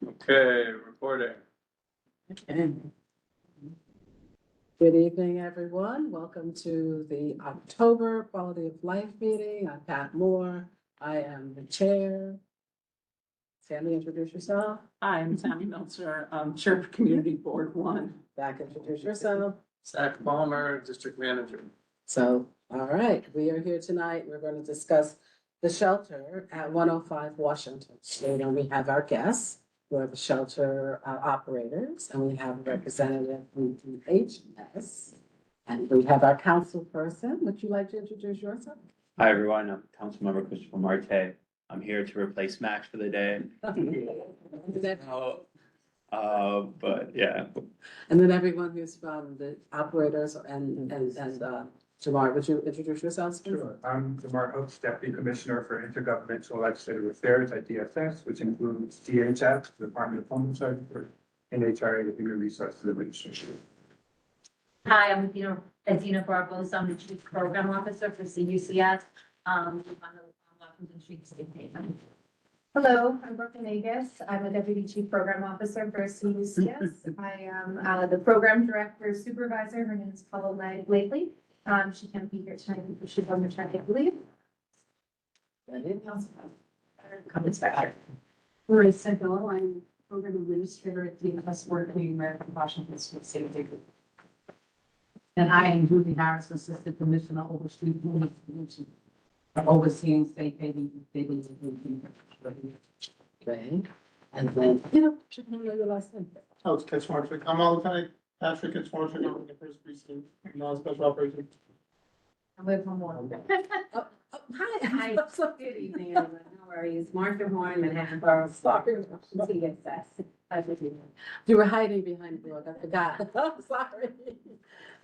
Okay, reporting. Okay. Good evening, everyone. Welcome to the October Quality of Life meeting. I'm Pat Moore. I am the chair. Sammy, introduce yourself. Hi, I'm Tammy Meltzer, Chair of Community Board One. Back, introduce yourself. Zach Palmer, District Manager. So, all right, we are here tonight. We're going to discuss the shelter at 105 Washington Street. And we have our guests, who are the shelter operators, and we have a representative from DHS. And we have our council person. Would you like to introduce yourself? Hi, everyone. I'm Councilmember Christopher Marte. I'm here to replace Max for the day. But yeah, And then everyone who's from the operators and Jamar, would you introduce yourselves? Please? Sure. I'm Jamar Hooks, Deputy Commissioner for Intergovernmental Legislative Affairs at DFS, which includes DHS, the Department of Homeland Security, and HRA, the Human Resources Administration. Hi, I'm Adina Barbosa. I'm the Chief Program Officer for CUCS. On the Washington Street State Haven. Hello, I'm Brooke Nagus. I'm a Deputy Chief Program Officer for CUCS. I am the Program Director Supervisor. Her name is Paula Blakely. She can't be here tonight because she's on maternity leave. Comments back here. Maria Senko, I'm Program Administrator at DFS working with Washington State Haven. And I am Judy Harris, Assistant Commissioner overseeing Human Solutions, overseeing state aid. Okay, and then, you know, should know your last name. Oh, it's Kaczmarczyk. I'm Lieutenant Patrick Kaczmarczyk. I'm the first precinct, non-special operations. I'm with Memorial. Oh, hi. Hi, good evening, everyone. How are you? It's Martha Horn, Manhattan Borough. Sorry. TSS. You were hiding behind Brooke, I forgot. Sorry.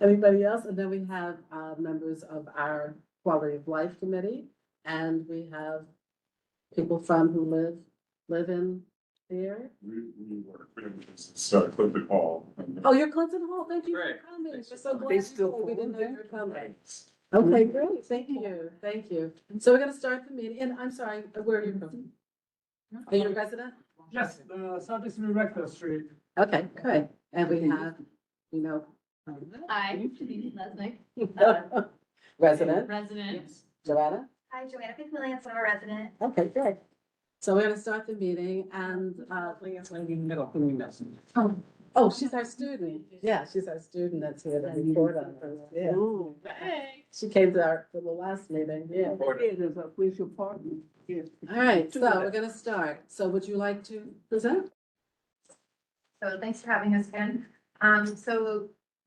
Anybody else? And then we have members of our Quality of Life Committee, and we have people from who live in here. We work, it's Clinton Hall. Oh, you're Clinton Hall. Thank you Great. for coming. We're so glad They you still came. We didn't know call you were coming. Okay, great. Thank you. Thank you. So we're gonna start the meeting, and I'm sorry, where are you from? Are you a resident? Yes, Southeast Rector Street. Okay, good. And we have, you know, Hi, Janine Lesnick, resident, resident. Joanna? Hi, Joanna McMillan, I'm a resident. Okay, great. So we're gonna start the meeting and, oh, she's our student. Yeah, she's our student that's here to report on us. Yeah. She came to the last meeting, yeah. All right, so we're gonna start. So would you like to present? So thanks for having us again.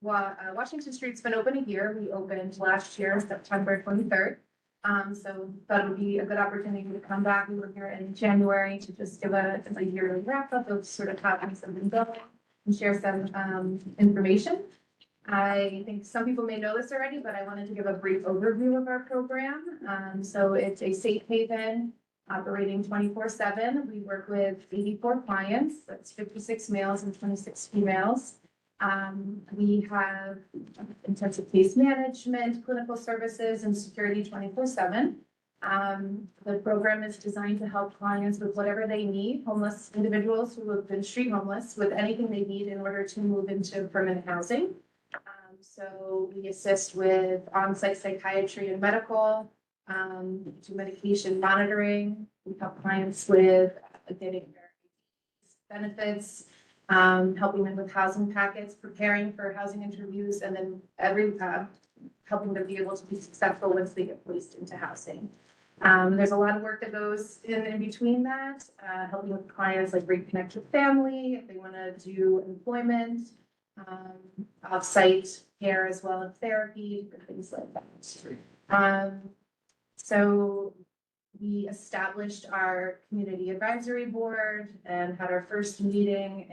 Washington Street's been open a year. We opened last year, September 23rd. So that would be a good opportunity to come back. We were here in January to just give a yearly wrap up of sort of how things have been going and share some information. I think some people may know this already, but I wanted to give a brief overview of our program. So it's a safe haven operating 24/7. We work with 84 clients. That's 56 males and 26 females. We have intensive case management, clinical services, and security 24/7. The program is designed to help clients with whatever they need, homeless individuals who have been street homeless, with anything they need in order to move into permanent housing. So we assist with on-site psychiatry and medical, to medication monitoring. We help clients with getting their benefits, helping them with housing packets, preparing for housing interviews, and then helping them be able to be successful once they get placed into housing. There's a lot of work that goes in between that, helping with clients like reconnect with family, if they want to do employment, off-site care as well as therapy, things like that. So we established our community advisory board and had our first meeting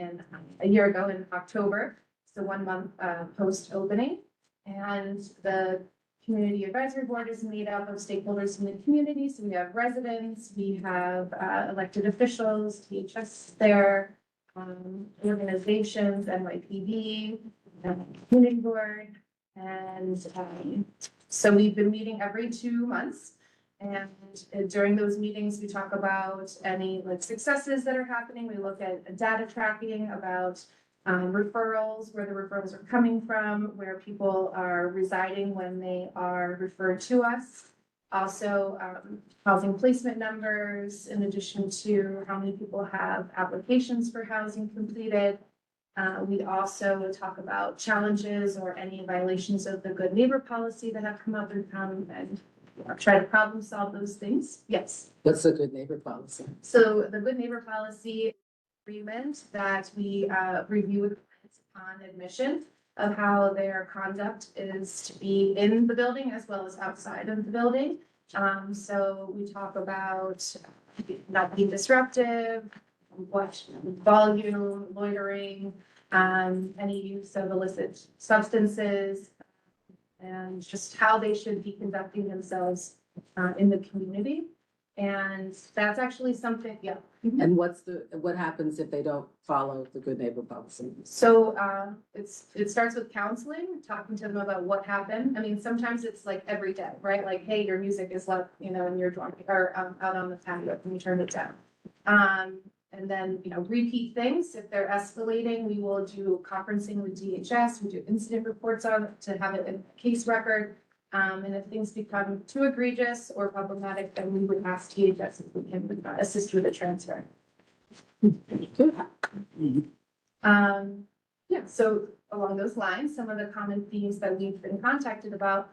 a year ago in October, so 1 month post opening. And the community advisory board is made up of stakeholders in the community. So we have residents, we have elected officials, THS there, organizations, NYPD, community board. And so we've been meeting every 2 months. And during those meetings, we talk about any like successes that are happening. We look at data tracking about referrals, where the referrals are coming from, where people are residing when they are referred to us. Also, housing placement numbers, in addition to how many people have applications for housing completed. We also talk about challenges or any violations of the good neighbor policy that have come up and try to problem solve those things. Yes. What's the good neighbor policy? So the good neighbor policy agreement that we review with clients upon admission of how their conduct is to be in the building as well as outside of the building. So we talk about not being disruptive, what volume, loitering, any use of illicit substances, and just how they should be conducting themselves in the community. And that's actually something, yeah. And what happens if they don't follow the good neighbor policy? So it starts with counseling, talking to them about what happened. I mean, sometimes it's like every day, right? Like, hey, your music is loud, you know, in your dorm or out on the patio, can you turn it down? And then, you know, repeat things. If they're escalating, we will do conferencing with DHS. We do incident reports on to have it in a case record. And if things become too egregious or problematic, then we would ask DHS if we can assist with a transfer. Yeah, so along those lines, some of the common themes that we've been contacted about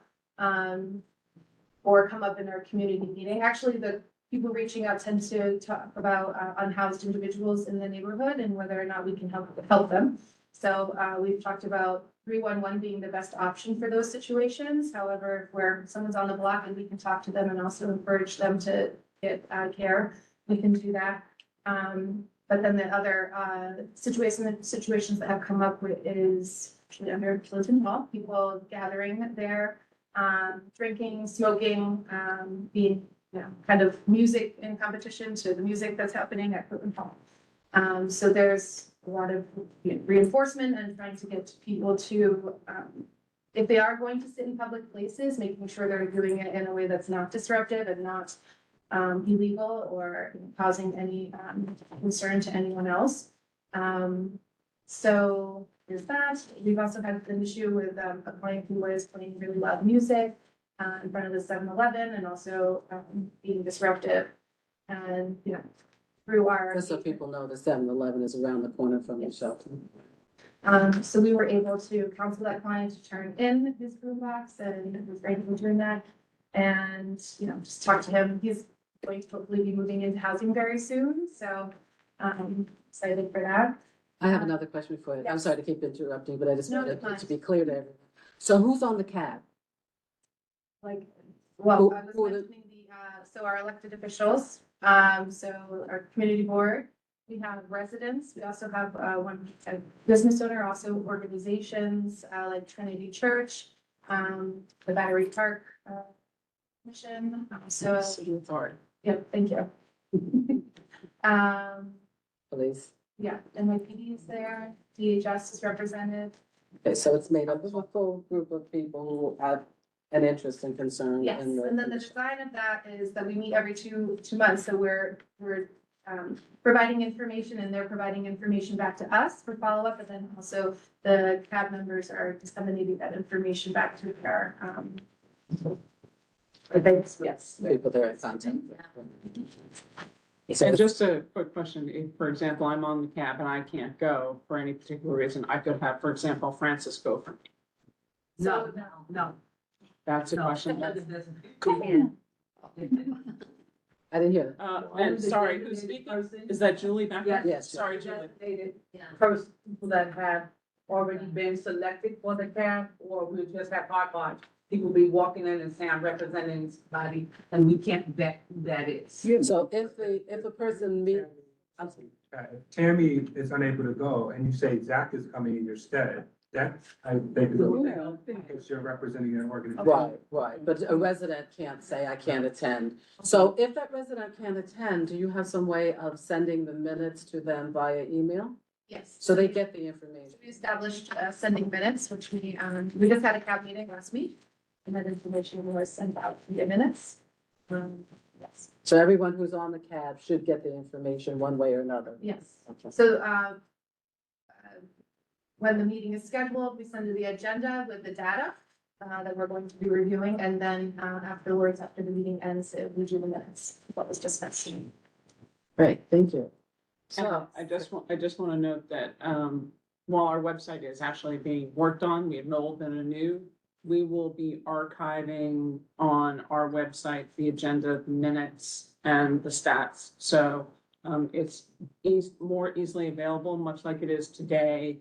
or come up in our community meeting, actually the people reaching out tend to talk about unhoused individuals in the neighborhood and whether or not we can help them. So we've talked about 311 being the best option for those situations. However, where someone's on the block and we can talk to them and also encourage them to get care, we can do that. But then the other situations that have come up with is actually under Clinton Hall, people gathering there, drinking, smoking, being, you know, kind of music in competition to the music that's happening at Clinton Hall. So there's a lot of reinforcement and trying to get people to, if they are going to sit in public places, making sure they're doing it in a way that's not disruptive and not illegal or causing any concern to anyone else. So there's that. We've also had an issue with a client who was playing really loud music in front of the 7-Eleven and also being disruptive. And, you know, through our. Just so people know, the 7-Eleven is around the corner from the shelter. So we were able to counsel that client to turn in his boom box and was ready for doing that. And, you know, just talk to him. He's going to hopefully be moving into housing very soon. So excited for that. I have another question for you. I'm Yes. sorry to keep interrupting, but I just No, wanted that's fine. it to be clear to everyone. So who's on the cab? Like, well, I was Who are the- mentioning so our elected officials, so our community board, we have residents, we also have a business owner, also organizations like Trinity Church, the Battery Park Mission, so, Sorry, yeah, thank you. please. Yeah, NYPD is there, DHS is represented. Okay, so it's made up of a full group of people who have an interest and concern. Yes, in and then the design of that is that we meet every two months, so we're providing information and they're providing information back to us for follow-up, and then also the CAB members are disseminating that information back to their yes. People that are in contact. And just a quick question, if, for example, I'm on the cab and I can't go for any particular reason, I could have, for example, Francis go for me. No, no. That's a question. I didn't hear that. And sorry, who's speaking? Is that Julie back there? Yes. Sorry, Julie. First, people that have already been selected for the cab, or we just have hard. People be walking in and saying, I'm representing somebody, and we can't vet who that is. So if a person meets, I'm sorry. Tammy is unable to go and you say Zach is coming in your stead, that, they could go because you're representing an organization. Right, but a resident can't say, I can't attend. So if that resident can't attend, do you have some way of sending the minutes to them via email? Yes. So they get the information? We established sending minutes, which we just had a CAB meeting last week, and that information was sent out via minutes. Yes. So everyone who's on the cab should get the information one way or another. Yes. Okay. So, when the meeting is scheduled, we send you the agenda with the data that we're going to be reviewing, and then afterwards, after the meeting ends, we do the minutes, what was discussed. Great, thank you. And So, I just want to note that, while our website is actually being worked on, we have an old and a new. We will be archiving on our website the agenda, the minutes, and the stats. So, it's more easily available, much like it is today.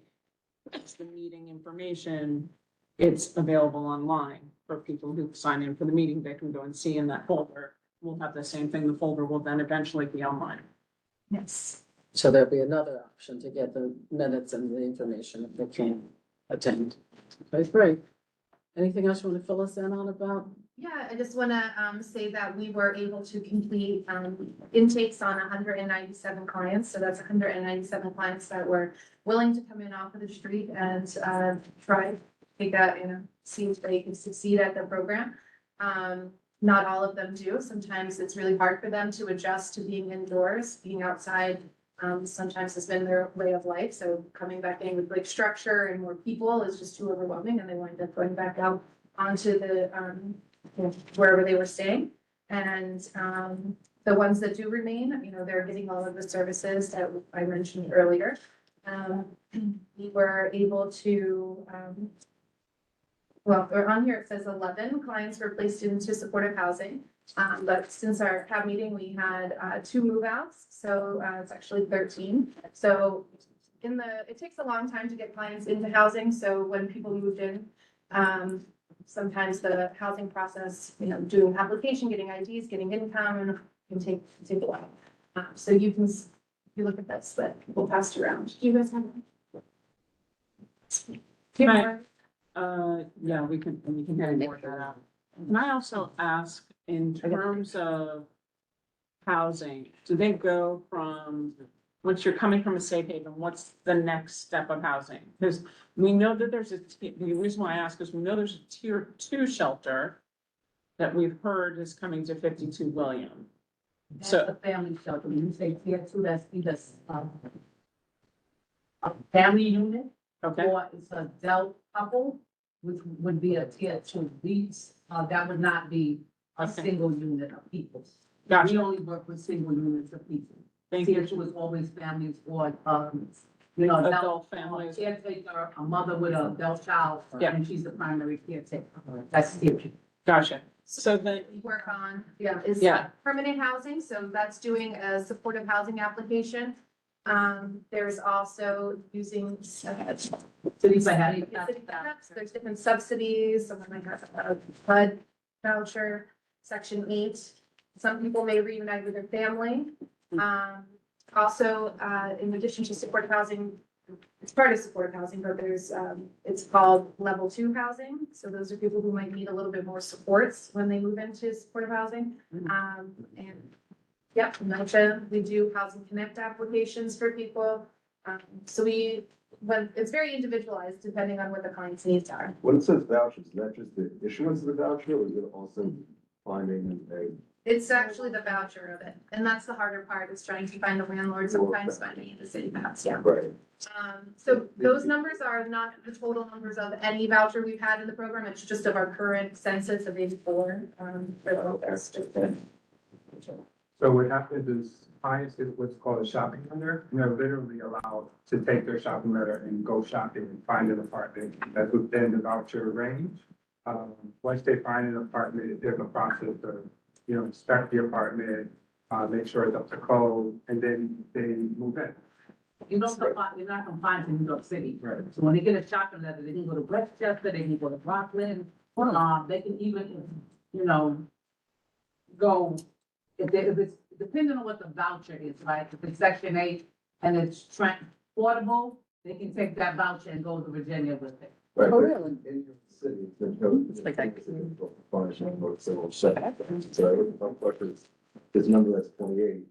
It's the meeting information. It's available online for people who sign in for the meeting. They can go and see in that folder. We'll have the same thing. The folder will then eventually be online. Yes. so there'll be another option to get the minutes and the information if they can't attend. Okay, great. Anything else you want to fill us in on about? Yeah, I just want to say that we were able to complete intakes on 197 clients. So that's 197 clients that were willing to come in off of the street and try to take that, see if they can succeed at the program. Not all of them do. Sometimes it's really hard for them to adjust to being indoors, being outside. Sometimes has been their way of life. So coming back in with like structure and more people is just too overwhelming, and they wind up going back out onto the wherever they were staying. And the ones that do remain, they're getting all of the services that I mentioned earlier. We were able to, or on here it says 11 clients were placed into supportive housing. But since our CAB meeting, we had 2 move-outs, so it's actually 13. So it takes a long time to get clients into housing. So when people moved in, sometimes the housing process, doing application, getting IDs, getting income, can take a while. So you can, if you look at this, but we'll pass it around. Do you guys have? Right. Yeah, we can work that out. Can I also ask, in terms of housing, do they go from, once you're coming from a safe haven, what's the next step of housing? Because we know that the reason why I ask is we know there's a tier 2 shelter that we've heard is coming to 52 William. That's So- a family shelter. When you say tier 2, that's either a family unit, Okay, or it's a adult couple, which would be a tier 2. These, that would not be a Okay. single unit of people. We gotcha. only work with single units of people. Thank Tier you. 2 is always families or, Adult families. caretaker, a mother with a adult child, Yeah. and she's the primary caretaker. That's tier 2. Gotcha. So then, We work on, is Yeah. permanent housing, so that's doing a supportive housing application. There's also using. Cities that have. There's different subsidies, someone might have a HUD voucher, Section 8. Some people may reunite with their family. Also, in addition to supportive housing, it's part of supportive housing, but there's, it's called level 2 housing. So those are people who might need a little bit more supports when they move into supportive housing. And yep, mentioned, we do Housing Connect applications for people. So it's very individualized depending on what the client's needs are. When it says vouchers, is that just the issuance of the voucher, or is it also finding a? It's actually the voucher of it. And that's the harder part, is trying to find the landlord, sometimes finding the city pass, yeah. Right. So those numbers are not the total numbers of any voucher we've had in the program. It's just of our current census of 84. That's just it. So what happens is clients get what's called a shopping letter, and they're literally allowed to take their shopping letter and go shopping and find an apartment that's within the voucher range. Once they find an apartment, there's a process to, inspect the apartment, make sure it's up to code, and then they move in. You're not confined to New York City. Right. So when they get a shopping letter, they can go to Westchester, they can go to Rockland, they can even, go, if it's, depending on what the voucher is, right? If it's Section 8 and it's transportable, they can take that voucher and go to Virginia with it. Right, Oh, but really? in your city, there's no. It's like that. Furnishing or civil check. So my question is, this number that's 28,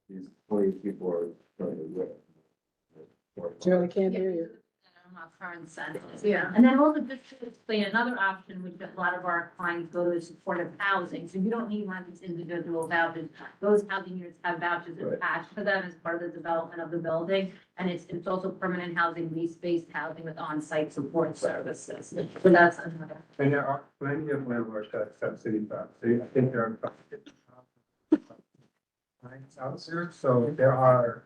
these 28 people are currently with. Julie, can't hear you. from our current census. Yeah. And then also just to explain another option, which a lot of our clients go to is supportive housing. So you don't need one of these individual vouchers. Those housing units have vouchers Right. attached to them as part of the development of the building. And it's also permanent housing, lease-based housing with on-site support services. So that's another. And there are plenty of landlords that accept city funds. I think there are about 50,000 clients out there, so there are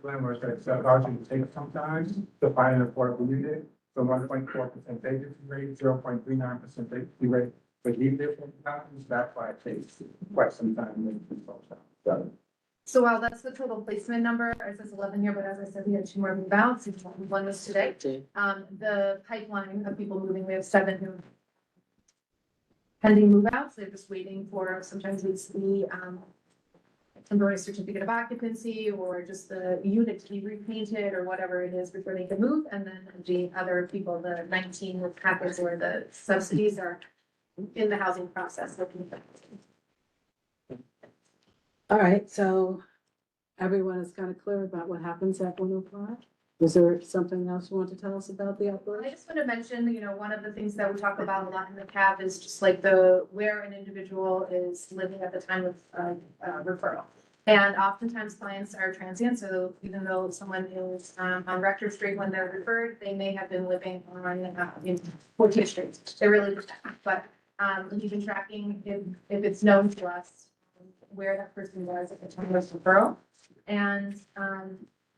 landlords that accept vouchers. It takes some time to find an affordable unit. So 1.4% vacancy rate, 0.39% vacancy rate, but even if it happens, that's why it takes quite some time to make these folks out. So, So while that's the total placement number, it says 11 here, but as I said, we had 2 more move outs. One was today. The pipeline of people moving, we have 7 who pending move outs. They're just waiting for, sometimes it's the temporary certificate of occupancy or just the unit to be repainted or whatever it is before they can move. And then the other people, the 19 with packets or the subsidies are in the housing process looking for. All right, so everyone is kind of clear about what happens at 105? Is there something else you want to tell us about the I operation? just want to mention, one of the things that we talk about a lot in the CAB is just like where an individual is living at the time of referral. And oftentimes clients are transient, so even though someone is on Rector Street when they're referred, they may have been living on in 14th Street. They really depend, but we've been tracking if it's known to us where that person was at the time of referral. And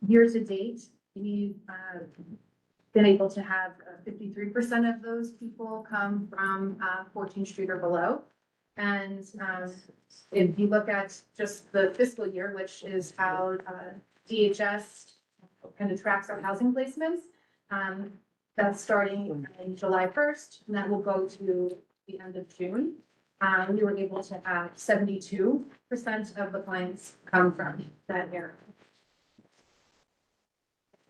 year to date, we've been able to have 53% of those people come from 14th Street or below. And if you look at just the fiscal year, which is how DHS kind of tracks our housing placements, that's starting in July 1st, and that will go to the end of June. We were able to have 72% of the clients come from that area.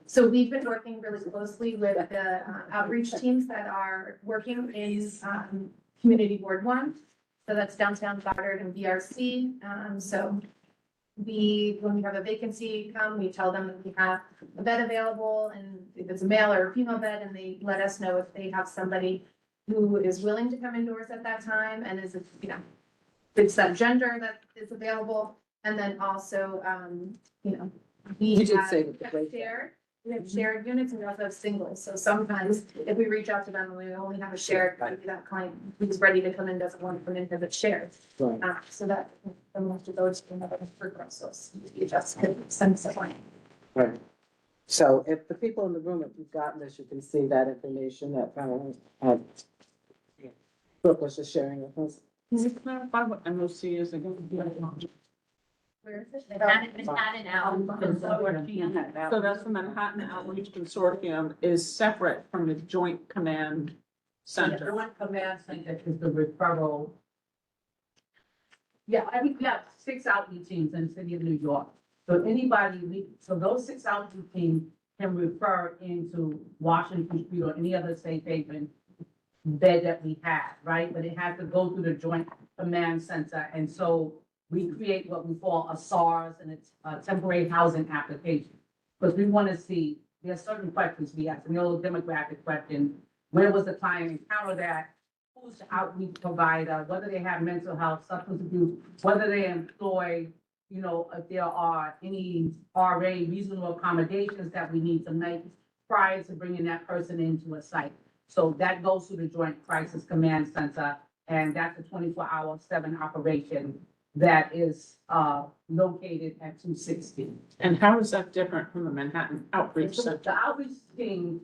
So we've been working really closely with the outreach teams that are working in Community Ward 1. So that's downtown Goddard and VRC. So when we have a vacancy come, we tell them that we have a bed available and if it's a male or a female bed, and they let us know if they have somebody who is willing to come indoors at that time and is, it's that gender that is available. And then also, You did have say that the breakdown. shared. We have shared units and we also have singles. So sometimes if we reach out to them and we only have a shared, maybe that client who's ready to come in doesn't want to come in because it's shared. Right. So that the most of those can have a process. You just send someone. Right. So if the people in the room, if you've gotten this, you can see that information that Brooke was just sharing with us. Can you clarify what MOC is again? Where is it? Manhattan out. So that's the Manhattan Outreach Consortium is separate from the Joint Command The Center. Joint Command Center is the referral. Yeah, we have 6 outreach teams in the city of New York. So so those 6 outreach teams can refer into Washington Street or any other safe haven bed that we have, right? But it has to go through the Joint Command Center. And so we create what we call a SARS, and it's a temporary housing application. Because we want to see, there are certain questions we ask, and those demographic questions. Where was the client encountered at? Who's the outreach provider? Whether they have mental health, substance abuse, whether they employ, if there are any RA reasonable accommodations that we need to make prior to bringing that person into a site. So that goes through the Joint Crisis Command Center, and that's a 24-hour 7 operation that is located at 260. And how is that different from the Manhattan Outreach So Center? the outreach team,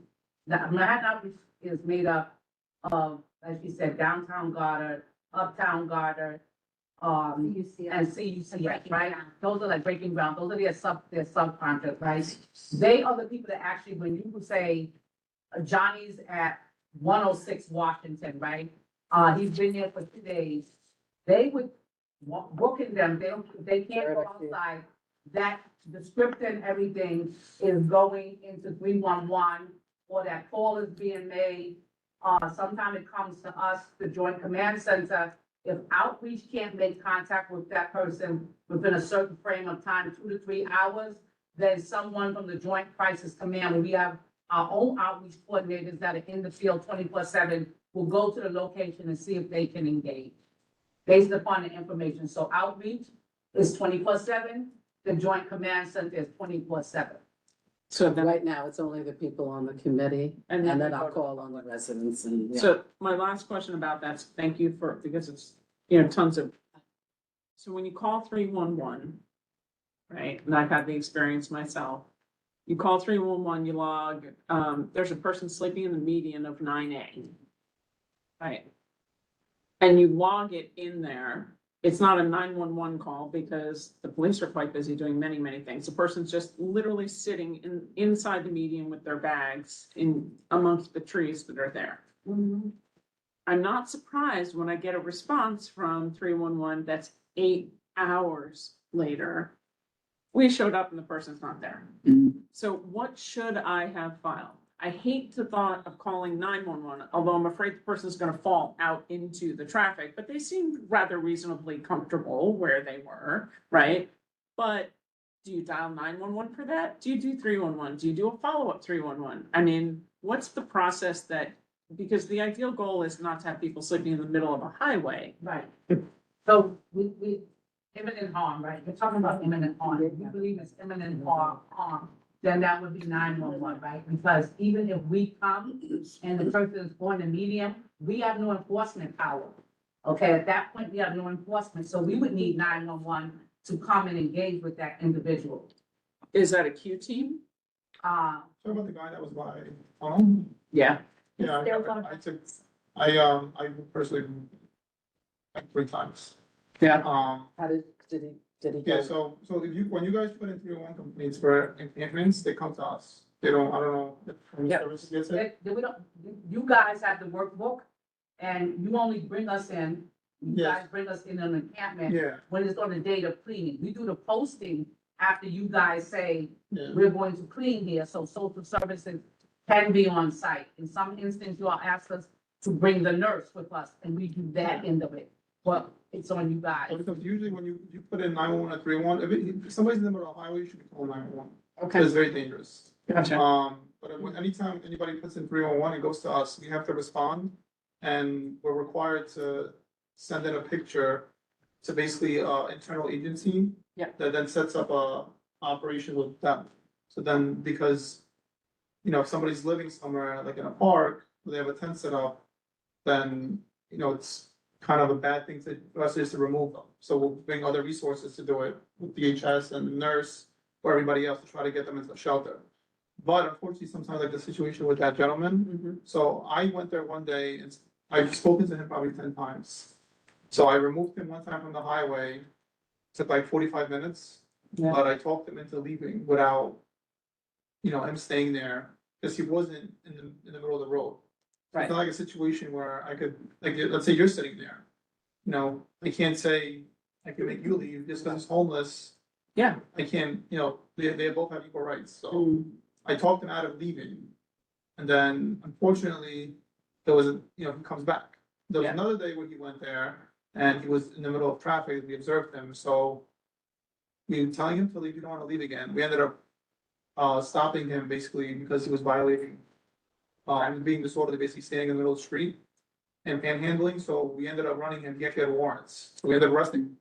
the Manhattan Outreach is made up of, as you said, downtown Goddard, uptown Goddard, and CUCS, right? Those are like breaking ground. Those are their subcontractors, right? They are the people that actually, when you would say Johnny's at 106 Washington, right? He's been there for 2 days. They would booking them. They can't go outside. That the script and everything is going into 311, or that call is being made. Sometimes it comes to us, the Joint Command Center. If outreach can't make contact with that person within a certain frame of time, 2 to 3 hours, then someone from the Joint Crisis Command, we have our own outreach coordinators that are in the field 24/7 will go to the location and see if they can engage based upon the information. So outreach is 24/7, the Joint Command Center is 24/7. So then, Right now, it's only the people on the committee, and we then go I'll to- call on the residents and. yeah. So my last question about that, thank you for, because it's, you know, tons of. So when you call 311, right, and I've had the experience myself. You call 311, you log, there's a person sleeping in the median of 9A. Right? And you log it in there. It's not a 911 call because the police are quite busy doing many, many things. The person's just literally sitting inside the median with their bags in amongst the trees that are there. I'm not surprised when I get a response from 311 that's 8 hours later. We showed up and the person's not there. So what should I have filed? I hate the thought of calling 911, although I'm afraid the person's gonna fall out into the traffic, but they seemed rather reasonably comfortable where they were, right? But do you dial 911 for that? Do you do 311? Do you do a follow-up 311? I mean, what's the process that, because the ideal goal is not to have people sleeping in the middle of a highway. Right. So we, imminent harm, right? We're talking about imminent harm. If you believe it's imminent harm, then that would be 911, right? Because even if we come and the person is on the median, we have no enforcement power. Okay, at that point, we have no enforcement, so we would need 911 to come and engage with that individual. Is that a Q team? Talk about the guy that was by, Yeah. yeah, There was one- I took, I personally, like 3 times. Yeah. How did he Yeah, go? so if you, when you guys put in 301 complaints for encampments, they come to us. They don't, I don't know. if Yeah. services gets it. We don't, you guys have the workbook, and you only bring us in, you Yes. guys bring us in an encampment Yeah, when it's on the date of cleaning. We do the posting after you guys say, yeah. we're going to clean here, so social services can be on site. In some instances, you'll ask us to bring the nurse with us, and we do that end of it. But it's on you guys. Because usually when you put in 911 or 311, if somebody's in the middle of the highway, you should be calling 911. Okay, It's very dangerous. gotcha. But anytime anybody puts in 311 and goes to us, we have to respond. And we're required to send in a picture to basically, internal agency. Yeah. That then sets up a operation with them. So then, because, you know, if somebody's living somewhere, like in a park, where they have a tent set up, then, you know, it's kind of a bad thing for us just to remove them. So we'll bring other resources to do it with DHS and the nurse or everybody else to try to get them into the shelter. But unfortunately, sometimes like the situation with that gentleman, Mhm. so I went there one day and I've spoken to him probably 10 times. So I removed him one time from the highway, took like 45 minutes, Yeah. but I talked him into leaving without, you know, him staying there, because he wasn't in the middle of the road. So Right. It's not like a situation where I could, like, let's say you're sitting there, you know, I can't say, I can make you leave just because he's homeless. Yeah. I can't, you know, they both have equal rights, so. Mm. I talked him out of leaving. And then unfortunately, there was, he comes back. There was Yeah. another day when he went there and he was in the middle of traffic, we observed him, so. We were telling him to leave, you don't wanna leave again. We ended up stopping him basically because he was violating. He was being disorderly, basically standing in the middle of the street and panhandling, so we ended up running him, he actually had warrants, so we ended up arresting him.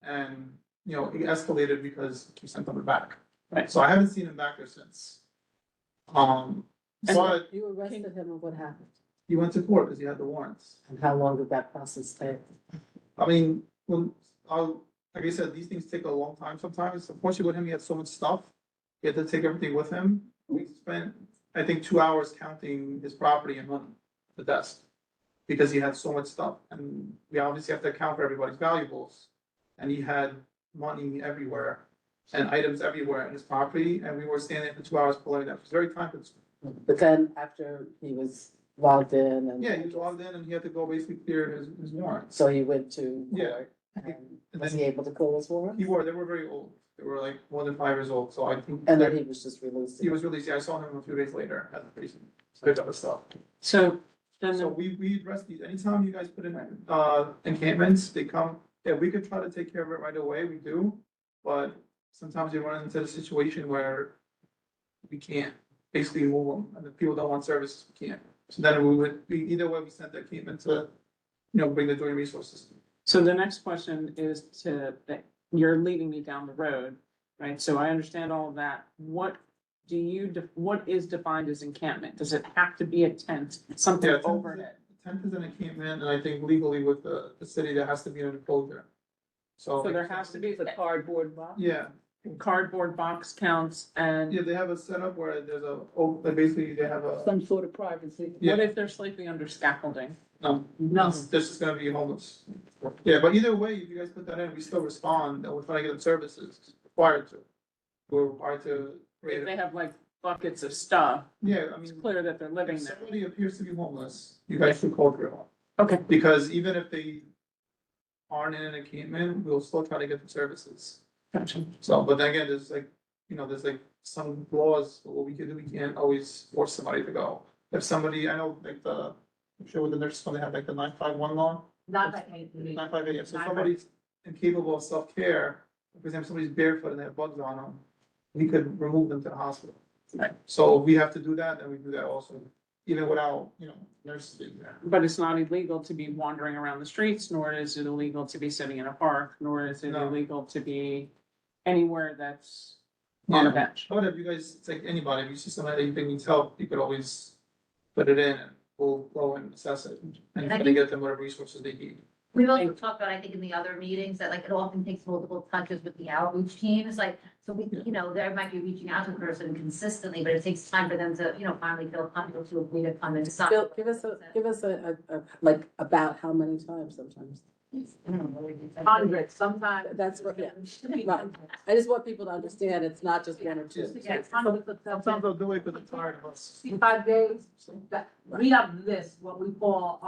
And, he escalated because he sent him back. Right. So I haven't seen him back there since. But You arrested him and what happened? he went to court because he had the warrants. And how long did that process take? I mean, like I said, these things take a long time sometimes. Unfortunately with him, he had so much stuff. He had to take everything with him. We spent, I think, 2 hours counting his property and money, the desk. Because he had so much stuff and we obviously have to account for everybody's valuables. And he had money everywhere and items everywhere in his property and we were standing for 2 hours pulling that. It was very time consuming. But then after he was logged in and. Yeah, he was logged in and he had to go basically clear his warrants. So he went to Yeah. court. And And was then he able to clear his warrant? they were very old. They were like more than 5 years old, so I think. And then he was just released. He was released, yeah, I saw him a few days later at the prison, so picked up his stuff. So then, So we address these, anytime you guys put in, encampments, they come, yeah, we could try to take care of it right away, we do. But sometimes you run into the situation where we can't, basically move them, and the people that want services, we can't. So then we would, either way, we send that encampment to, bring the joint resources. So the next question is that you're leading me down the road, right? So I understand all of that. What is defined as encampment? Does it have to be a tent, something Yeah, overhead? Tent is an encampment, and I think legally with the city, there has to be an enclosure. So there has to be The cardboard box. Yeah, cardboard box counts and yeah, they have a setup where there's like basically they have a, Some sort of privacy. what if they're sleeping under scaffolding? no, No, this is gonna be homeless. Yeah, but either way, if you guys put that in, we still respond, and we're trying to get them services, required to. We're required to create If they it. have like buckets of stuff, Yeah, I it's mean, clear that they're living if there. somebody appears to be homeless, you guys should call for help. Okay. Because even if they aren't in an encampment, we'll still try to get them services. Gotcha. So, but then again, there's like, there's like some laws, for what we can do, we can't always force somebody to go. If somebody, I know like I'm sure with the nurses, they have like the 951 law, not that. 958, so somebody's incapable of self-care, for example, somebody's barefoot and they have bugs on them, we could remove them to the hospital. Right. So if we have to do that, then we do that also, even without, nurses being there. But it's not illegal to be wandering around the streets, nor is it illegal to be sitting in a park, nor is it No. illegal to be anywhere that's on a Yeah. bench. But if you guys, it's like anybody, if you see somebody that you think needs help, you could always put it in and we'll go and assess it and try to get them whatever resources they need. We've also talked about, I think, in the other meetings, that like it often takes multiple touches with the outreach teams, like, so we, there might be reaching out to a person consistently, but it takes time for them to, finally feel comfortable to agree to come and sign. Bill, give us a, like, about how many times sometimes. Hundreds, sometimes. That's what, yeah, right. I just want people to understand it's not just one or two. Yeah, hundreds of Sometimes they'll do it because they're tired of us. 65 days, we have lists, what we call,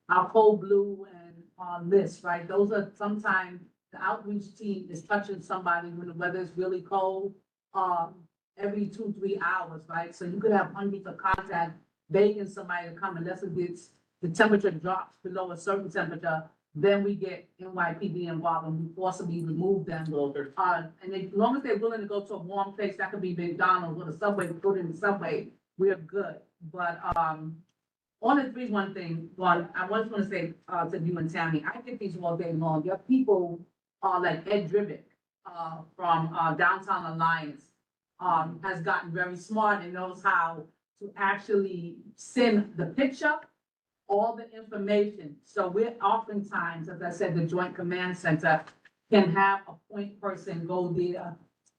our code blue and, list, right? Those are sometimes the outreach team is touching somebody when the weather is really cold, every 2-3 hours, right? So you could have hundreds of contacts begging somebody to come unless it gets, the temperature drops below a certain temperature, then we get NYPD involved and we forcibly remove them. And as long as they're willing to go to a warm place, that could be McDonald's or the subway, put in the subway, we're good. But, on the 3-1 thing, one, I was gonna say, to you and Tammy, I get these all day long. Your people are like Ed Drivick, from, Downtown Alliance, has gotten very smart and knows how to actually send the picture, all the information. So we're oftentimes, as I said, the Joint Command Center can have a point person go there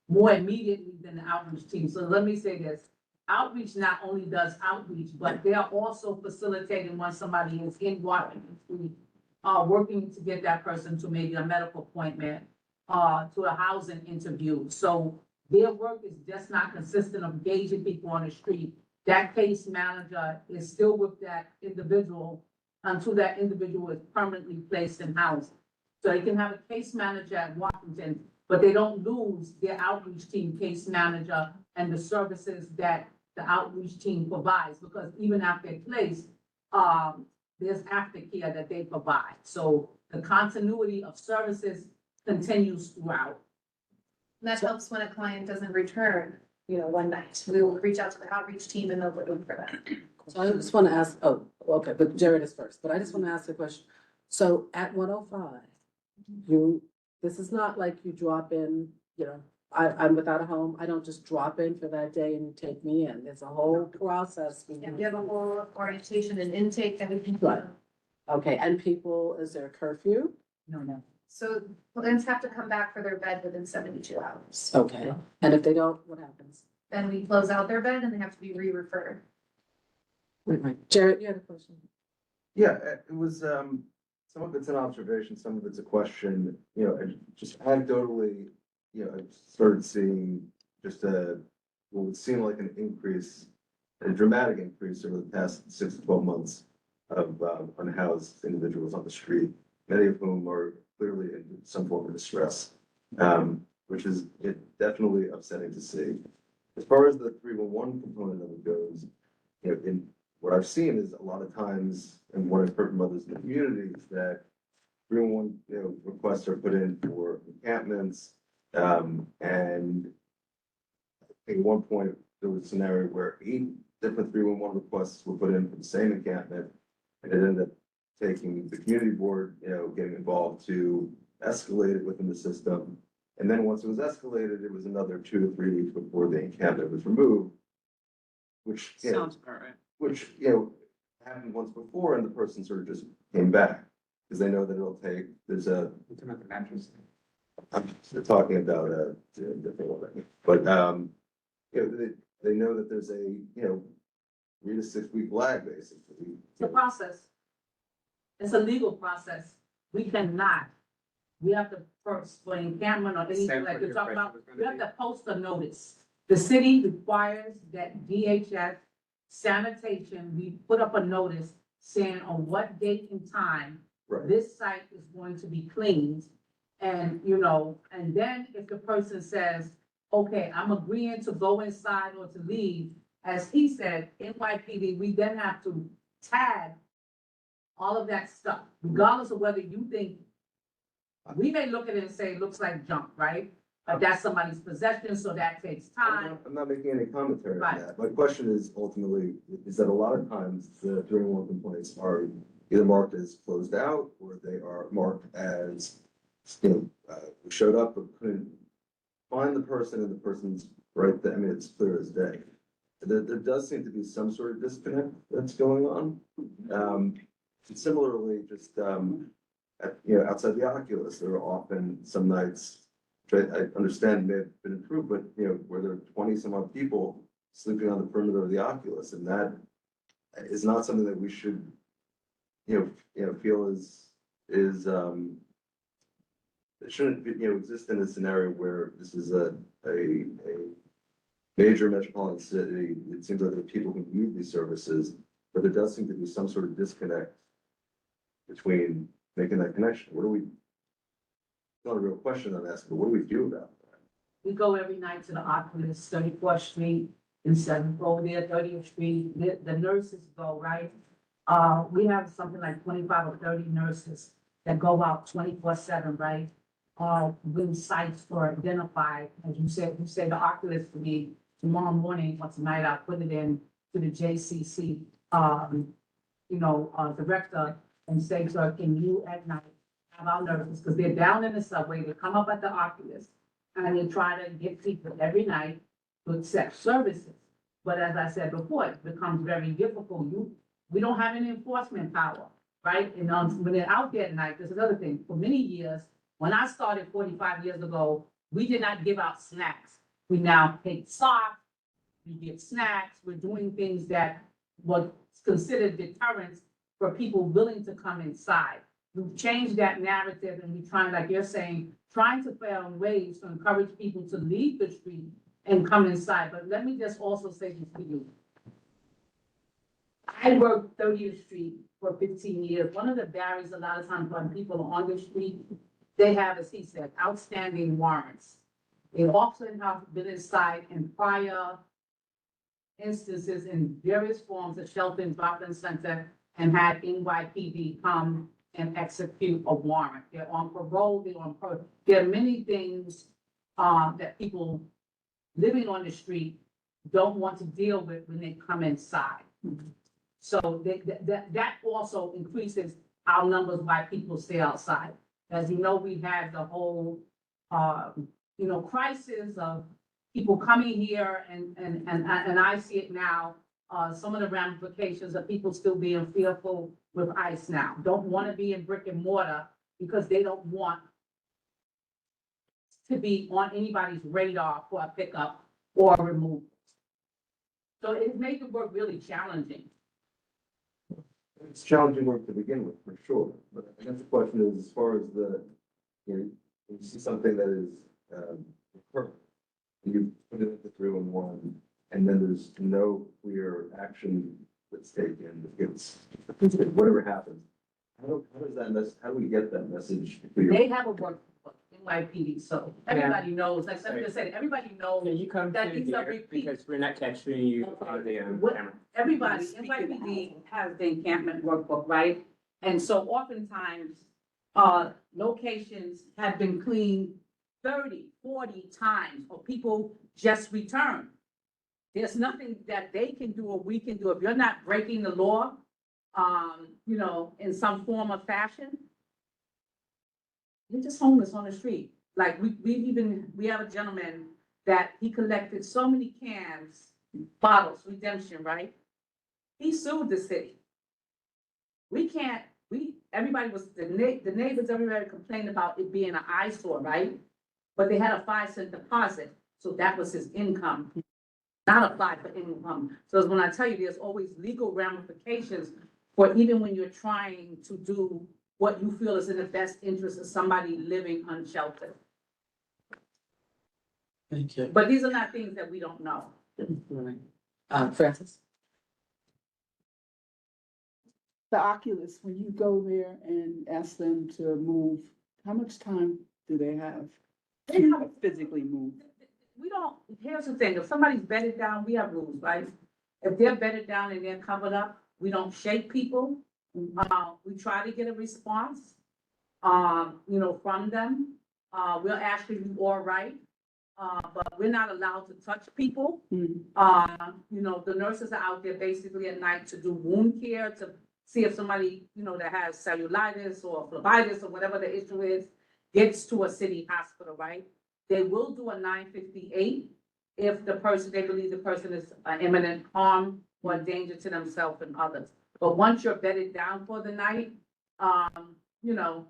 more immediately than the outreach team. So let me say this, outreach not only does outreach, but they are also facilitating when somebody is in Washington Street, working to get that person to maybe a medical appointment, to a housing interview. So their work is just not consistent of engaging people on the street. That case manager is still with that individual until that individual is permanently placed in housing. So they can have a case manager at Washington, but they don't lose their outreach team case manager and the services that the outreach team provides, because even after they're placed, there's aftercare that they provide. So the continuity of services continues throughout. And that helps when a client doesn't return, one night. We will reach out to the outreach team and they'll look for that. So I just want to ask, okay, but Jared is first, but I just want to ask a question. So at 105, this is not like you drop in, I'm without a home, I don't just drop in for that day and you take me in. There's a whole process. And we have a whole orientation and intake that we can do. Right. Okay, and people, is there a curfew? No. So clients have to come back for their bed within 72 hours. Okay, and if they don't, what happens? Then we close out their bed and they have to be re-referred. Right. Jared, you had a question? Yeah, it was, some of it's an observation, some of it's a question, and just anecdotally, I started seeing just what would seem like an increase, a dramatic increase over the past 6 to 12 months of unhoused individuals on the street, many of whom are clearly in some form of distress, which is definitely upsetting to see. As far as the 311 component of it goes, in what I've seen is a lot of times, and what I've heard from others in the community, is that 311, requests are put in for encampments, and at one point, there was a scenario where 8 different 311 requests were put in for the same encampment. And it ended up taking the community board, getting involved to escalate it within the system. And then once it was escalated, it was another 2 to 3 weeks before the encampment was removed. Which, Sounds about right. happened once before and the person sort of just came back. Because they know that it'll take, there's a, It's another mattress. I'm talking about a different one, but, they know that there's a, 3 to 6 week lag basically. It's a process. It's a legal process. We cannot, we have to first, for encampment or anything Sam, like what you're your talking about, question was we gonna have to post a notice. The city requires that DHS sanitation, we put up a notice saying on what date and time Right. this site is going to be cleaned. And, and then if the person says, okay, I'm agreeing to go inside or to leave, as he said, NYPD, we then have to tag all of that stuff, regardless of whether you think, we may look at it and say, it looks like junk, right? But that's somebody's possession, so that takes time. I'm not making any commentary on Right. that. My question is ultimately, is that a lot of times the 311 complaints are either marked as closed out or they are marked as, we showed up but couldn't find the person and the person's right there. I mean, it's clear as day. There does seem to be some sort of disconnect that's going on. And similarly, just, outside the Oculus, there are often some nights, which I understand may have been improved, but, where there are 20 some odd people sleeping on the perimeter of the Oculus, and that is not something that we should, feel is, it shouldn't, exist in a scenario where this is a major metropolitan city. It seems like there are people who need these services, but there does seem to be some sort of disconnect between making that connection. What do we, not a real question I'm asking, but what do we do about that? We go every night to the Oculus, 34th Street, and 7th over there, 30th Street, the nurses go, right? We have something like 25 or 30 nurses that go out 24/7, right? When sites for identified, as you say the Oculus to me, tomorrow morning or tonight, I'll put it in to the JCC, director and say to her, can you at night have our nurses, because they're down in the subway, they come up at the Oculus and they try to get people every night to accept services. But as I said before, it becomes very difficult. We don't have any enforcement power, right? And when they're out there at night, there's another thing. For many years, when I started 45 years ago, we did not give out snacks. We now take socks, we give snacks, we're doing things that was considered deterrents for people willing to come inside. We've changed that narrative and we're trying, like you're saying, trying to find ways to encourage people to leave the street and come inside. But let me just also say this to you. I worked 30th Street for 15 years. One of the barriers a lot of times when people are on the street, they have, as he said, outstanding warrants. They often have been inside in prior instances in various forms of shelter and drop-in center and had NYPD come and execute a warrant. They're on parole, there are many things that people living on the street don't want to deal with when they come inside. So that also increases our numbers why people stay outside. As you know, we had the whole, crisis of people coming here and I see it now, some of the ramifications of people still being fearful with ICE now. Don't want to be in brick and mortar because they don't want to be on anybody's radar for a pickup or a removal. So it made the work really challenging. It's challenging work to begin with, for sure, but I guess the question is, as far as when you see something that is, perfect, you put it into 311, and then there's no clear action that's taken, it's, whatever happens. How does that how do we get that message clear? They have a workbook, NYPD, so everybody knows, like somebody said, everybody knows. Can you come That to these are here repeat. because we're not capturing you on the What- camera. Everybody, NYPD has the encampment workbook, right? And so oftentimes, locations have been cleaned 30, 40 times, or people just return. There's nothing that they can do or we can do. If you're not breaking the law, you know, in some form or fashion, you're just homeless on the street. Like, we have a gentleman that he collected so many cans, bottles, redemption, right? He sued the city. We can't, everybody was, the neighbors, everybody complained about it being an eyesore, right? But they had a 5-cent deposit, so that was his income, not applied for income. So when I tell you, there's always legal ramifications for even when you're trying to do what you feel is in the best interest of somebody living unsheltered. Thank you. But these are not things that we don't know. Francis? The Oculus, when you go there and ask them to move, how much time do they have to physically move? We don't, here's the thing, if somebody's bedded down, we have rules, right? If they're bedded down and they're covered up, we don't shake people. We try to get a response, you know, from them. We'll ask if you all right, but we're not allowed to touch people. You know, the nurses are out there basically at night to do wound care, to see if somebody, you know, that has cellulitis or phlebitis or whatever the issue is, gets to a city hospital, right? They will do a 958 if the person, they believe the person is an imminent harm or danger to themselves and others. But once you're bedded down for the night, you know,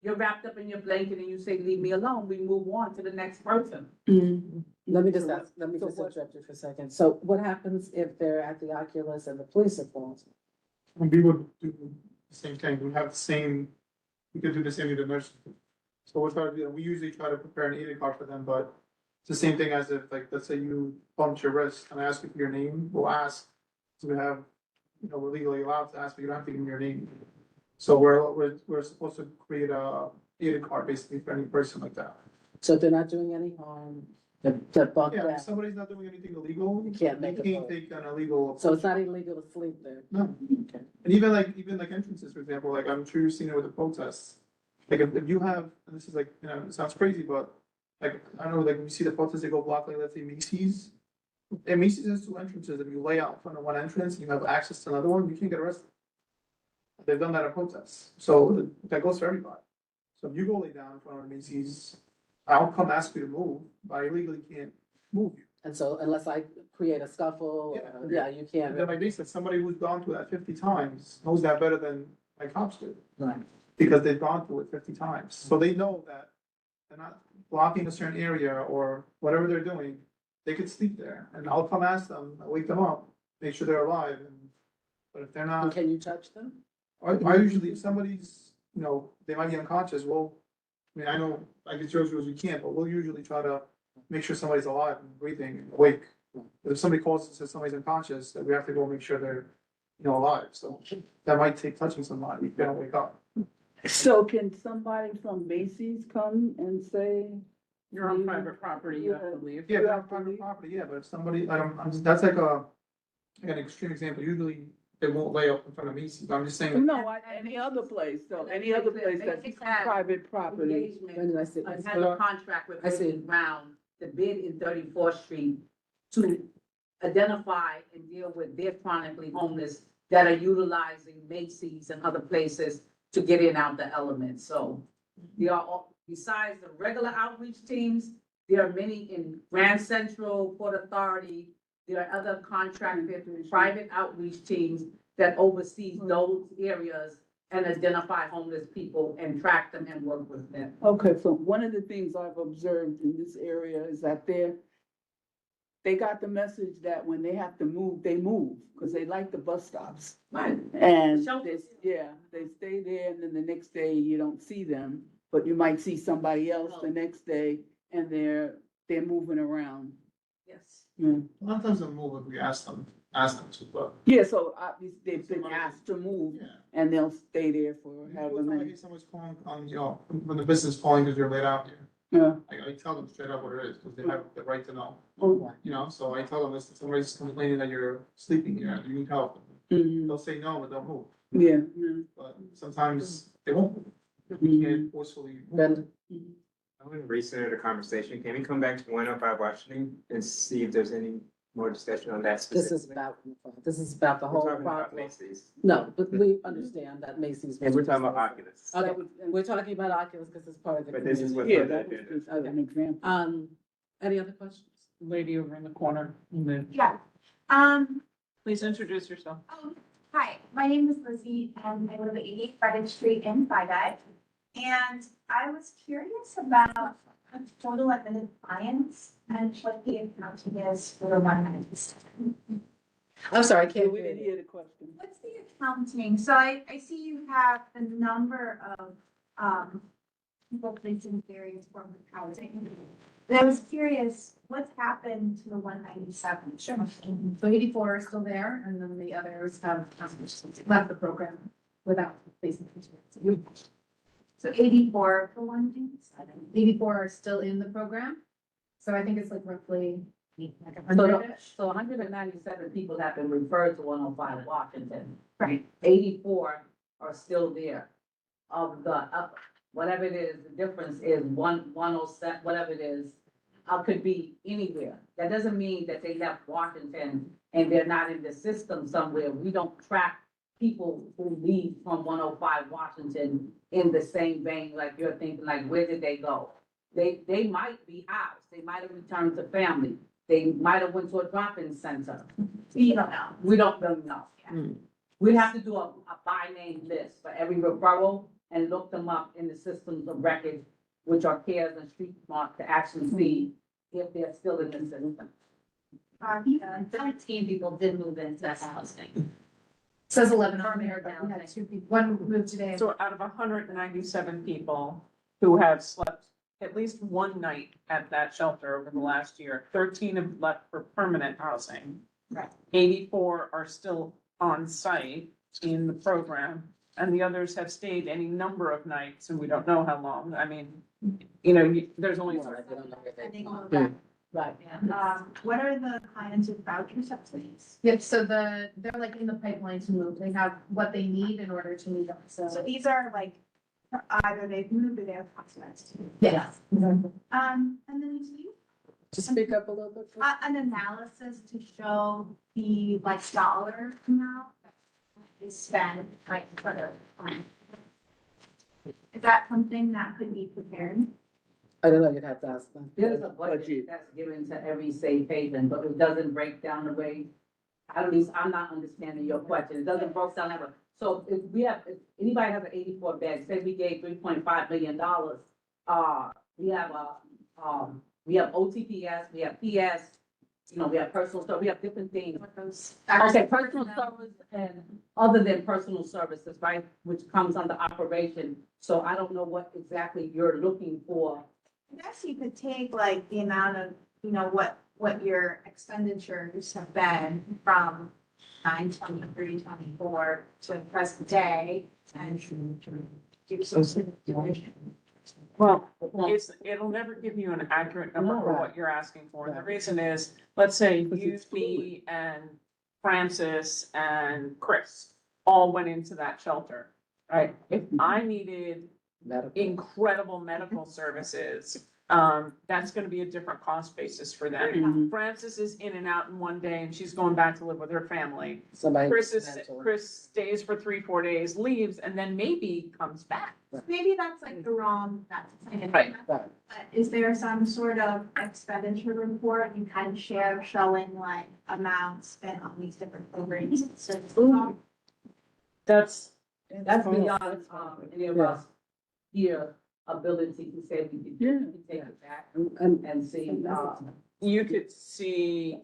you're wrapped up in your blanket and you say, leave me alone, we move on to the next person. Let me just interrupt you for a second. So what happens if they're at the Oculus and the police are calling? And we would do the same thing, we have the same, we could do the same with the nurses. So we try to do, we usually try to prepare an aid card for them, but it's the same thing as if, like, let's say you bumped your wrist and I ask you for your name, we'll ask, so we have, you know, we're legally allowed to ask, but you don't have to give me your name. So we're supposed to create a aid card basically for any person like that. So if they're not doing any harm, they're bumped Yeah, down. if somebody's not doing anything illegal, You can't make a you can't vote. take an illegal. So it's not illegal to sleep there? No. Okay. And even like entrances, for example, like I'm sure you've seen it with the protests. Like if you have, and this is like, you know, it sounds crazy, but like, I don't know, like when you see the protests, they go block, like let's say Macy's. And Macy's has 2 entrances. If you lay out in front of one entrance, and you have access to another one, you can't get arrested. They've done that at protests. So that goes for everybody. So if you go lay down in front of Macy's, I'll come ask you to move, but I legally can't move you. And so unless I create a scuffle, Yeah. you And can't. then like they said, somebody who's gone through that 50 times knows that better than my cops do. Right. Because they've gone through it 50 times. So they know that they're not blocking a certain area or whatever they're doing, they could sleep there. And I'll come ask them, I'll wake them up, make sure they're alive. But if they're And not, can you touch them? I usually, if somebody's, you know, they might be unconscious, well, I mean, I know, like it's yours, we can't, but we'll usually try to make sure somebody's alive and breathing and awake. But if somebody calls and says somebody's unconscious, then we have to go make sure they're, you know, alive. So that might take touching somebody, if they don't wake up. So can somebody from Macy's come and say, You're on private property, you have to leave. Yeah, if they're on private property, yeah, but if somebody, that's like an extreme example, usually they won't lay up in front of Macy's, I'm just saying. no, any other place, so any other place that's Macy's has private property? Engagement, When did I see? has a contract with I see. Virgin Brown, the bid in 34th Street to identify and deal with their chronically homeless that are utilizing Macy's and other places to get in out the elements. So there are, besides the regular outreach teams, there are many in Grand Central, Port Authority. There are other contracted private outreach teams that oversee those areas and identify homeless people and track them and work with them. Okay, so one of the things I've observed in this area is that they got the message that when they have to move, they move, because they like the bus stops. Right. And Shelters. they stay there and then the next day you don't see them, but you might see somebody else the next day and they're moving around. Yes. Yeah, A lot of times they'll move if we ask them to, but. yeah, so obviously they've been asked to move Yeah. and they'll stay there for however Every time I many. hear someone's calling on, you know, when the business is calling because you're laid out here, Yeah. I tell them straight up what it is, because they have the right to know. Oh, You know, so I tell them if somebody's complaining that you're sleeping here, you need help, mhm. they'll say no, but they'll move. Yeah, yeah. But sometimes they won't move. You can't forcefully move. Brenda? I want to recenter the conversation. Can we come back to 105 Washington and see if there's any more discussion on that This specifically. this is about the We're whole talking about problem. Macy's. No, but we understand that Macy's. And we're talking about Oculus. Okay, we're talking about Oculus because it's part of the. But this is community. what. Yeah, that was just an example. Any other questions? Lady over in the corner. And then Yeah. please introduce yourself. Hi, my name is Lizzie and I live at 88 Frederick Street in Fidei. And I was curious about total admitted clients and what the accounting is for the 197. I'm sorry, I can't We hear didn't you. hear the question. What's the accounting? So I see you have the number of people placed in various forms of housing. And I was curious, what's happened to the 197? Sure. So 84 are still there, and then the others have left the program without placing. So 84 for 197. 84 are still in the program. So I think it's like roughly like 100-ish. So 197 people have been referred to 105 Washington. Right. 84 are still there. Of the, whatever it is, the difference is 107, whatever it is, could be anywhere. That doesn't mean that they left Washington and they're not in the system somewhere. We don't track people who leave from 105 Washington in the same vein, like you're thinking, like, where did they go? They might be housed, they might have returned to family, they might have went to a drop-in center. You don't know. We don't really know. We have to do a by name list for every referral and look them up in the systems of record, which are CARES and Street Smart, to actually see if they're still in the system. 17 people did move into that housing. Says 11 on there, but we had 2 people, one moved today. So out of 197 people who have slept at least one night at that shelter over the last year, 13 have left for permanent housing. Right. 84 are still on site in the program, and the others have stayed any number of nights, and we don't know how long. I mean, there's only. Right. What are the clients with voucher subsidies? Yep, so they're like in the pipeline to move. They have what they need in order to move them, so. So these are like, either they've moved or they have consequences. Yes. And then do you, Just speak up a little bit. please. an analysis to show the like dollar amount is spent like for the. Is that something that could be prepared? I don't know, you'd have to ask them. There's a budget that's given to every safe haven, but it doesn't break down the way, at least I'm not understanding your question. It doesn't break down that way. So if anybody has an 84 bed, say we gave $3.5 million, we have OTPS, we have PS, we have personal service, we have different things. Okay, personal service and other than personal services, right, which comes under operation. So I don't know what exactly you're looking for. I guess you could take like the amount of, what your expenditures have been from 9/23/24 to present day and give some division. Well, it'll never give you an accurate number for what you're asking for. And the reason is, let's say you, me, and Francis and Chris all went into that shelter, right? If I needed incredible medical services, that's gonna be a different cost basis for them. Francis is in and out in one day and she's going back to live with her family. Chris stays for 3-4 days, leaves, and then maybe comes back. Maybe that's like the wrong, Right. But is there some sort of expenditure report you can share showing like amounts spent on these different programs and services? That's beyond, any of us here ability to say we can take it back and see, You could see,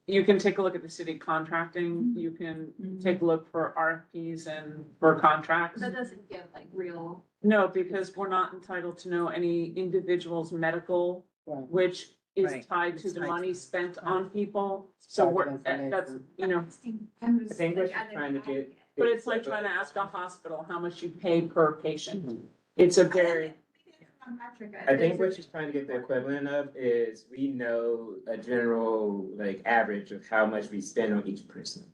you can take a look at the city contracting, you can take a look for RFPs and for contracts. That doesn't give like real. No, because we're not entitled to know any individual's medical, which is tied to the money spent on people. So that's, I think what she's trying to get. but it's like trying to ask a hospital how much you pay per patient. It's a very. I think what she's trying to get the equivalent of is we know a general like average of how much we spend on each person.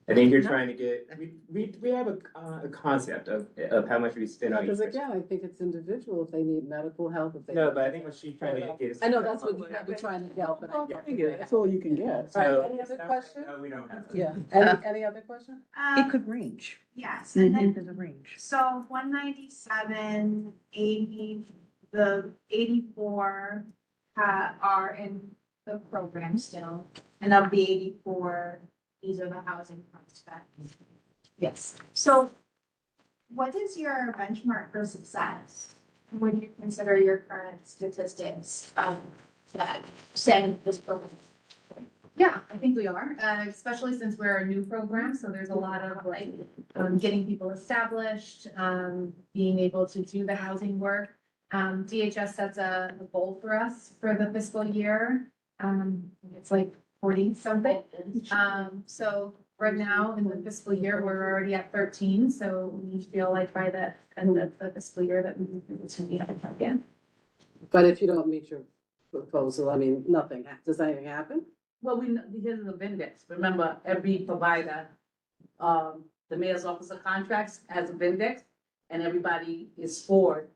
I think you're trying to get, we have a concept of how much we spend on each Because person. again, I think it's individual, if they need medical help, if they. No, but I think what she's trying to get is. I know, that's what we're trying to get, but I get. That's all you can get. All So right, any it's other not- question? No, we don't have. Yeah, any other question? It could range. Yes, and then, There's a range. so 197, 80, the 84 are in the program still. And of the 84, these are the housing prospects. Yes. So what is your benchmark for success? When you consider your current statistics that saying this program? Yeah, I think we are, especially since we're a new program, so there's a lot of like, getting people established, being able to do the housing work. DHS sets a goal for us for the fiscal year. It's like 40 something. So right now in the fiscal year, we're already at 13, so we feel like by the end of the fiscal year that we will be able to meet our target. But if you don't meet your proposal, I mean, nothing, does anything happen? Well, because of the Vindex, remember, every provider, the mayor's office of contracts has a Vindex, and everybody is scored,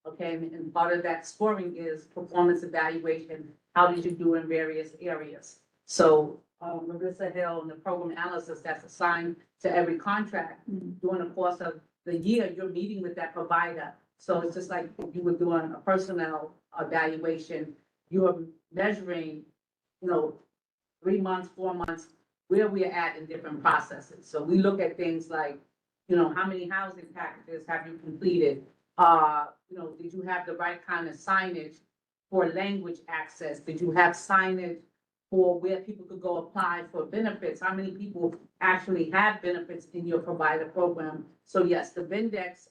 okay? And part of that scoring is performance evaluation, how did you do in various areas? So, Marissa Hill and the program analysis that's assigned to every contract, during the course of the year, you're meeting with that provider. So it's just like if you were doing a personnel evaluation, you're measuring, 3 months, 4 months, where we're at in different processes. So we look at things like, how many housing packages have you completed? Did you have the right kind of signage for language access? Did you have signage for where people could go apply for benefits? How many people actually have benefits in your provider program? So yes, the Vindex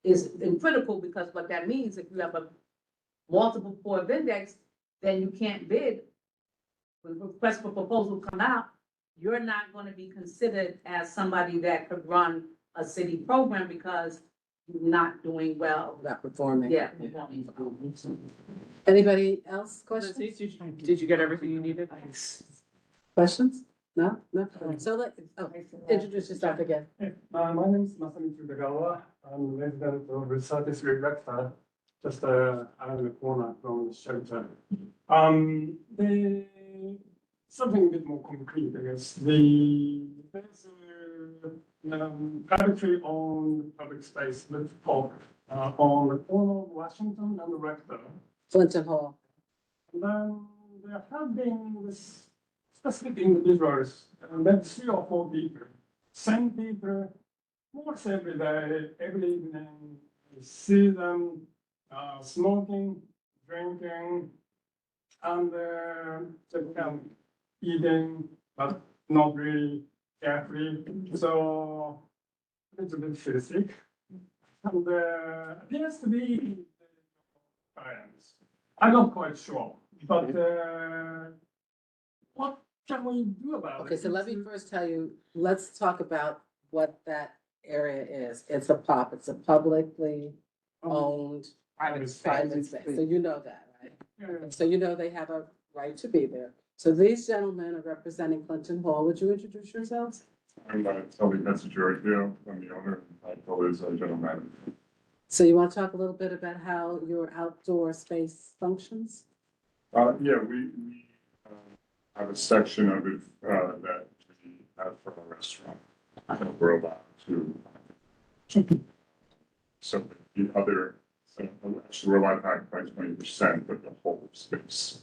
is critical, because what that means, if you have a multiple core Vindex, then you can't bid. When request for proposal come out, you're not going to be considered as somebody that could run a city program because you're not doing well. Not performing. Yeah. Anybody else, questions? Did you get everything you needed? Questions? No? So introduce yourself again. My name is Masami Tsudegawa. I'm resident of Research District Rector, just around the corner from the shelter. Something a bit more concrete, I guess. There's a privately owned public space with park on the corner of Washington and Rector. Clinton Hall. And then there have been this specific individuals, maybe 3 or 4 people, same people, almost every day, every evening, you see them smoking, drinking, and they can eating, but not really carefree. So it's a bit filthy. And appears to be parents. I'm not quite sure, but what can we do about it? Okay, so let me first tell you, let's talk about what that area is. It's a POP, it's a publicly owned private space. So you know that, right? Yeah. So you know they have a right to be there. So these gentlemen are representing Clinton Hall. Would you introduce yourselves? I'm Toby Giorgio, I'm the owner, Michael is a general manager. So you want to talk a little bit about how your outdoor space functions? Yeah, we have a section of it that we have for a restaurant. That we're allowed to. So the other, actually we're allowed to occupy 20%, but the whole space.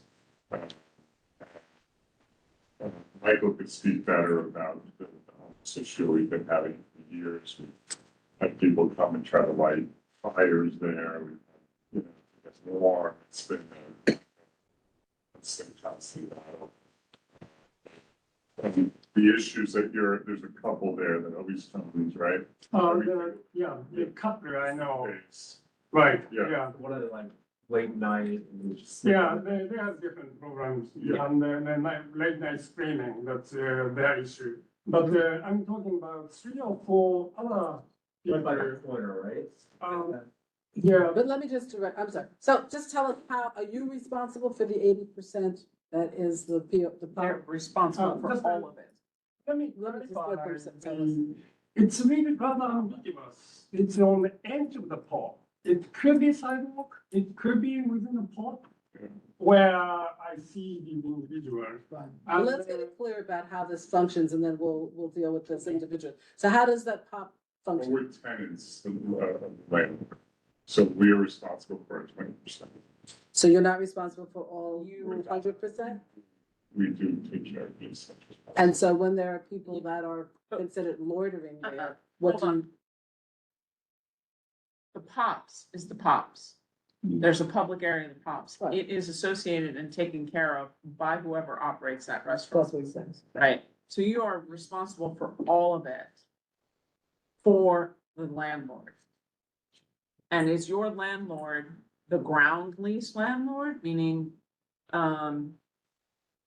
Michael could speak better about the homeless issue we've been having for years. We've had people come and try to light fires there. We've had, it's warm. It's been a constant battle. The issues that there's a couple there that always comes, right? The couple I know. Right, yeah. One of the late night. Yeah, they have different programs, and then late night streaming, that's their issue. But I'm talking about 3 or 4 other people. Corner, right? Yeah. But let me just direct, I'm sorry. So just tell us, how are you responsible for the 80% that is the They're responsible for just- all of it. Let me Let me just clarify. let them tell us. It's really rather ambiguous. It's on the edge of the park. It could be sidewalk, it could be within the park where I see the individual. Well, And, let's get it clear about how this functions and then we'll deal with this individual. So how does that pop Well, function? we're tenants of the land, so we are responsible for 20%. So you're not responsible for all 100%? We do take care of this. And so when there are people that are considered loitering there, what do Hold you? The Pops is the Pops. There's a public area in the Pops. Right. It is associated and taken care of by whoever operates that That's restaurant. what he says. Right, so you are responsible for all of it for the landlord. And is your landlord the ground lease landlord, meaning,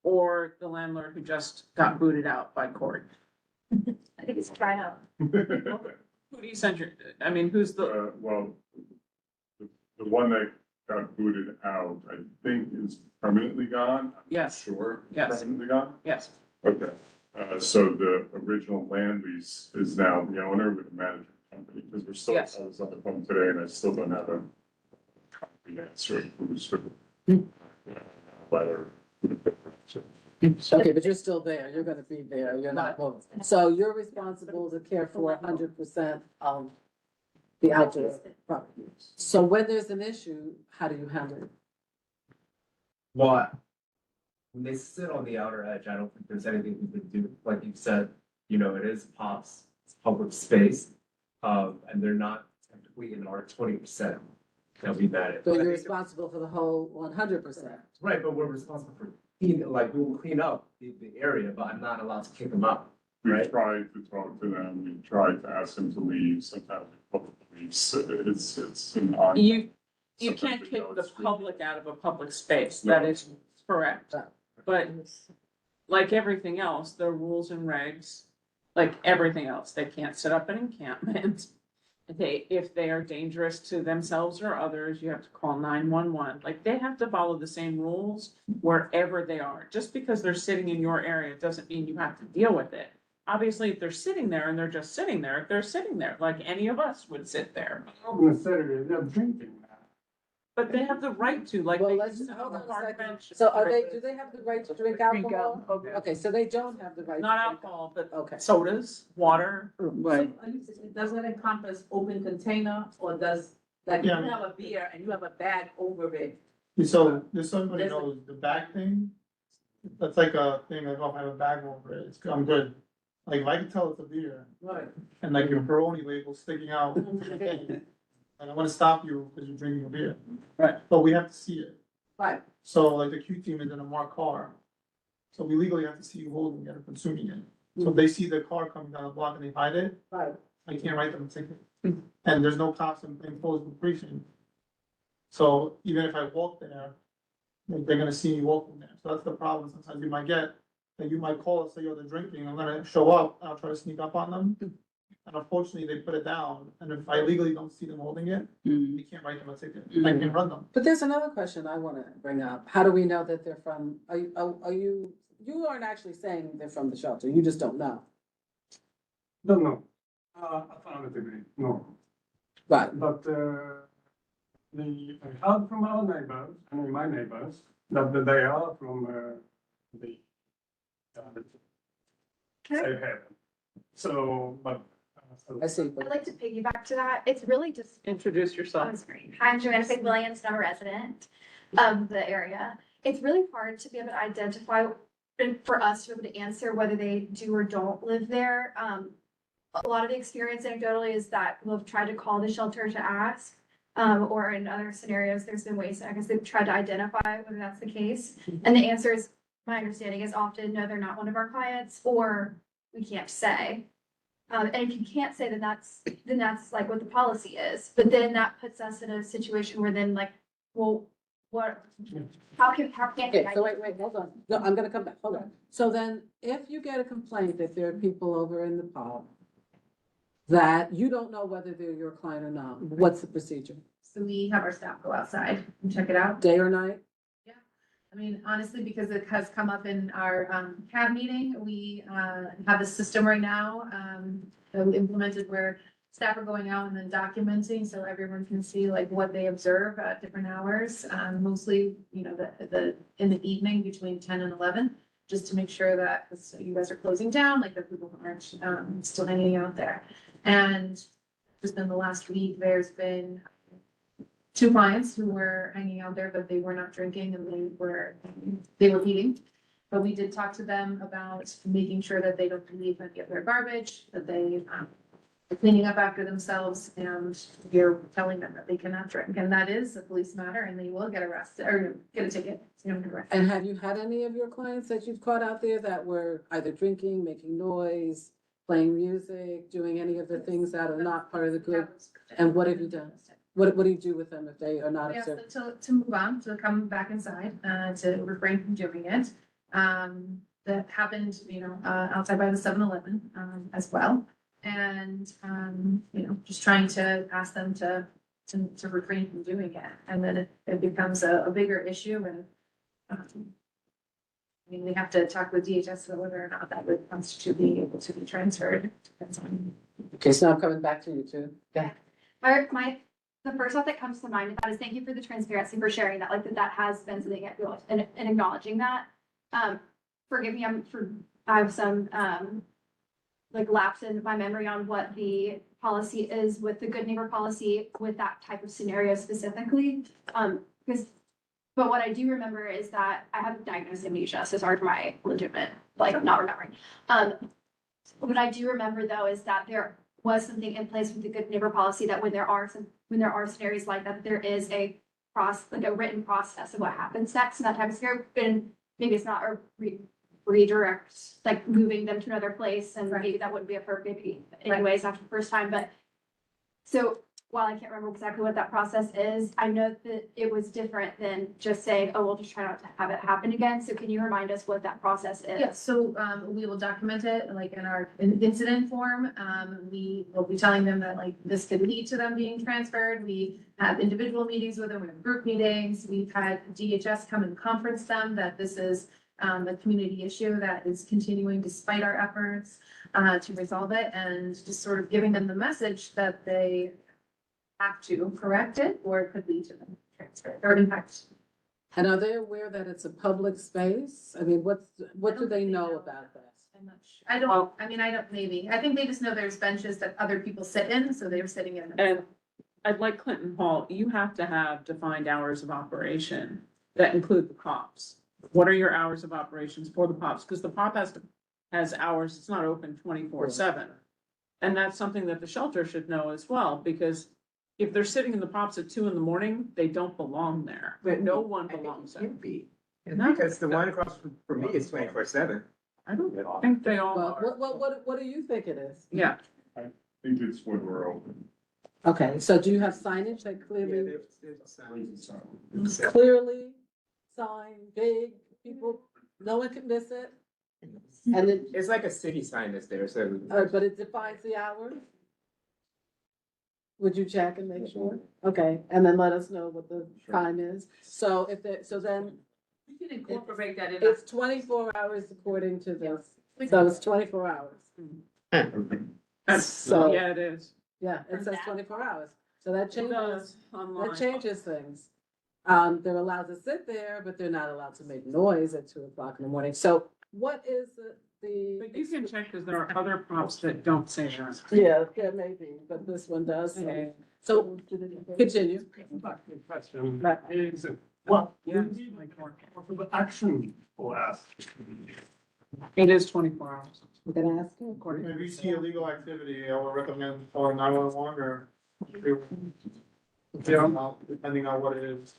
or the landlord who just got booted out by court? I think it's try out. Who do you send your, I mean, who's the, Well, the one that got booted out, I think is permanently gone. I'm not Yes. Sure. Yes. Permanently gone? yes, Okay, so the original land lease is now the owner with the management company, because we're still, Yes. I was on the phone today and I still don't have a concrete answer of who's letter. Okay, but you're still there. You're gonna be there. You're not moving. So you're responsible to care for 100% of the outdoor property. So when there's an issue, how do you handle it? What? When they sit on the outer edge, I don't think there's anything we can do. Like you said, you know, it is Pops, it's public space. And they're not technically in our 20% that we manage. So But I you're think- responsible for the whole 100%. Right, but we're responsible for like, we will clean up the area, but I'm not allowed to kick them out. We Right. tried to talk to them, we tried to ask them to leave, sometimes the public leaves, it's an on. you Sometimes can't we kick know the it's- public out of a public space, that No. is correct. But like everything else, there are rules and regs, like everything else, they can't set up an encampment. If they are dangerous to themselves or others, you have to call 911. Like, they have to follow the same rules wherever they are. Just because they're sitting in your area doesn't mean you have to deal with it. Obviously, if they're sitting there and they're just sitting there, they're sitting there, like any of us would sit there. Not necessarily, they're drinking. But they have the right to, like. Well, they let's, can sit hold on on the a park second. bench. So do they have the right to drink alcohol? Okay. Okay, so they don't have the right. to Not drink alcohol, but Okay. sodas, water. Right. Does it encompass open container or does, like, you Yeah. have a beer and you have a bag over it? So, there's somebody There's a- knows the bag thing, that's like a thing, like, oh, I have a bag over it, I'm good. Like, if I can tell it's a beer, Right. and like your Peroni label sticking out, and I wanna stop you because you're drinking a beer. Right. But we have to see it. Right. So like the Q team is in a marked car. So we legally have to see you holding it or consuming it. So if they see the car coming down the block and they hide it, Right. I can't write them a ticket. And there's no cops in full precinct. So even if I walk there, like, they're gonna see me walking there. So that's the problem sometimes you might get. That you might call and say, yo, they're drinking, I'm gonna show up, and I'll try to sneak up on them. And unfortunately, they put it down, and if I legally don't see them holding it, you can't write them a ticket, I can run them. But there's another question I wanna bring up. How do we know that they're from, are you, you aren't actually saying they're from the shelter, you just don't know. Don't know, affirmatively, no. Right. But, I heard from our neighbors, I mean, my neighbors, that they are from, the safe haven. So, but. I see. I'd like to piggyback to that. It's really just, Introduce yourself. I'm sorry. I'm Joanna Faith Williams, and I'm a resident of the area. It's really hard to be able to identify and for us to be able to answer whether they do or don't live there. A lot of the experience anecdotally is that we've tried to call the shelter to ask. Or in other scenarios, there's been ways, I guess they've tried to identify whether that's the case. And the answer is, my understanding is often, no, they're not one of our clients, or we can't say. And if you can't say, then that's like what the policy is. But then that puts us in a situation where then like, well, what, how can Okay, so wait, hold on. No, I'm gonna come back, hold on. So then, if you get a complaint that there are people over in the pub that you don't know whether they're your client or not, what's the procedure? So we have our staff go outside and check it out. Day or night? I mean, honestly, because it has come up in our CAB meeting, we have a system right now that we implemented where staff are going out and then documenting so everyone can see like what they observe at different hours. Mostly, you know, in the evening between 10 and 11, just to make sure that 'cause you guys are closing down, like the people aren't still hanging out there. And just in the last week, there's been 2 clients who were hanging out there, but they were not drinking and they were eating. But we did talk to them about making sure that they don't leave any of their garbage, that they are cleaning up after themselves, and you're telling them that they cannot drink. And that is a police matter, and they will get arrested or get a ticket. You know, correct. And have you had any of your clients that you've caught out there that were either drinking, making noise, playing music, doing any of the things that are not part of the group? And what have you done? What do you do with them if they are not We asked observed? them to move on, to come back inside, to refrain from doing it. That happened, you know, outside by the 7-Eleven, as well. And, you know, just trying to ask them to refrain from doing it. And then it becomes a bigger issue and, I mean, we have to talk with DHS about whether or not that would constitute being able to be transferred. Depends on. Okay, so I'm coming back to you too. Yeah. The first thought that comes to mind with that is thank you for the transparency, for sharing that, like that has been something that real and acknowledging that. Forgive me, I have some like lapse in my memory on what the policy is with the good neighbor policy with that type of scenario specifically. But what I do remember is that I have diagnosed amnesia, so sorry for my legitimate, like not remembering. What I do remember though is that there was something in place with the good neighbor policy that when there are scenarios like that, there is a written process of what happens next in that type of scenario. And maybe it's not a redirect, like moving them to another place, and maybe that wouldn't be appropriate maybe anyways after the first time. But so while I can't remember exactly what that process is, I know that it was different than just saying, oh, we'll just try not to have it happen again. So can you remind us what that process is? Yeah, so we will document it like in our incident form. We will be telling them that like this could lead to them being transferred. We have individual meetings with them, we have group meetings. We've had DHS come and conference them that this is a community issue that is continuing despite our efforts to resolve it, and just sort of giving them the message that they have to correct it or it could lead to them transfer or impact. And are they aware that it's a public space? I mean, what do they know about that? I'm not sure. Maybe. I think they just know there's benches that other people sit in, so they're sitting in them. And I'd like Clinton Hall, you have to have defined hours of operation that include the POPs. What are your hours of operations for the POPs? Because the POP has hours, it's not open 24/7. And that's something that the shelter should know as well, because if they're sitting in the POPs at 2 a.m, they don't belong there. But no one belongs there. No. Because the one across from me is 24/7. I don't think they all Well, are. what do you think it is? Yeah, I think it's when we're open. Okay, so do you have signage that clearly So, sign, big, people, no one can miss it? And it, It's like a city sign that's there, so. but it defines the hours? Would you check and make sure? Okay, and then let us know what the time is. So then we can incorporate that in. it's 24 hours according to this. So it's 24 hours. So, Yeah, it is. yeah, it says 24 hours. So that It changes, does online. that changes things. They're allowed to sit there, but they're not allowed to make noise at 2 o'clock in the morning. So what is But you can check because there are other props that don't say that. Yeah, there may be, but this one does. So continue. Back to the question is, what would be like the action for us? It is 24 hours. I'm gonna ask you. If you see illegal activity, I would recommend calling 911 or depending on what it is.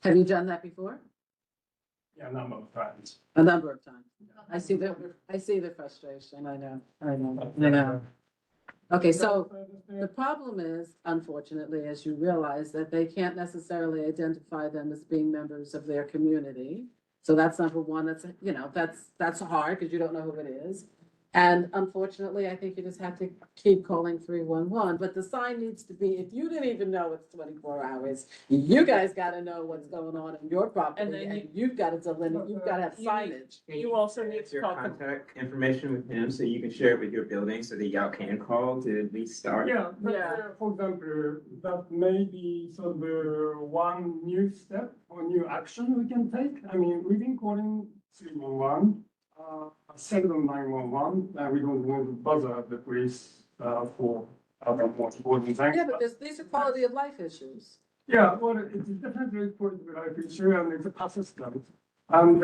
Have you done that before? Yeah, a number of times. A number of times. I see the frustration. I know. Okay, so the problem is, unfortunately, as you realize, that they can't necessarily identify them as being members of their community. So that's number one. That's hard because you don't know who it is. And unfortunately, I think you just have to keep calling 311. But the sign needs to be, if you didn't even know it's 24 hours, you guys gotta know what's going on in your property, then and you've gotta delineate, you've gotta have signage. You also need to Your talk. contact information with him, so you can share it with your building, so that y'all can call to at least start. Yeah, but Yeah. for example, that may be sort of one new step or new action we can take. I mean, we've been calling 311, 7911, and we don't want to bother the police for other more important things. Yeah, but these are quality of life issues. Yeah, well, it's definitely important with life issue and it's a persistent. And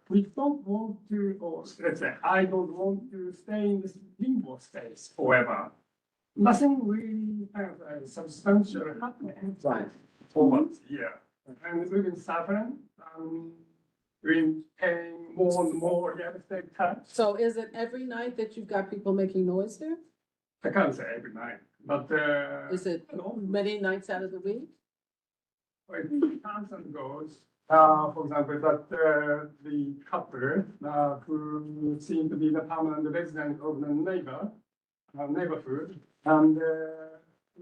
we don't want to, or let's say, I don't want to stay in this limbo space forever. Nothing really substantial happening. Right. Over the year. And we've been suffering, we've been paying more and more real estate tax. So is it every night that you've got people making noise there? I can't say every night, but Is it many nights out of the week? it comes and goes. For example, that the couple who seem to be the permanent resident of the neighborhood, and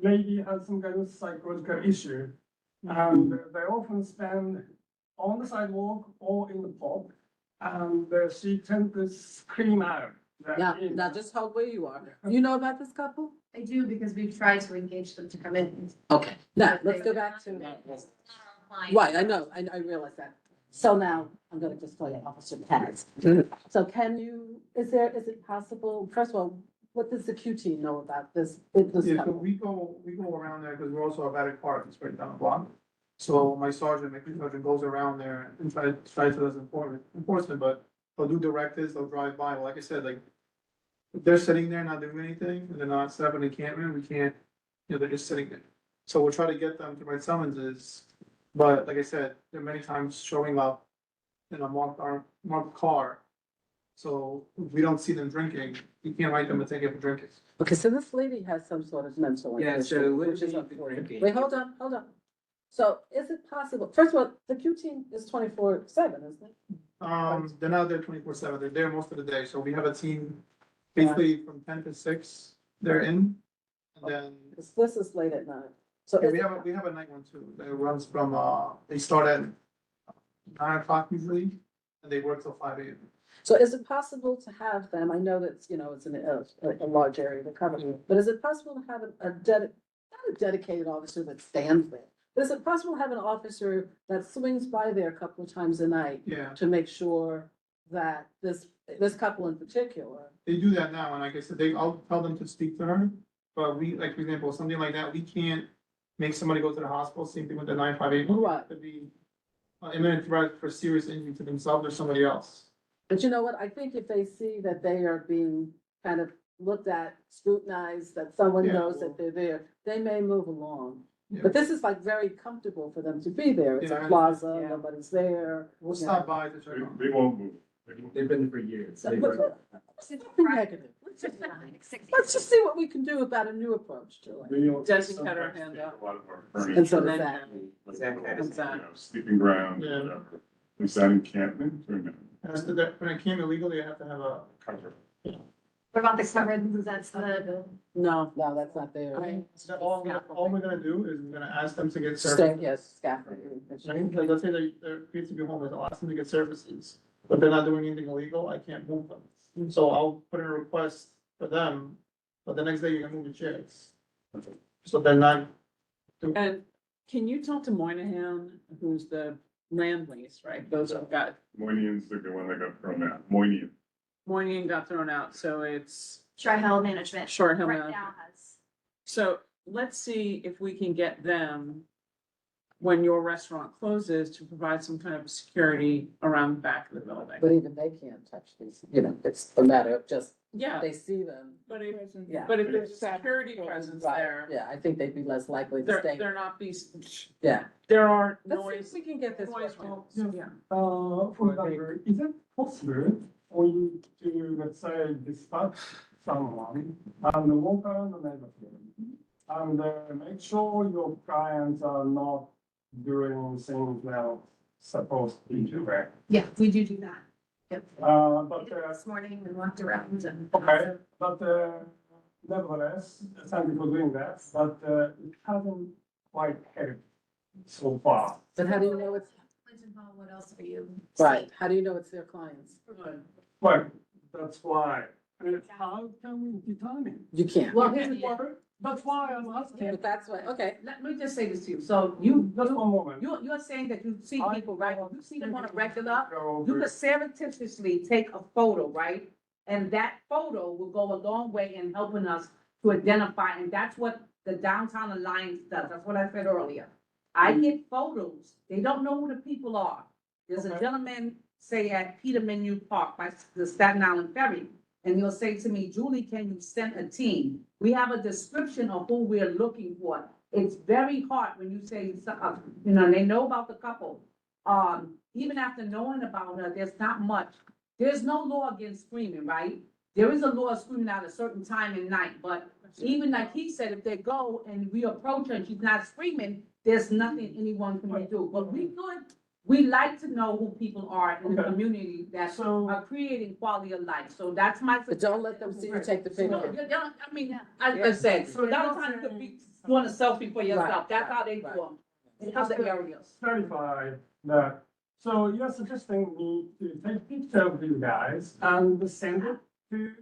lady has some kind of psychological issue, and they often spend on the sidewalk or in the park, and she tends to scream out. Yeah, now just hold where you are. You know about this couple? I do because we've tried to engage them to come in. Okay, now, let's go back to. Right, I know, I realize that. So now, I'm gonna just call you Officer Paz. So can you, is it possible, first of all, what does the Q team know about this? Yeah, so couple? we go around there because we're also a Vatican Park, it's right down the block. So my sergeant goes around there and tries to do enforcement, but they'll do directives, they'll drive by, like I said, like. If they're sitting there not doing anything, and they're not set up an encampment, we can't, they're just sitting there. So we'll try to get them to write summonses, but like I said, there are many times showing up in a marked car. So if we don't see them drinking, we can't write them a ticket for drinking. Okay, so this lady has some sort of mental Yeah, issue, so which is what do you unfortunate. think? Wait, hold on. So is it possible, first of all, the Q team is 24/7, isn't it? They're not there 24/7, they're there most of the day, so we have a team basically from 10 to 6, they're in. And then, This is late at night. So yeah, is we have a night one too, that runs from, they start at 9 o'clock usually, and they work till 5 AM. So is it possible to have them, I know that's, it's a large area to cover, but is it possible to have not a dedicated officer that stands there? But is it possible to have an officer that swings by there a couple of times a night Yeah, to make sure that this couple in particular? they do that now, and like I said, I'll tell them to speak to her, but we, like, for example, something like that, we can't make somebody go to the hospital, same thing with the 958. Right. Could be an imminent threat for serious injury to themselves or somebody else. But you know what, I think if they see that they are being kind of looked at, scrutinized, that someone Yeah, knows that they're there, they may move along. Yeah. But this is like very comfortable for them to be there, it's Yeah, a plaza, yeah. nobody's there. We'll Yeah. stop by to check on. They won't move. They won't. They've been there for years. They But were- nothing negative. Let's just see what we can do about a new approach to it. They don't- Desi had her sometimes hand take up. A lot of our And so furniture, does that. Zach had his you know, sleeping ground, Yeah. whatever. Is that encampment or no? As to that, when I came illegally, I have to have a, Cover. What about the covered, that's the, No, that's not there. so all we're gonna do is we're gonna ask them to get Stay, services. yes, scaffolding. Right? Like, let's say they're free to be homeless, I'll ask them to get services, but they're not doing anything illegal, I can't move them. So I'll put in a request for them, but the next day you're gonna move the chairs. So they're not. And can you talk to Moynihan, who's the land lease, right? Those have got, Moynihan's the one that got thrown out. Moynihan. Moynihan got thrown out, so it's Short Hill Management. Short Hill Right Management. now has. So let's see if we can get them, when your restaurant closes, to provide some kind of security around the back of the building. But even they can't touch these, it's a matter of just, Yeah, they see them. but if, Yeah. but if there's a security presence Right, there, yeah, I think they'd be less likely to there, stay. there not be, Yeah. there are Let's see noise. if we can get this. Noise worked out. rules, yeah. For example, is it possible for you to, let's say, dispatch someone and walk around the neighborhood and make sure your clients are not doing things they're supposed to be doing? Yeah, we do that. But, This morning we walked around and. okay, but nevertheless, thank you for doing that, but it hasn't quite helped so far. But how do you know it's, Clinton Hall, what else are you? right, how do you know it's their clients? Well, that's why, how can we determine? You can't. Well, here's the thing. That's why I'm asking. But that's why, okay. Let me just say this to you. So you, Just one moment. you're saying that you see people, right? You see them on a regular, Go you over could surreptitiously take a photo, right? And that photo will go a long way in helping us to identify, and that's what the Downtown Alliance does. That's what I said earlier. I get photos. They don't know who the people are. There's a Okay. gentleman, say at Peterman U Park by the Staten Island Ferry, and he'll say to me, Julie, can you send a team? We have a description of who we're looking for. It's very hard when you say, you know, they know about the couple. Even after knowing about her, there's not much. There's no law against screaming, right? There is a law screaming at a certain time and night, but even like he said, if they go and we approach her and she's not screaming, there's nothing anyone can do. But we like to know who people are in the Okay. community that So, are creating quality of life. So that's my. But don't let them see you take the No, picture. you don't, I mean, I said, so a lot of times you could be doing a selfie for yourself. Right, That's how they do right. them in other areas. clarify that, so you're suggesting me to take a picture of you guys and send it to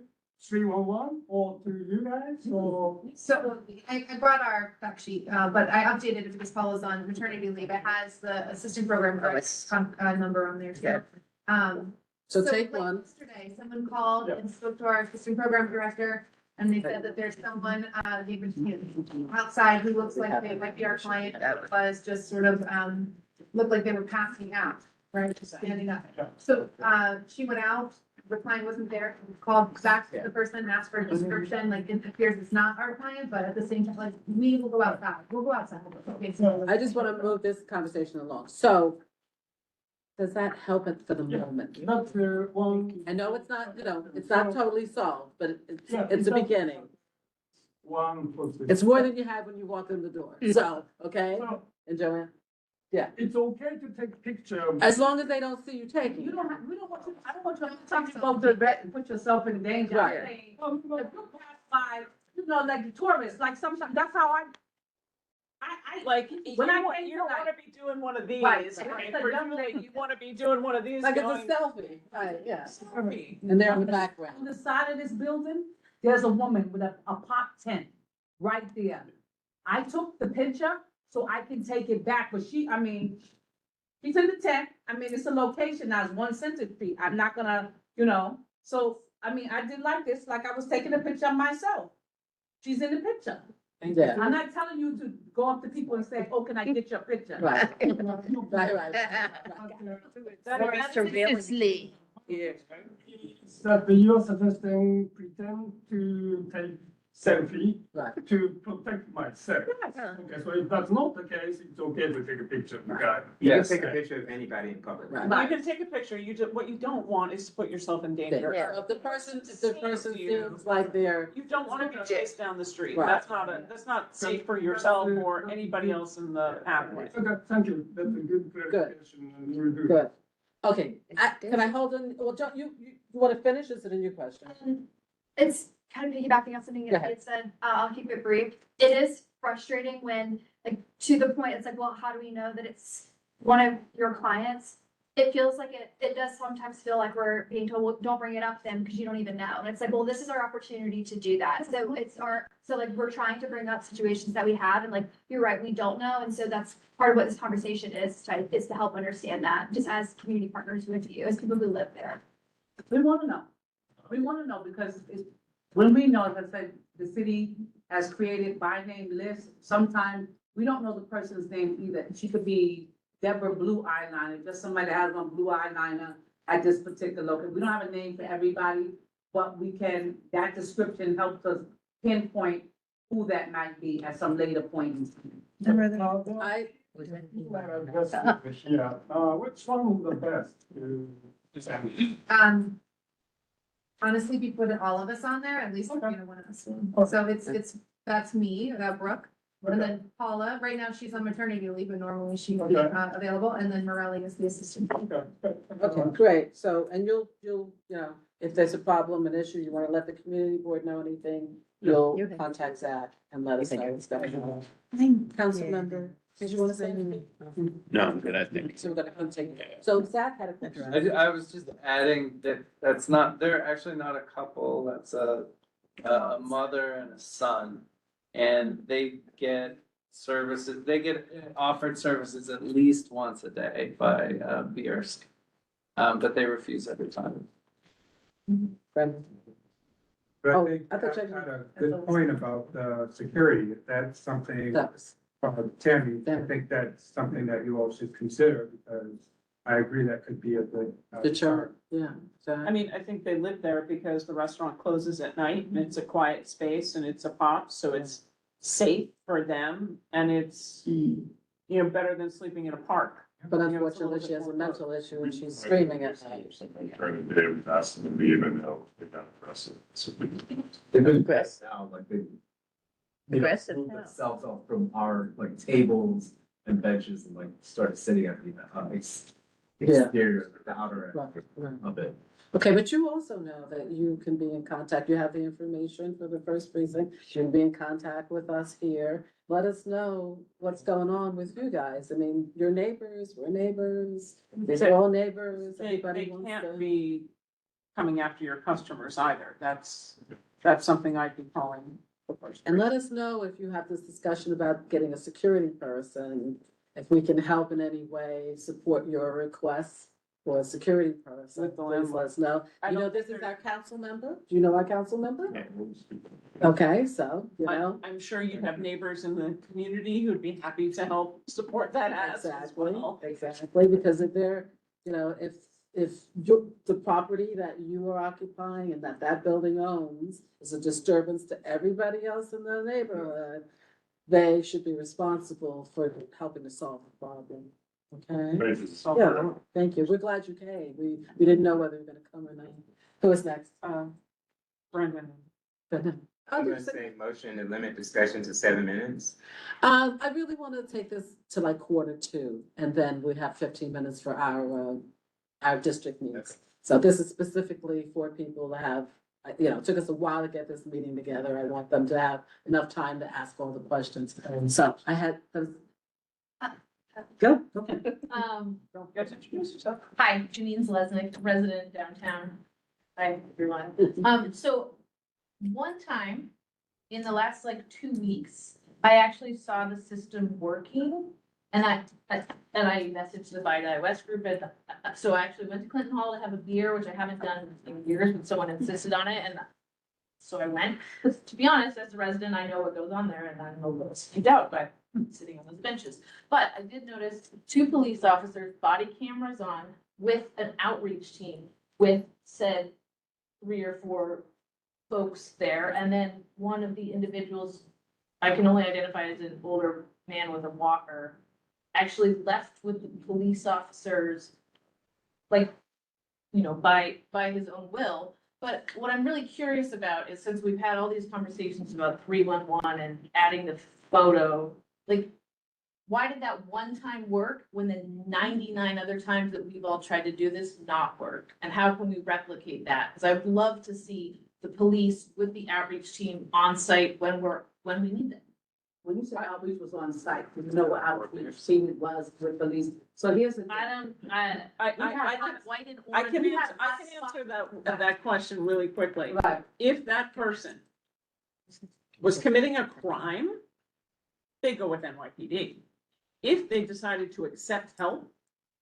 311 or to you guys, or? So I brought our fact sheet, but I updated it because Paul is on maternity leave. It has the assistant program director's number on there too. So take like one. Yesterday, someone called Yeah. and spoke to our assistant program director, and they said that there's someone, outside who looks like they might be our client, that was just sort of, looked like they were passing out, right, just standing up. So, she went out, the client wasn't there, called back to the person, and asked for a description, like, it appears it's not our client, but at the same time, like, we will go outside, we'll go outside. Okay, so. I just want to move this conversation along. So does that help it for the moment? That's one. I know it's not, you know, it's not totally solved, but Yeah, it's a that's beginning. One for the. It's more than you had when you walked in the door. So, okay? So, And Joanne? it's okay to take a picture of. As long as they don't see you taking You it. don't have, we don't want you, I don't want you to talk about the vet and put yourself in danger. I'm Right. saying, if you pass by, you know, like the tourists, like sometimes, that's how I Like, when I you came to don't like- wanna be doing one of these, Right. right? For you wanna be doing one of these Like it's going. a selfie, right, yeah. Selfie. And they're in the On background. the side of this building, there's a woman with a pop tent right there. I took the picture so I can take it back, but she's in the tent. I mean, it's a location now, it's 1 Center Street. I'm not gonna, you know, so, I did like this, like I was taking a picture of myself. She's in the picture. Yeah. I'm not telling you to go up to people and say, oh, can I get your picture? Right. Right. Surveillance. Is that you're suggesting pretend to take selfie Right. to protect myself? Okay, so if that's not the case, it's okay to take a picture of the guy. You can Yes. take a picture of anybody in public. Right. You can take a picture, what you don't want is to put yourself in danger. So if the person feels like they're, You don't wanna be chased down the street, Right. that's not safe for yourself or anybody else in the pathway. Okay, thank you, that's a good clarification, and we'll do good. Okay, can I hold on, well, John, you want to finish? Is it a new question? It's kind of piggybacking on something Go that ahead. it said, I'll keep it brief. It is frustrating when, like, to the point, it's like, well, how do we know that it's one of your clients? It feels like it does sometimes feel like we're being told, well, don't bring it up then because you don't even know. And it's like, well, this is our opportunity to do that. So like, we're trying to bring up situations that we have and like, you're right, we don't know. And so that's part of what this conversation is to help understand that, just as community partners with you, as people who live there. We wanna know. We wanna know because when we know, as I said, the city has created by name lists, sometimes we don't know the person's name either. She could be Deborah Blue Eyeliner, just somebody that has on blue eyeliner at this particular location. We don't have a name for everybody, but that description helps us pinpoint who that might be at some later point in time. I, Yeah, which one is the best to Honestly, we put all of us on there, at least, one of us. So that's me, Brooke. And then Paula, right now she's on maternity leave, but normally she would be Okay. available, and then Morelli is the assistant. Okay, good. Okay, great. So, and you'll, you know, if there's a problem, an issue, you want to let the community board know anything, you'll contact Zach and let us know what's going on. Council member, did you want to say anything? No, I'm good, I think. So we're gonna continue. So Zach had a question. I was just adding that that's not, they're actually not a couple, that's a mother and a son. And they get services, they get offered services at least once a day by Beersk. But they refuse every time. Brendan? But Oh, I think I thought that's you- kind of a good point about the security, if that's something, Tammy, I think that's something that you all should consider, because I agree that could be a good. Deterrent, yeah. I mean, I think they live there because the restaurant closes at night and it's a quiet space and it's a pop, so it's safe for them and it's, you know, better than sleeping in a park. But You know, it's a little unfortunately, she bit has a more mental issue and she's screaming at night. During the day, we've asked them to leave and they got aggressive. So we- They've been pressed out, like they. Aggressive Moved how? themselves off from our like tables and benches and like started sitting at the exterior, the outer end of it. Okay, but you also know that you can be in contact, you have the information for the first precinct, you can be in contact with us here. Let us know what's going on with you guys. I mean, you're neighbors, we're neighbors, these are all neighbors, They everybody wants can't to. be coming after your customers either. That's something I'd be calling the first. And let us know if you have this discussion about getting a security person, if we can help in any way, support your requests for a security person, With the please let us know. I You know, don't this think is our council member, do you know our council member? Yeah, we'll speak. Okay, so, you know. I'm sure you'd have neighbors in the community who'd be happy to help support that ask as Exactly, well. exactly, because if they're, you know, if the property that you are occupying and that building owns is a disturbance to everybody else in the neighborhood, they should be responsible for helping to solve the problem, okay? Thank you. Yeah, thank you, we're glad you came, we didn't know whether you were gonna come or not. Who is next? Brendan. Brendan. I'm gonna say motion to limit discussion to 7 minutes. I really want to take this to like 1:45, and then we have 15 minutes for our district meetings. So this is specifically for people to have, you know, it took us a while to get this meeting together. I want them to have enough time to ask all the questions. So I had, go, okay. Don't get to introduce yourself. Hi, Janine Zalesnik, resident downtown. Hi, everyone. So one time in the last like 2 weeks, I actually saw the system working and I messaged the Vita West group and so I actually went to Clinton Hall to have a beer, which I haven't done in years, but someone insisted on it and so I went. 'Cause to be honest, as a resident, I know what goes on there and I know what's skipped out by sitting on those benches. But I did notice 2 police officers, body cameras on, with an outreach team, with said 3 or 4 folks there. And then one of the individuals, I can only identify as an older man with a walker, actually left with the police officers, like, you know, by his own will. But what I'm really curious about is since we've had all these conversations about 311 and adding the photo, like, why did that one time work when the 99 other times that we've all tried to do this not work? And how can we replicate that? Because I would love to see the police with the outreach team on site when we need them. When you said outreach was on site, you know what outreach team it was with police. So here's the. I can We answer, have that question really quickly. Right. If that person was committing a crime, they go with NYPD. If they decided to accept help,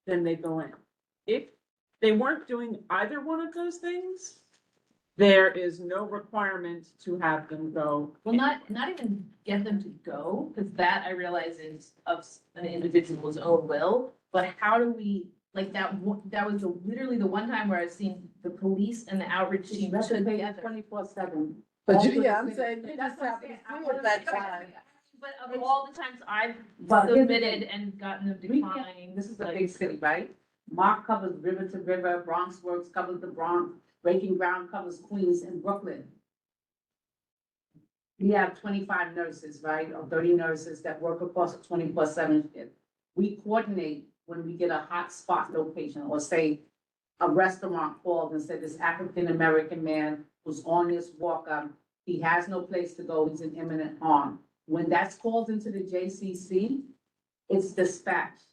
then they go in. If they weren't doing either one of those things, there is no requirement to have them go. Well, not even get them to go, because that I realize is of an individual's own will, but how do we, like, that was literally the one time where I've seen the police and the outreach team together. 24/7. But I'm saying, you That's just what have I'm saying. to do it that time. But of all the times I've But here's the submitted thing. and gotten them We can't- declined. This is a like- big city, right? Mark covers river to river, Bronx Works covers the Bronx, Breaking Ground covers Queens and Brooklyn. we have 25 nurses, right, or 30 nurses that work across a 24/7 shift. We coordinate when we get a hot spot location, or say a restaurant calls and said this African-American man was on this walk-up. He has no place to go, he's in imminent harm. When that's called into the JCC, it's dispatched.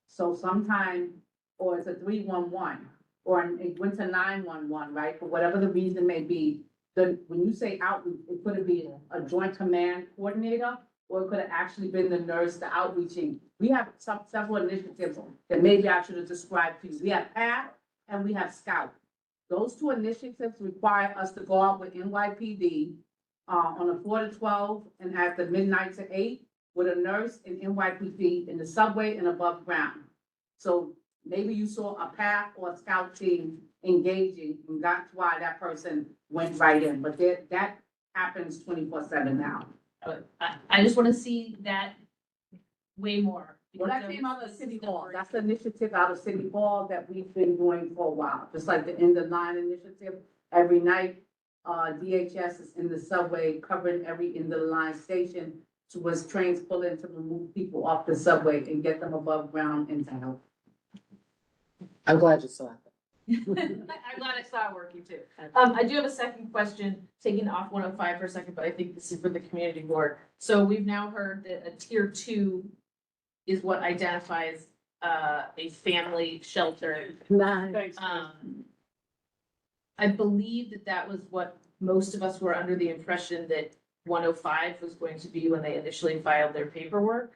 So sometime, or it's a 311, or it went to 911, right? For whatever the reason may be, when you say outreach, it could have been a joint command coordinator, or it could have actually been the nurse, the outreaching. We have several initiatives that maybe I should have described to you. We have PATH and we have SCOUT. Those two initiatives require us to go out with NYPD on a 4 to 12 and at the midnight to 8 with a nurse and NYPD in the subway and above ground. So maybe you saw a PATH or a SCOUT team engaging, and that's why that person went right in. But that happens 24/7 now. But I just wanna see that way more. Well, that came out of City Hall. That's the initiative out of City Hall that we've been doing for a while. Just like the End of Line initiative, every night, DHS is in the subway covering every end of the line station. So as trains pull in to remove people off the subway and get them above ground and to help. I'm glad you saw it. I'm glad I saw it working too. I do have a second question, taking off 105 for a second, but I think this is for the community board. So we've now heard that a tier 2 is what identifies a family shelter. Nice. I believe that was what most of us were under the impression that 105 was going to be when they initially filed their paperwork.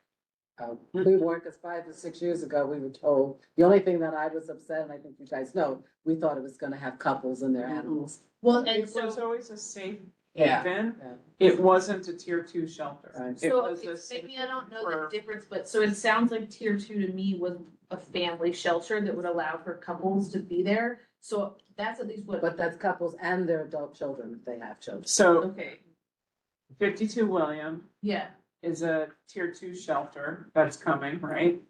We weren't, because 5 to 6 years ago, we were told, the only thing that I was upset, and I think you guys know, we thought it was gonna have couples and their animals. Well, It and was so, always a safe Yeah. haven. Yeah. It wasn't a tier 2 shelter. Right. It so was a safe maybe I don't know for- the difference, but so it sounds like tier 2 to me was a family shelter that would allow for couples to be there. So that's at least what. But that's couples and their adult children, if they have children. So Okay, 52 William yeah. is a tier 2 shelter that's coming, right?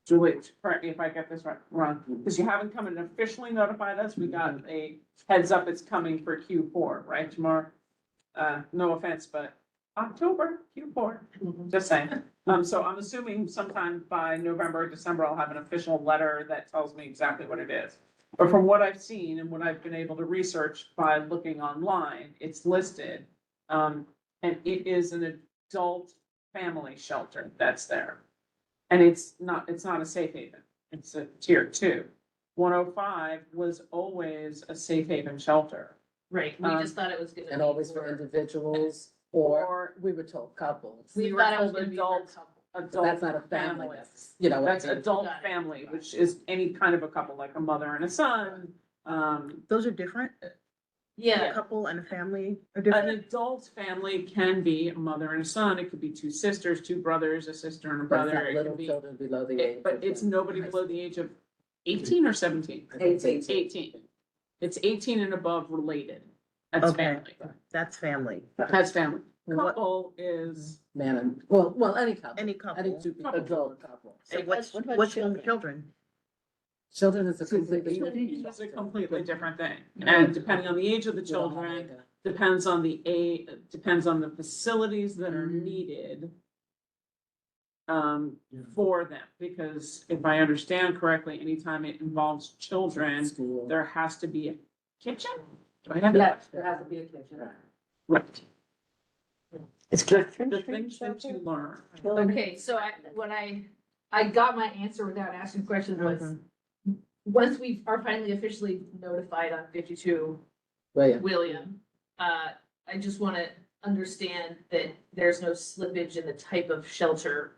Julie, correct me if I get this right, wrong, because you haven't come and officially notified us. We got a heads up it's coming for Q4, right, tomorrow? No offense, but October, Q4, just saying. So I'm assuming sometime by November, or December, I'll have an official letter that tells me exactly what it is. But from what I've seen and what I've been able to research by looking online, it's listed. And it is an adult family shelter that's there. And it's not a safe haven, it's a tier 2. 105 was always a safe haven shelter. Right, we just thought it was gonna be. And always for individuals, or we were told couples. We were thought it was told gonna be for adult- couples. Adult That's not a family, families. that's, you know. That's it's- adult Got it. family, which is any kind of a couple, like a mother and a son. Those are different? Yeah. A couple and a family are An different? adult family can be a mother and a son. It could be 2 sisters, 2 brothers, a sister and a But it's brother. not It little could be, children below the age. but it's nobody below the age of 18 or 17? 18. It's 18 and above related. That's Okay. family. That's family. That's family. What- Couple is, Man, and, well, any couple. Any couple. Any two adult couple. So what's children? Children is a completely. it's a completely different thing. And depending on the age of the children, depends on the age, depends on the facilities that are needed for them, because if I understand correctly, anytime it involves children, there has to be a kitchen? Do I have that? Yes, there has to be a kitchen. Right. It's The things that you learn. Okay, so I got my answer without asking questions was, once we are finally officially notified on 52 William, I just wanna understand that there's no slippage in the type of shelter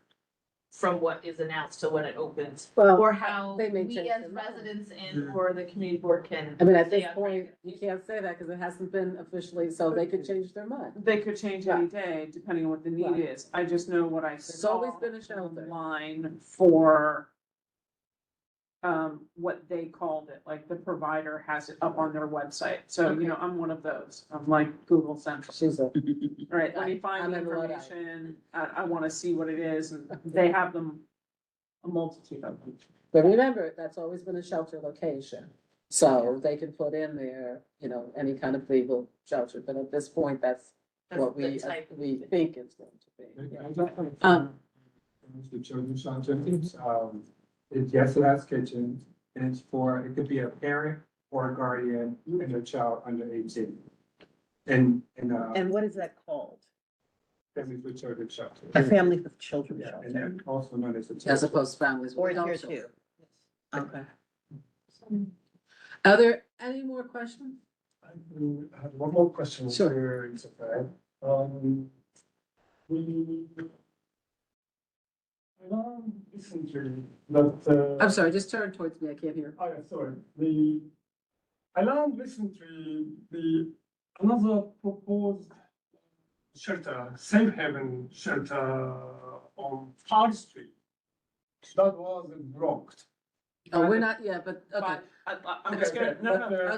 from what is announced to when it opens, Well, or how they may we change as their mind. residents and or the community board can. I mean, at this stay on point, you can't say that because it hasn't been officially, so they could change their mind. They could change any day, depending on what the need Right. is. I just know what I It's saw always been a shelter. online for what they called it, like the provider has it up on their website. So, you know, I'm one of those. I'm like Google Central. She's a. Right, let me find I'm the in Rhode Island. information. I want to see what it is, and they have them, a multitude of them. But remember, that's always been a shelter location. So they can put in there, you know, any kind of legal shelter, but at this point, that's what we think it's going to be. The children's shelter, yes, it has kitchen, and it could be a parent or a guardian and a child under 18. And what is that called? Family for Children Shelter. A family with children Yeah, shelter. and then also known as a. As opposed to families Or with here adult too. children. Okay. Are there any more questions? I have one more question. Sure. Recently, that, I'm sorry, just turn towards me, I can't hear. oh, yeah, sorry, I learned recently, another proposed shelter, Safe Haven shelter on Park Street. That was blocked. Oh, we're not, yeah, but, okay. I'm just gonna, no, Go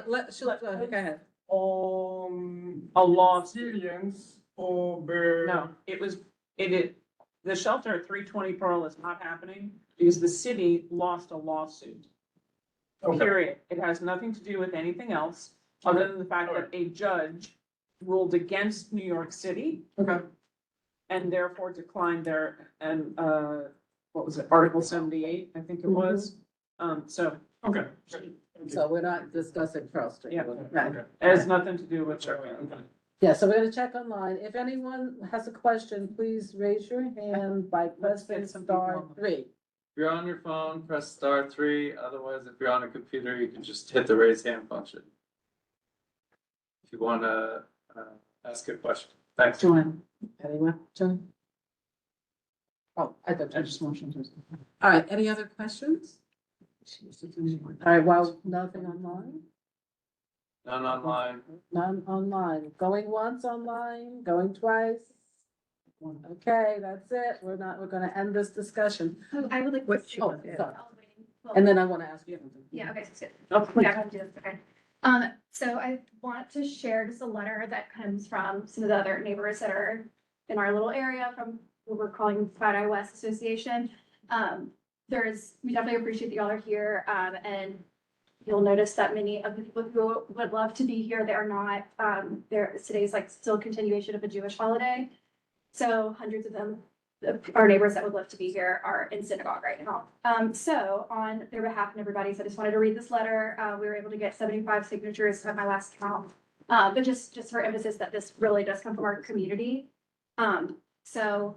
ahead. A law. Experience of. no, the shelter at 320 Pearl is not happening because the city lost a lawsuit. Okay. Period. It has nothing to do with anything else, other than the fact that a judge ruled against New York City. Okay. And therefore declined their, what was it, Article 78, I think it was. So. Okay. So we're not discussing Pearl Street. Yeah. Right. It has nothing to do with Sherwin. Yeah, so we're gonna check online. If anyone has a question, please raise your hand by pressing *3. If you're on your phone, press *3. Otherwise, if you're on a computer, you can just hit the raise hand function. If you want to ask a question. Thanks. Joanne, anyone? Joanne? Oh, I just motioned. All right, any other questions? All right, well, nothing online? None online. None online. Going once online, going twice? Okay, that's it. We're gonna end this discussion. I would like. Oh, sorry. I was waiting. Well, And then I wanna ask you. Yeah, okay, that's good. Oh, Yeah, I have to do this, okay. So I want to share just a letter that comes from some of the other neighbors that are in our little area from what we're calling Side Eye West Association. We definitely appreciate that y'all are here, and you'll notice that many of the people who would love to be here, they are not. Today's like still continuation of a Jewish holiday. So hundreds of them, our neighbors that would love to be here are in synagogue right now. So on their behalf and everybody's, I just wanted to read this letter. We were able to get 75 signatures at my last count. But just for emphasis that this really does come from our community. So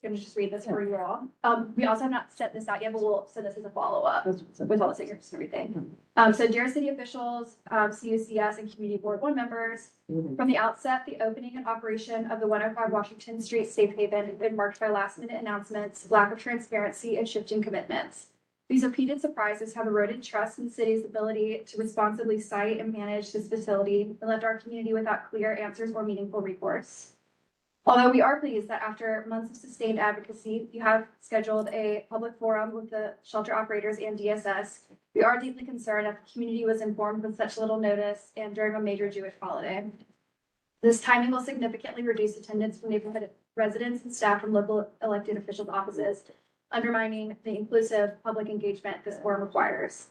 I'm gonna just read this for you all. We also have not sent this out yet, but we'll send this as a follow-up with all the signatures and everything. So dear city officials, CUCS and community board one members, from the outset, the opening and operation of the 105 Washington Street Safe Haven have been marked by last-minute announcements, lack of transparency, and shifting commitments. These repeated surprises have eroded trust in the city's ability to responsibly site and manage this facility and left our community without clear answers or meaningful recourse. Although we are pleased that after months of sustained advocacy, you have scheduled a public forum with the shelter operators and DSS, we are deeply concerned that the community was informed with such little notice and during a major Jewish holiday. This timing will significantly reduce attendance from neighborhood residents and staff from local elected officials' offices, undermining the inclusive public engagement this forum requires.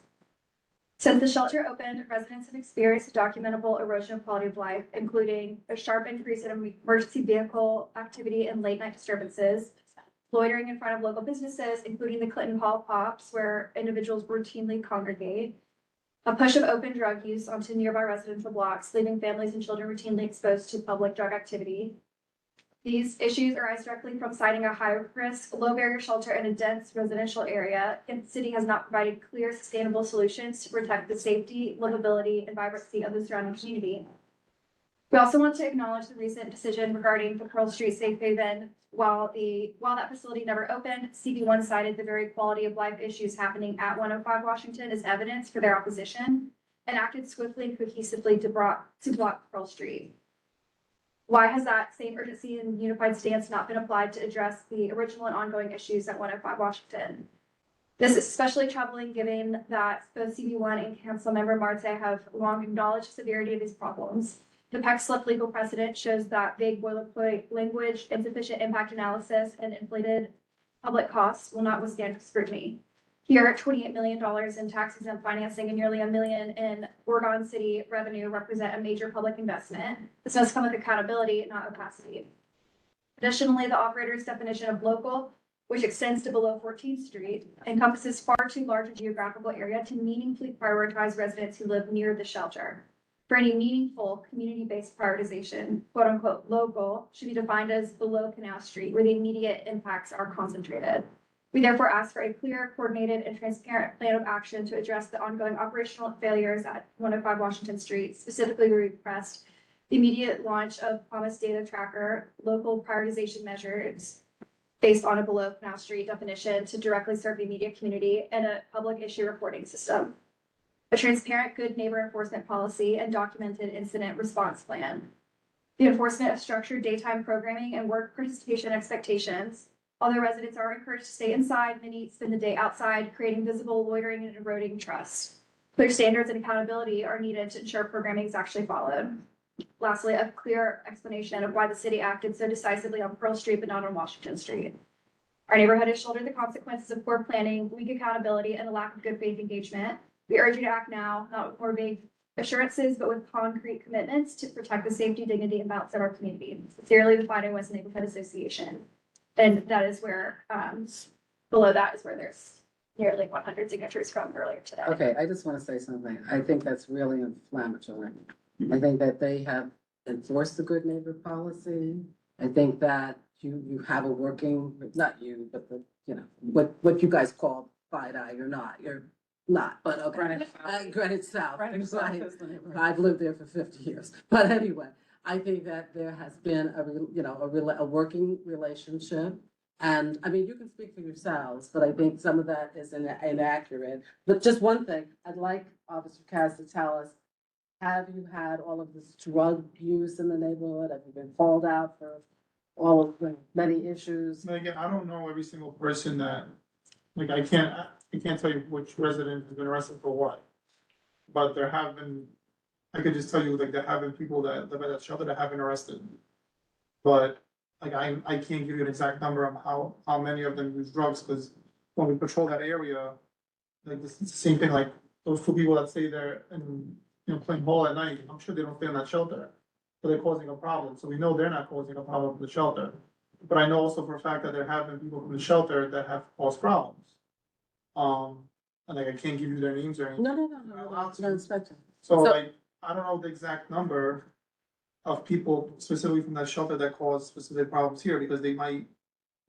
Since the shelter opened, residents have experienced a documentable erosion of quality of life, including a sharp increase in emergency vehicle activity and late night disturbances, loitering in front of local businesses, including the Clinton Hall Pops, where individuals routinely congregate, a push of open drug use onto nearby residential blocks, leaving families and children routinely exposed to public drug activity. These issues arise directly from citing a high-risk, low-barrier shelter in a dense residential area, and the city has not provided clear, sustainable solutions to protect the safety, livability, and vibrancy of the surrounding community. We also want to acknowledge the recent decision regarding the Pearl Street Safe Haven. While that facility never opened, CB1 cited the very quality of life issues happening at 105 Washington as evidence for their opposition, and acted swiftly and cohesively to block Pearl Street. Why has that same urgency and unified stance not been applied to address the original and ongoing issues at 105 Washington? This is especially troubling given that both CB1 and Councilmember Marte have long acknowledged the severity of these problems. The PEC slip legal precedent shows that vague boilerplate language, insufficient impact analysis, and inflated public costs will not withstand scrutiny. Here, $28 million in tax exempt financing and nearly $1 million in Oregon City revenue represent a major public investment. This must come with accountability, not opacity. Additionally, the operator's definition of local, which extends to below 14th Street, encompasses far too large a geographical area to meaningfully prioritize residents who live near the shelter. For any meaningful community-based prioritization, quote unquote, local should be defined as below Canal Street, where the immediate impacts are concentrated. We therefore ask for a clear, coordinated, and transparent plan of action to address the ongoing operational failures at 105 Washington Street. Specifically, we request the immediate launch of Promise Data Tracker, local prioritization measures based on a below Canal Street definition to directly serve the immediate community, and a public issue reporting system. A transparent good neighbor enforcement policy and documented incident response plan. The enforcement of structured daytime programming and work participation expectations. Although residents are encouraged to stay inside, many spend the day outside, creating visible loitering and eroding trust. Clear standards and accountability are needed to ensure programming is actually followed. Lastly, a clear explanation of why the city acted so decisively on Pearl Street but not on Washington Street. Our neighborhood has shouldered the consequences of poor planning, weak accountability, and a lack of good faith engagement. We urge you to act now, not with more vague assurances, but with concrete commitments to protect the safety, dignity, and balance of our community. Sincerely, the Fighting West Neighborhood Association. And that is where, below that is where there's nearly 100 signatures from earlier today. Okay, I just want to say something. I think that's really inflammatory. I think that they have enforced the good neighbor policy. I think that you have a working, not you, but the, you know, what you guys call FIDI, you're not, but okay. Greenwich South. I've lived there for 50 years. But anyway, I think that there has been a working relationship. And I mean, you can speak for yourselves, but I think some of that is inaccurate. But just one thing, I'd like Officer Kaz to tell us, have you had all of this drug use in the neighborhood? Have you been called out for all of the many issues? And again, I don't know every single person that, like, I can't tell you which resident has been arrested for what. But there have been, I could just tell you, like, there have been people that live at that shelter that have been arrested. But like, I can't give you an exact number of how many of them use drugs, because when we patrol that area, like, it's the same thing, like, those two people that stay there and, you know, playing ball at night, I'm sure they don't stay in that shelter, but they're causing a problem, so we know they're not causing a problem for the shelter. But I know also for a fact that there have been people from the shelter that have caused problems. And like, I can't give you their names or anything. No, no, Inspector. So like, I don't know the exact number of people specifically from that shelter that cause specific problems here, because they might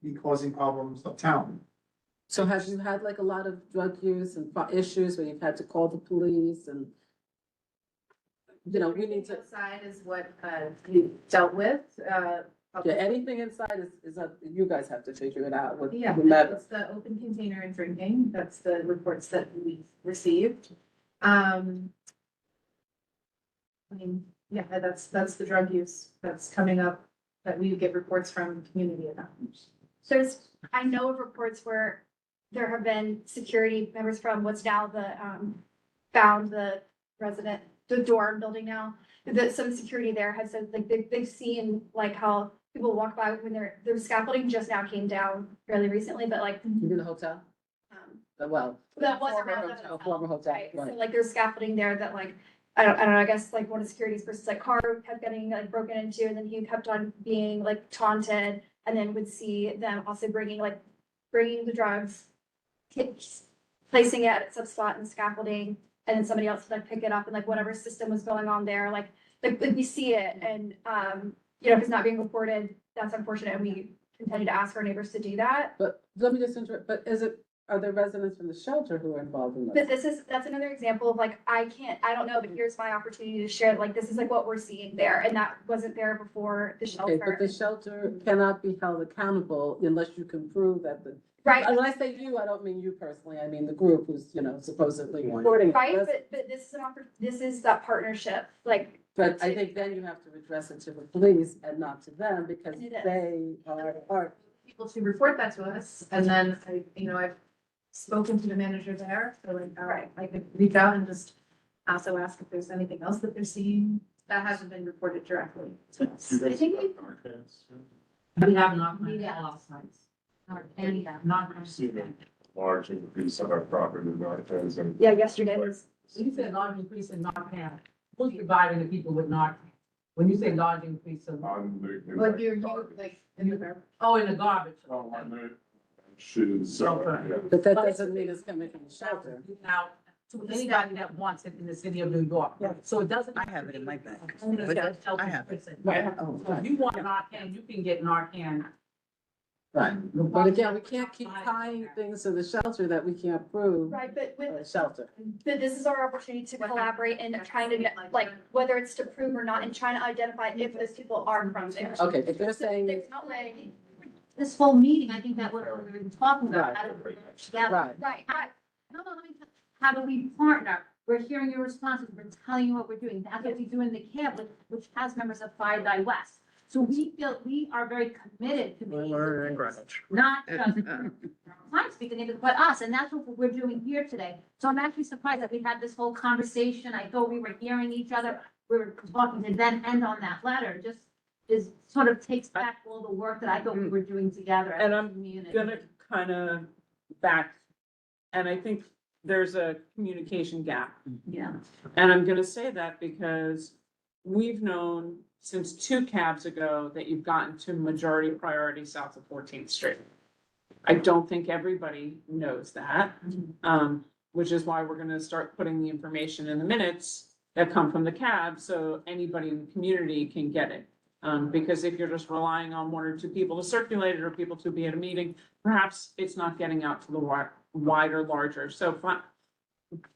be causing problems uptown. So have you had like a lot of drug use and issues where you've had to call the police and, you know, we need to. Outside is what, you dealt with, Yeah, anything inside is up, you guys have to figure it out with yeah, whomever. it's the open container and drinking, that's the reports that we've received. I mean, yeah, that's the drug use that's coming up, that we get reports from community about. I know of reports where there have been security members from what's now the, found the resident, the dorm building now. That some security there has said, like, they've seen like how people walk by when their scaffolding just now came down fairly recently, but like. You in the hotel? Well. That was former around the hotel, hotel, former hotel, right? So right. like there's scaffolding there that like, I don't know, I guess like one of the security's person's like car kept getting like broken into, and then he kept on being like taunted, and then would see them also bringing the drugs, placing it at its spot and scaffolding, and then somebody else would like pick it up, and like whatever system was going on there, like we see it, and you know, if it's not being reported, that's unfortunate, and we continue to ask our neighbors to do that. But let me just interrupt, but are there residents from the shelter who are involved in But this? that's another example of like, I don't know, but here's my opportunity to share, like, this is like what we're seeing there, and that wasn't there before the Okay, shelter. but the shelter cannot be held accountable unless you can prove that the. Right. And when I say you, I don't mean you personally, I mean the group who's, you know, supposedly reporting. Right, this. but this is this is that partnership, like. But I think then you have to address it to the police and not to them, because It is. they are. People to report that to us, and then I've spoken to the manager there, so like, I could reach out and just also ask if there's anything else that they're seeing that hasn't been reported directly to us. I think We have not, all sites. And not. large increase of our property values and. Yeah, yesterday was. You said large increase in Narcan, who's providing the people with Narcan? When you say large increase of, On the. like you're, oh, in the garbage. Oh, on the, shoes, yeah. But that doesn't mean it's coming from the shelter. Now, to anybody that wants it in the city of New York, so it doesn't. I have it in my bag. Only But a shelter I have it. person. Right. So if you want Narcan, you can get Narcan. Right, but again, we can't keep tying things to the shelter that we can't prove Right, but for with, the shelter. but this is our opportunity to collaborate and trying to, like, whether it's to prove or not, and trying to identify if those people are from there. Okay, if they're saying, There's no way. This whole meeting, I think that what we've been talking about, Right. how to bring it together. right, Right, right. No, let me, how do we partner? We're hearing your responses, we're telling you what we're doing. That's what we do in the camp, which has members of Fire Die West. So we feel, we are very committed to being, not just clients speaking, but us, and that's what we're doing here today. So I'm actually surprised that we had this whole conversation. I thought we were hearing each other. We were talking to then end on that letter, just is sort of takes back all the work that I thought we were doing together as And a I'm community. gonna kind of back, and I think there's a communication gap. Yeah. And I'm gonna say that because we've known since 2 cabs ago that you've gotten to majority priority south of 14th Street. I don't think everybody knows that, which is why we're gonna start putting the information in the minutes that come from the cab, so anybody in the community can get it. Because if you're just relying on 1 or 2 people to circulate it or people to be at a meeting, perhaps it's not getting out to the wider, larger. So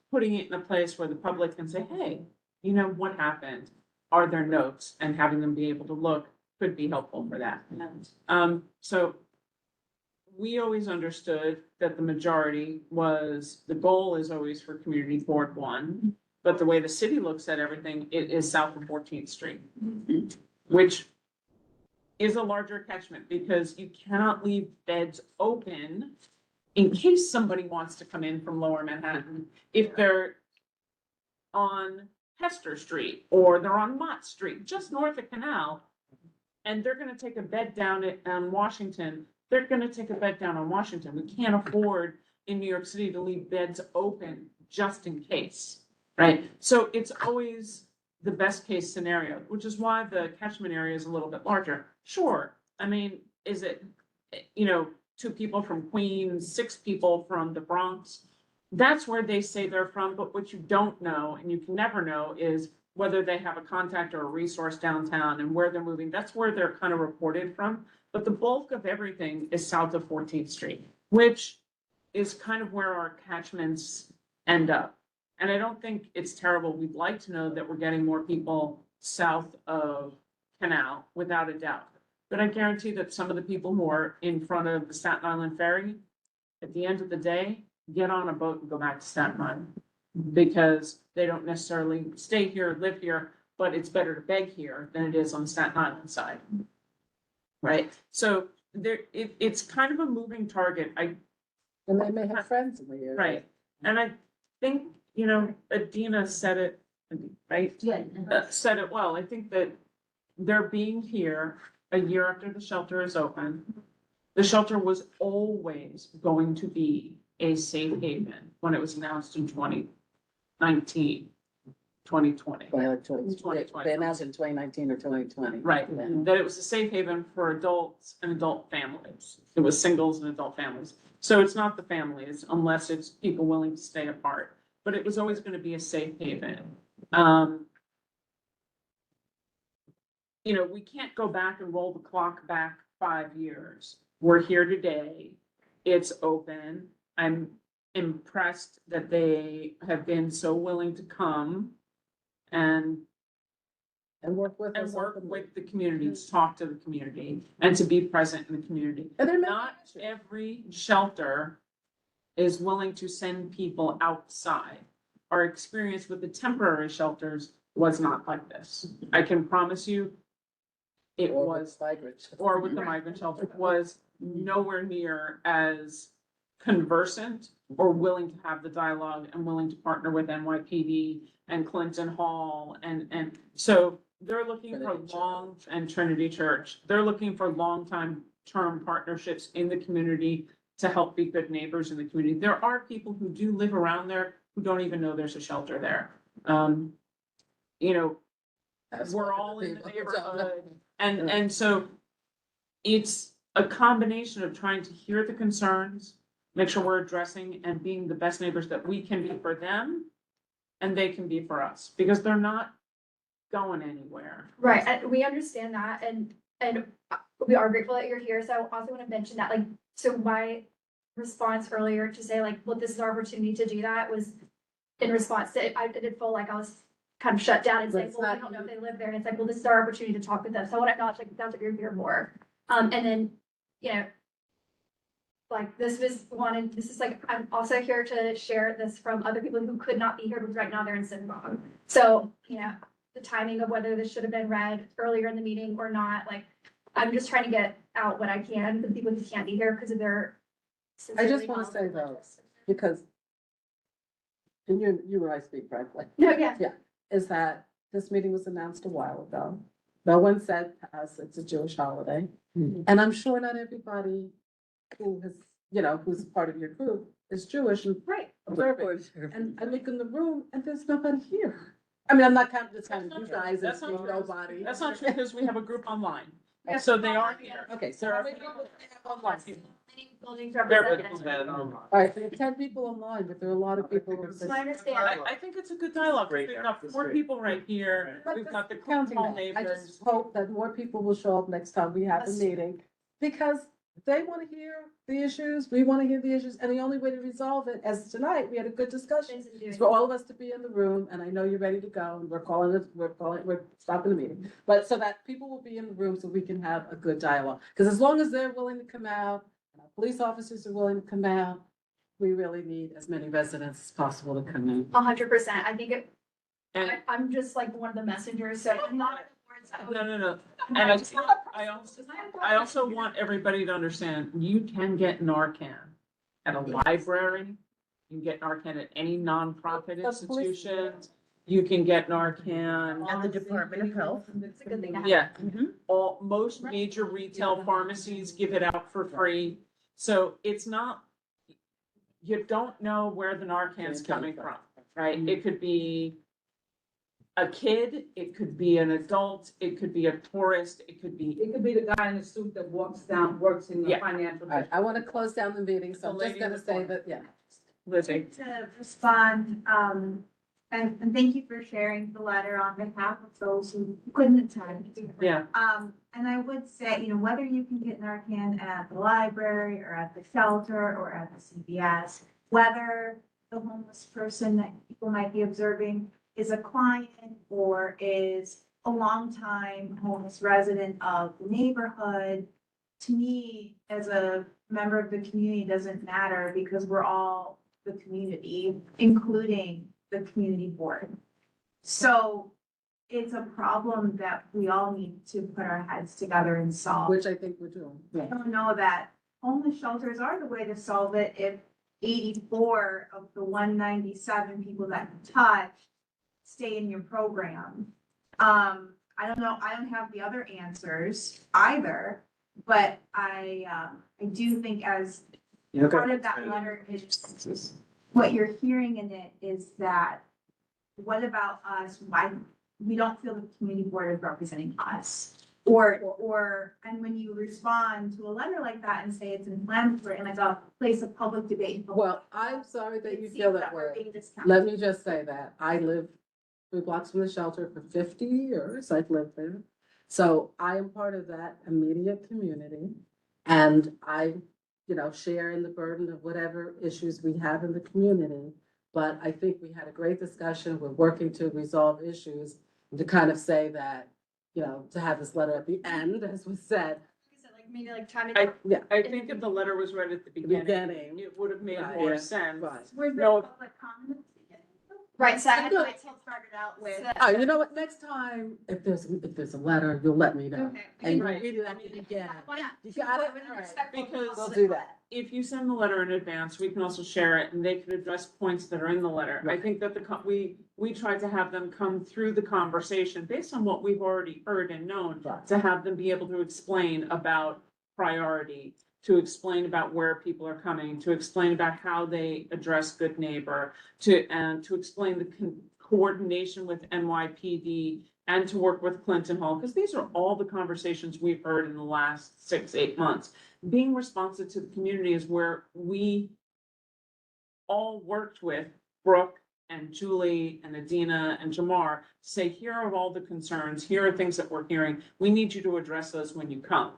putting it in a place where the public can say, hey, you know, what happened? Are there notes? And having them be able to look could be helpful for that. So we always understood that the majority was, the goal is always for Community Board 1. But the way the city looks at everything, it is south of 14th Street, which is a larger catchment because you cannot leave beds open in case somebody wants to come in from Lower Manhattan. If they're on Hester Street or they're on Mott Street, just north of Canal, and they're gonna take a bed down at Washington, they're gonna take a bed down on Washington. We can't afford in New York City to leave beds open just in case, right? So it's always the best case scenario, which is why the catchment area is a little bit larger. Sure, I mean, is it, 2 people from Queens, 6 people from the Bronx? That's where they say they're from, but what you don't know, and you can never know, is whether they have a contact or a resource downtown and where they're moving. That's where they're kind of reported from. But the bulk of everything is south of 14th Street, which is kind of where our catchments end up. And I don't think it's terrible. We'd like to know that we're getting more people south of Canal, without a doubt. But I guarantee that some of the people who are in front of the Staten Island Ferry, at the end of the day, get on a boat and go back to Staten Island. Because they don't necessarily stay here, live here, but it's better to beg here than it is on the Staten Island side. Right? So it's kind of a moving target. and they may have friends in the area. Right. And I think, Adina said it, right? Yeah. Said it well. I think that their being here a year after the shelter is open, the shelter was always going to be a safe haven when it was announced in 2019, 2020. They announced in 2019 or 2020. Right, Yeah. that it was a safe haven for adults and adult families. It was singles and adult families. So it's not the families unless it's people willing to stay apart, but it was always gonna be a safe haven. We can't go back and roll the clock back 5 years. We're here today. It's open. I'm impressed that they have been so willing to come and work with us. work with the community, to talk to the community and to be present in the community. And they're Not every shelter is willing to send people outside. Our experience with the temporary shelters was not like this. I can promise you it was, or with the migrant shelter, was nowhere near as conversant or willing to have the dialogue and willing to partner with NYPD and Clinton Hall. And so they're looking for and Trinity Church, they're looking for long-term partnerships in the community to help be good neighbors in the community. There are people who do live around there who don't even know there's a shelter there. You know, That's we're one of all in the people who don't know. neighborhood, and so it's a combination of trying to hear the concerns, make sure we're addressing and being the best neighbors that we can be for them, and they can be for us, because they're not going anywhere. Right, and we understand that, and we are grateful that you're here, so I also want to mention that, like, so my response earlier to say like, well, this is our opportunity to do that was in response to, I did feel like I was kind of shut down and saying, That's well, we not don't know if they live there, and it's like, well, this is our opportunity to talk with them, so I want to acknowledge, like, that's what you're here for. And then, you know, like, this is like, I'm also here to share this from other people who could not be here, because right now they're in synagogue. So, you know, the timing of whether this should have been read earlier in the meeting or not, like, I'm just trying to get out what I can to the people who can't be here because of their. I just want to say though, because, and you and I speak frankly. No, yeah. Yeah, is that this meeting was announced a while ago. No one said to us it's a Jewish holiday. And I'm sure not everybody who has, you know, who's part of your group is Jewish and Right. observant. And I look in the room and there's nobody here. I mean, I'm not counting this kind of you guys, That's it's not true. nobody. That's not true, because we have a group online, so they are here. Okay, so how many people do we have online? Buildings There represented. are All right, so you have 10 people online, but there are a lot of people. So I understand. I think it's a good dialogue. We've got 4 people right here. We've got the Counting small that. I neighbors. just hope that more people will show up next time we have a meeting, because they want to hear the issues, we want to hear the issues, and the only way to resolve it, as tonight, we had a good discussion, is for all of us to be in the room, and I know you're ready to go, and we're stopping the meeting. But so that people will be in the room so we can have a good dialogue, because as long as they're willing to come out, and our police officers are willing to come out, we really need as many residents as possible to come in. 100%. I think I'm just like one of the messengers, so I'm not. No. And I also want everybody to understand, you can get Narcan at a library. You can get Narcan at any nonprofit institution. You can get Narcan. At the Department of Health. It's a good thing to have. Yeah, most major retail pharmacies give it out for free. So it's not, you don't know where the Narcan's coming from, right? It could be a kid, it could be an adult, it could be a tourist, it could be. It could be the guy in the suit that works in the Yeah. financial. All right, I want to close down the meeting, so I'm The just lady gonna in the say corner. that, yeah. Lizzie. To respond, and thank you for sharing the letter on behalf of those who couldn't attend. Yeah. And I would say, you know, whether you can get Narcan at the library or at the shelter or at the CVS, whether the homeless person that people might be observing is a client or is a longtime homeless resident of the neighborhood, to me, as a member of the community, doesn't matter, because we're all the community, including the community board. So it's a problem that we all need to put our heads together and solve. Which I think we're doing. I don't know that homeless shelters are the way to solve it if 84 of the 197 people that you touch stay in your program. I don't know, I don't have the other answers either, but I do think as part of that letter is, what you're hearing in it is that, what about us? Why, we don't feel the community board is representing us. And when you respond to a letter like that and say it's inflammatory and like a place of public debate. Well, I'm sorry that you feel that we're way. being discounted. Let me just say that I live 3 blocks from the shelter for 50 years. I've lived there. So I am part of that immediate community. And I, you know, share in the burden of whatever issues we have in the community. But I think we had a great discussion. We're working to resolve issues, and to kind of say that, you know, to have this letter at the end, as was said. Like maybe like time to. I think if the letter was read at the beginning, it would have made Right. more Yeah. sense. Right. No, Right, so I had to That's how it started out with. Oh, you know what? Next time, if there's a letter, you'll let me know. Okay. And you Right. read it out again. Yeah. You got it? All right. because We'll do that. if you send the letter in advance, we can also share it and they can address points that are in the letter. I think that we tried to have them come through the conversation based on what we've already heard and known, Right. to have them be able to explain about priority to explain about where people are coming, to explain about how they address Good Neighbor, and to explain the coordination with NYPD and to work with Clinton Hall, because these are all the conversations we've heard in the last 6-8 months. Being responsive to the community is where we all worked with Brooke and Julie and Adina and Jamar, say, here are all the concerns, here are things that we're hearing, we need you to address those when you come.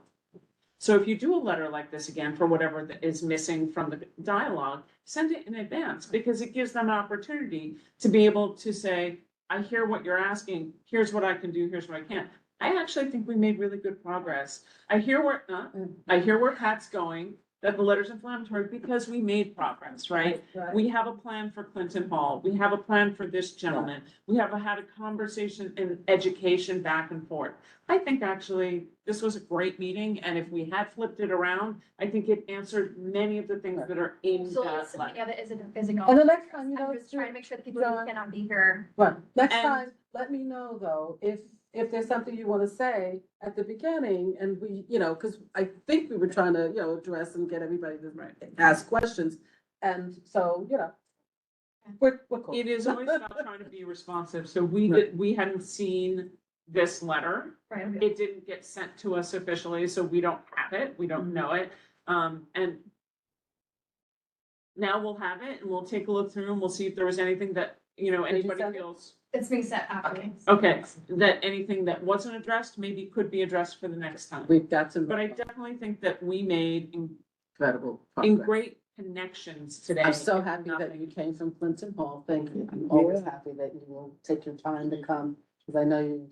So if you do a letter like this again, for whatever that is missing from the dialogue, send it in advance, because it gives them an opportunity to be able to say, I hear what you're asking, here's what I can do, here's what I can't. I actually think we made really good progress. I hear where Pat's going, that the letter's inflammatory, because we made progress, right? We have a plan for Clinton Hall. We have a plan for this gentleman. We have had a conversation in education back and forth. I think actually this was a great meeting, and if we had flipped it around, I think it answered many of the things that are in So that something letter. of it is And the next time, you know, I'm just trying to make sure that people John. who cannot be here. Right, next And- time, let me know though, if there's something you wanna say at the beginning, and we, you know, cause I think we were trying to, you know, address and get everybody to ask questions, and so, you know. We're cool. It is always about trying to be responsive, so we hadn't seen this letter. Right, okay. It didn't get sent to us officially, so we don't have it, we don't know it, and now we'll have it, and we'll take a look through, and we'll see if there was anything that, you know, Did you anybody send it? feels. It's being set after. Okay, that anything that wasn't addressed maybe could be addressed for the next time. We've got some But I definitely think that we made incredible in progress. great connections today. I'm so happy that you came from Clinton Hall, thank you, I'm always happy that you will take your time to come, cause I know you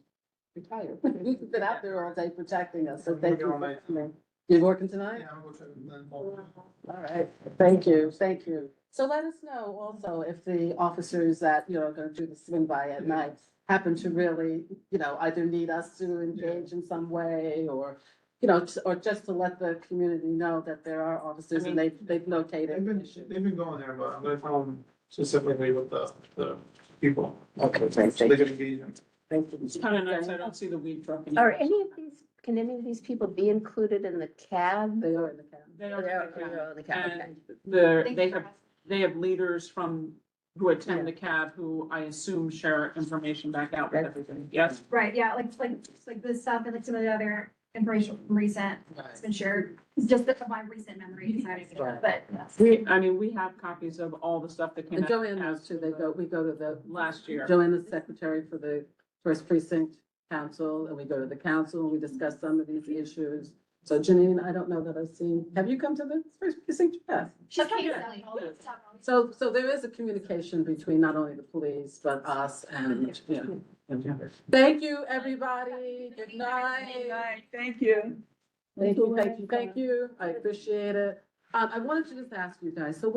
retired. You've been out there all day protecting us, so thank you. for coming. You're working tonight? Yeah, I'm gonna check it then. All right, thank you, thank you. So let us know also if the officers that, you know, are gonna do the swing by at night happen to really, you know, either need us to engage in some way, or, you know, or just to let the community know that there are officers and they've located. They've been going there, but I'm gonna tell them specifically with the people. Okay, So they can engage them. Thank you. It's kind of nice, I don't see the weed truck. Are any of these, can any of these people be included in the cab? They are in the cab. They are They're in the cab, okay. And they have leaders from, who attend the cab, who I assume share information back out with everybody, yes? Right, yeah, like this stuff and like some of the other information from recent, it's been shared, it's just that my recent memory decided to, Right. but yes. We have copies of all the stuff that came And out. Joanne knows too, we go to the. Last year. Joanne is secretary for the First Precinct Council, and we go to the council, and we discuss some of these issues. So Janine, I don't know that I've seen, have you come to the First Precinct? Yes. Occasionally. So there is a communication between not only the police, but us and, you know. Thank you, everybody. Good night. Thank you. Thank you, thank you, thank you. I appreciate it. I wanted to just ask you guys, so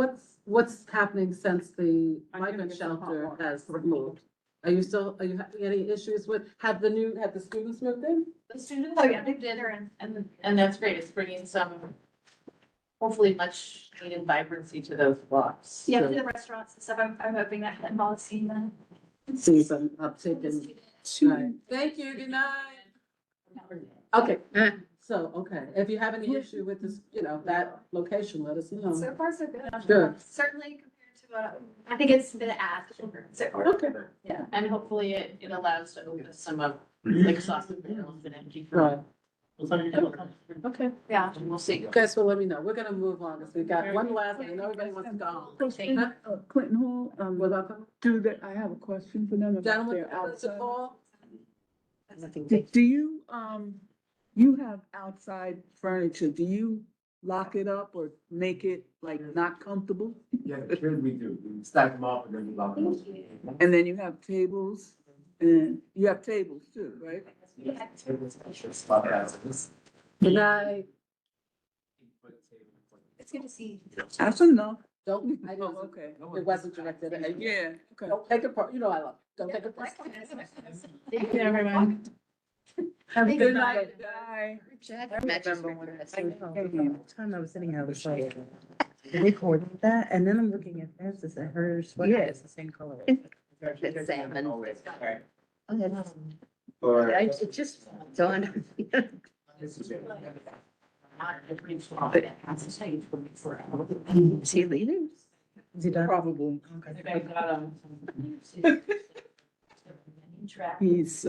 what's happening since the migrant shelter has moved? Are you having any issues with, have the students moved in? The students. Oh, yeah, they did, And that's great. It's bringing some, hopefully much needed vibrancy to those blocks. Yeah, to the restaurants and stuff, I'm hoping that Clinton Hall is seeing that. See some uptick in. Right. Thank you, good night. Okay, okay, if you have any issue with this, you know, that location, let us know. So far, so good. Good. Certainly compared to, I think it's been asked. So far. Okay. Yeah, and hopefully it allows to open some of, like sausage barrels and empty. Right. It'll come. Okay. Yeah. We'll see. You guys will let me know. We're gonna move on, because we got one last, I know everybody wants to go home. Clinton Hall, What about them? I have a question for them about Gentlemen, their outside. Paul? Do you, you have outside furniture, do you lock it up or make it like not comfortable? Yeah, here we do, we stack them up and then we lock them up. And then you have tables, and you have tables too, right? Good night. It's good to see. That's enough. Don't, I Oh, didn't, okay. it wasn't directed at you. Yeah, okay. Don't take it, you know I love, don't take it. Thank you, everyone. Have a good night. Bye. I remember when Time I was sitting here, I was like, they coordinate that, and then I'm looking at hers, is it hers? What Yeah. is the same color? It's salmon. It just dawned on me. Is he leaving? Is he done? Probably. They got He's,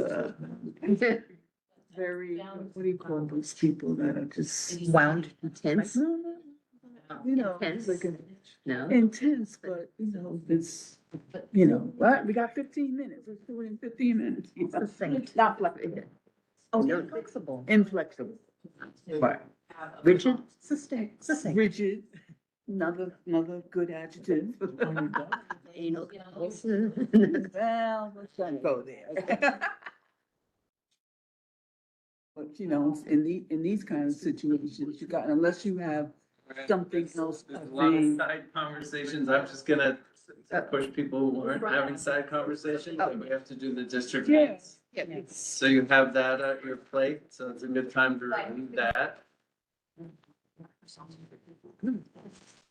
very, what do you call those people that are just. Wound. Intense? No, no, you know, Intense? like No. intense, but you know, it's, you know, what, we got 15 minutes, let's do it in 15 minutes. You know? Succinct. Not flexible. Oh, you're flexible. Inflexible. But Rigid? Succinct. rigid, another good adjective. Anal. Well, let's not go there. But you know, in these kind of situations, you got, unless you have something else. There's a lot of side conversations. I'm just gonna push people who aren't having side conversations, and we have to do the district Yeah. meetings. So you have that at your plate, so it's a good time to review that.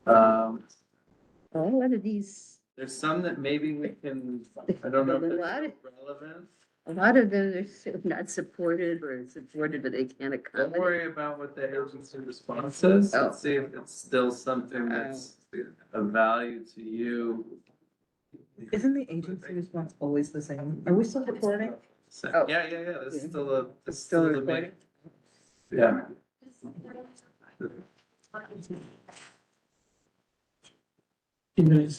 A lot of these, There's some that maybe we can, I don't know if A they're lot. relevant. a lot of them are still not supported or supported, but they can't Don't accommodate. worry about what the agency response is. Oh. Let's see if it's still something that's of value to you. Isn't the agency response always the same? Are we still recording? So, Oh. yeah, this is still a, this is Still still the recording? main. Yeah. Even if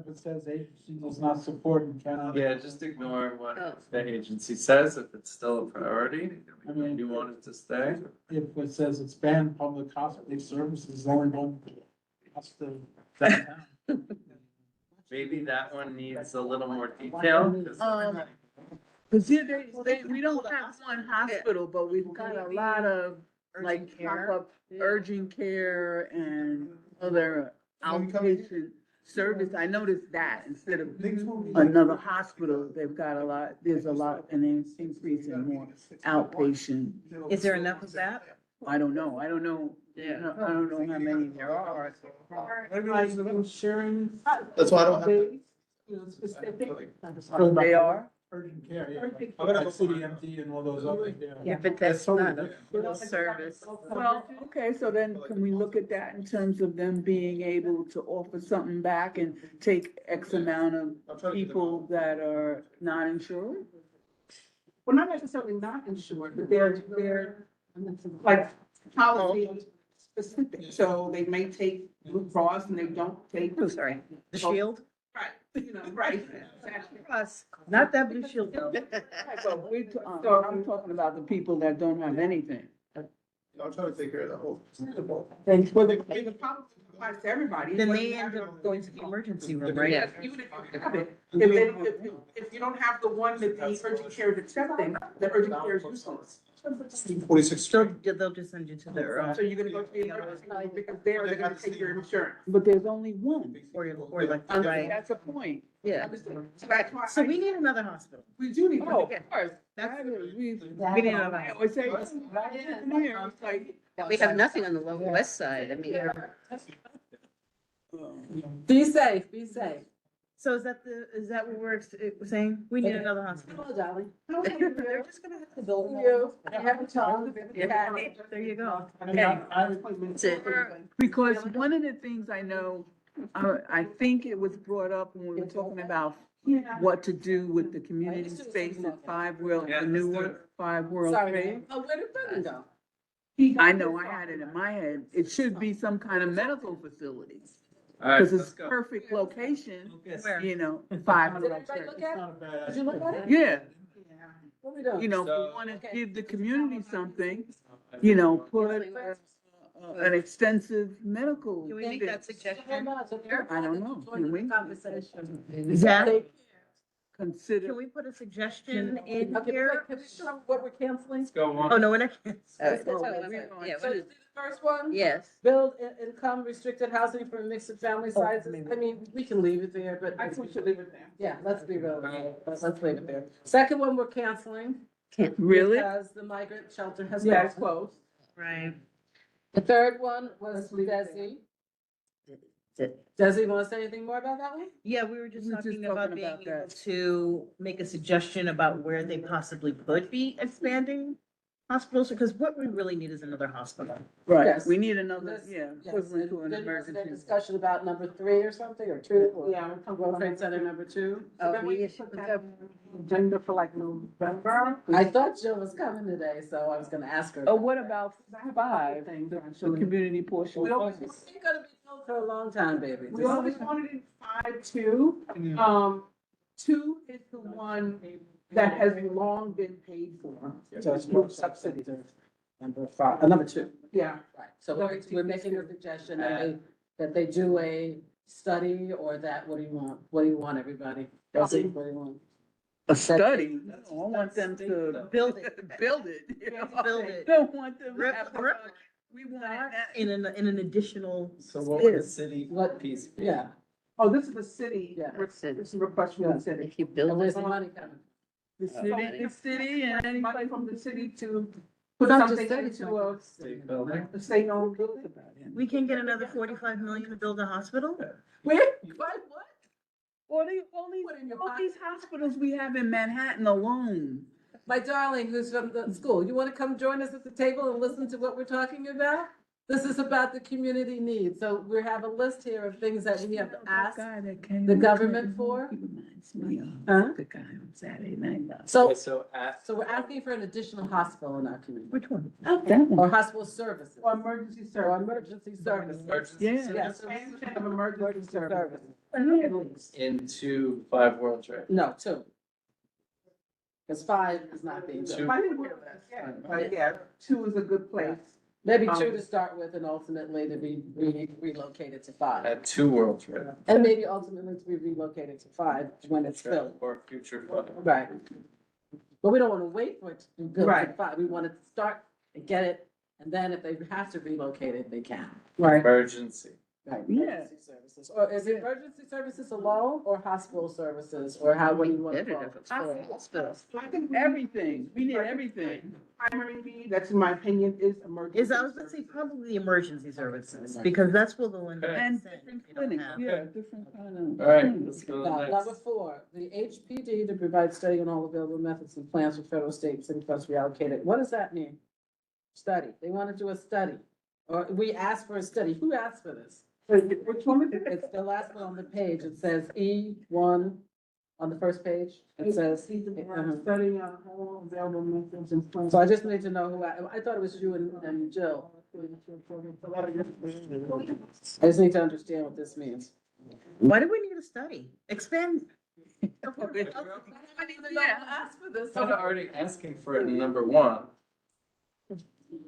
it says agency does not support and cannot. Yeah, just ignore Oh. what the agency says, if it's still a priority, I mean- you want it to stay. If it says expand public hospital services, only one has to. Maybe that one needs a little more detail, 'cause Cause here we don't have one hospital, but we've got a lot of like pop-up urgent care and other outpatient service. I noticed that instead of another hospital, they've got a lot, there's a lot, and they're increasing more outpatient. Is there enough of that? I don't know, I don't know how many there are. Sharing. That's why I don't have. Specific. They are? Urgent care, yeah. I got like CDMD and all those others, yeah. Yeah, but that's totally not a different. full service. Well, okay, so then can we look at that in terms of them being able to offer something back and take X amount of people that are not insured? Well, not necessarily not insured, but they're like policy specific. So they may take Blue Cross and they don't take. Oh, sorry. The Shield? Right, you know, right. Exactly. Plus, not that Blue Shield though. But so I'm talking about the people that don't have anything. I'm trying to take care of the whole. Well, the policy applies to everybody. Then they end up going to the emergency room, right? Yes, even if you have it. If you don't have the one that the urgent care is accepting, the urgent care is useless. 46. So they'll just send you to the, So you're gonna go to the emergency room because they're gonna take your insurance. But there's only one. or like, right, That's a point. yeah. So that's why. So we need another hospital. We do need. Oh, of of course. That's, we We need another I hospital. always say, here, it's like, We have nothing on the Lower West Side. I mean, Be safe, be safe. So is that what we're saying? We need another hospital. Hello, darling. They're just gonna have to build. You, I haven't talked. There you go. that's it. because one of the things I know, I think it was brought up when we were talking about what to do with the community space at Five World, the new one, Five World Sorry, Trade. ma'am. Oh, where did Brendan go? I know, I had it in my head. It should be some kind of medical facility. All right, Cause let's it's go. perfect location, Where? you know, Five Did World everybody Trade. look at it? Did you look at it? Yeah, What we doing? you know, if So- we wanna give the community something, you know, put an extensive medical. Can we make that suggestion? I don't know. Can we? Conversation. Zach, Consider. can we put a suggestion in Okay, here? wait, can we show what we're canceling? Let's go on. Oh, no, we're not. Yeah, So what this is- is the first one? Yes. Build income restricted housing for mixed family sizes. I mean, we can leave it there, but I think we should leave it there. yeah, let's be real. Let's leave it there. Second one, we're canceling. Really? Because the migrant shelter has Yeah, it's closed. closed. Right. The third one was Desi. Desi, you want to say anything more about that one? Yeah, we were just We were just talking about talking being about able to make a suggestion about where they possibly could be expanding Hospitals, because what we really need is another hospital. Right, Yes. we need another, This- yeah, yes, equivalent to an and then was there emergency. discussion about number 3 or something, or 2? or Yeah. World Trade Center number 2? So then we put that on the agenda for like November. I thought Jill was coming today, so I was gonna ask her. Oh, what about 5, the community portion? We always- It's gonna be filled for a long time, baby. We always wanted it 5-2. 2 is the one that has long been paid for. So it's more subsidies of number 5, number 2. Yeah. Right, so we're making a suggestion that they do a study, or that, what do you want? What do you want, everybody? What do you want? A study, I want them to Build it. build it, you know? Build it. Don't want them to Rip- have, rip- we want that. In an additional. So what would the space. city What- piece be? Yeah, Oh, this is the city. Yeah. This is a request from the city. If you and build where's it. the money coming? The city and Money anybody from the city to put Not just something city, into a State building? state-owned building. We can get another 45 million to build a hospital? Where, what? all these What in your hospitals we have in Manhattan alone. My darling, who's from the school, you wanna come join us at the table and listen to what we're talking about? This is about the community needs, so we have a list here of things that we have asked the government for. He reminds me of Huh? the guy on Saturday Night Live. So, So at, so we're asking for an additional hospital in our community, Which one? Oh, that one. or hospital services, Or emergency or service. emergency services. emergency Yeah. Yes, Expansion of emergency service. services. Into 5 World Trade. No, 2. Because 5 is not being done. I think we're, but yeah, 2 is a good place. Maybe 2 to start with, and ultimately to be relocated to 5. At 2 World Trade. And maybe ultimately to be relocated to 5 when it's filled. Or future funding. Right. But we don't want to wait for it to be built to Right. 5. We want it to start and get it, and then if they have to relocate it, they can. Right. Emergency. Right. Yeah. Emergency services. Or is it emergency services alone, or hospital services, or how, what do you want to call it? Hospitals. I think Everything, we need everything. primary need, that's in my opinion, is emergency. Is, I was gonna say probably the emergency services, because that's where the one. And different clinics, yeah, different kind of. All right, let's go to the Now, next. number 4, the HPD to provide study on all available methods and plans for federal, state, and city funds reallocated. What does that mean? Study. They want to do a study. Or we asked for a study. Who asked for this? Which one is it? It's the last one on the page. It says E1 on the first page. It says. Studying on all available methods and plans. So I just need to know who, I thought it was you and Jill. I just need to understand what this means. Why do we need a study? Expand. I don't even know who asked for this. Kind of already asking for it in number 1.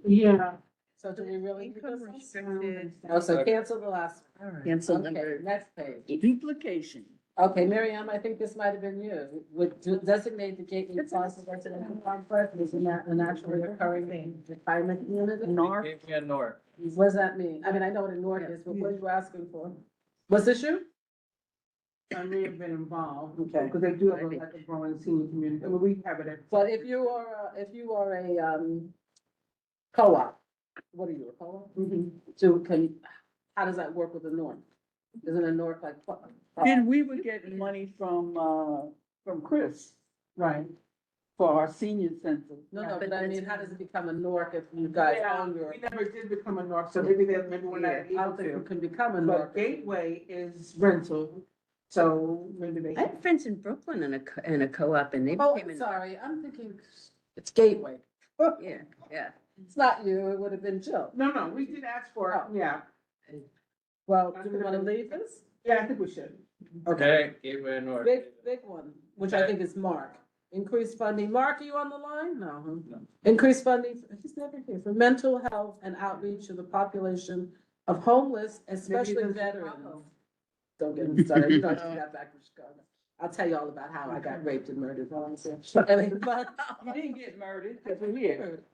Yeah. So do we really need Income this? restricted. Oh, so cancel the last. Cancel Okay, number. next page. Duplication. Okay, Miriam, I think this might have been you. Would designate the Gateway Plaza resident complex as a naturally occurring retirement community? Gave me a north. What does that mean? I mean, I know what a north is, but what are you asking for? Was this you? I may have been involved. Okay. Because they do have like a growing senior community, I mean, we have it at. But if you are a, co-op, what are you, a co-op? So how does that work with the north? Isn't a north like? Then we were getting money from Chris. Right. For our senior center. No, but I mean, how does it become a north if you guys Yeah, own your? we never did become a north, so maybe we're not I able don't think to. you can become a north. But Gateway is rental, so maybe they. I have friends in Brooklyn in a co-op and they Oh, became I'm an. sorry, I'm thinking it's Gateway. Yeah, yeah. It's not you, it would have been Jill. No, we did ask for it, yeah. Well, do we want to leave this? Yeah, I think we should. Okay, Gateway North. Big one, which I think is Mark. Increased funding. Mark, are you on the line? No. Huh? Increased funding, he's never here, for mental health and outreach to the population of homeless, especially veterans. Don't get me started. You know, I just got back from Chicago. I'll tell you all about how I got raped and murdered while I was there. I mean, but You didn't get murdered, because we're here.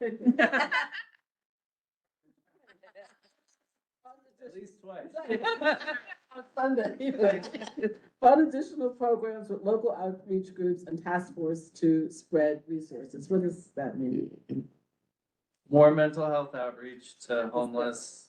At least twice. On Sunday. Fund additional programs with local outreach groups and task force to spread resources. What does that mean? More mental health outreach to homeless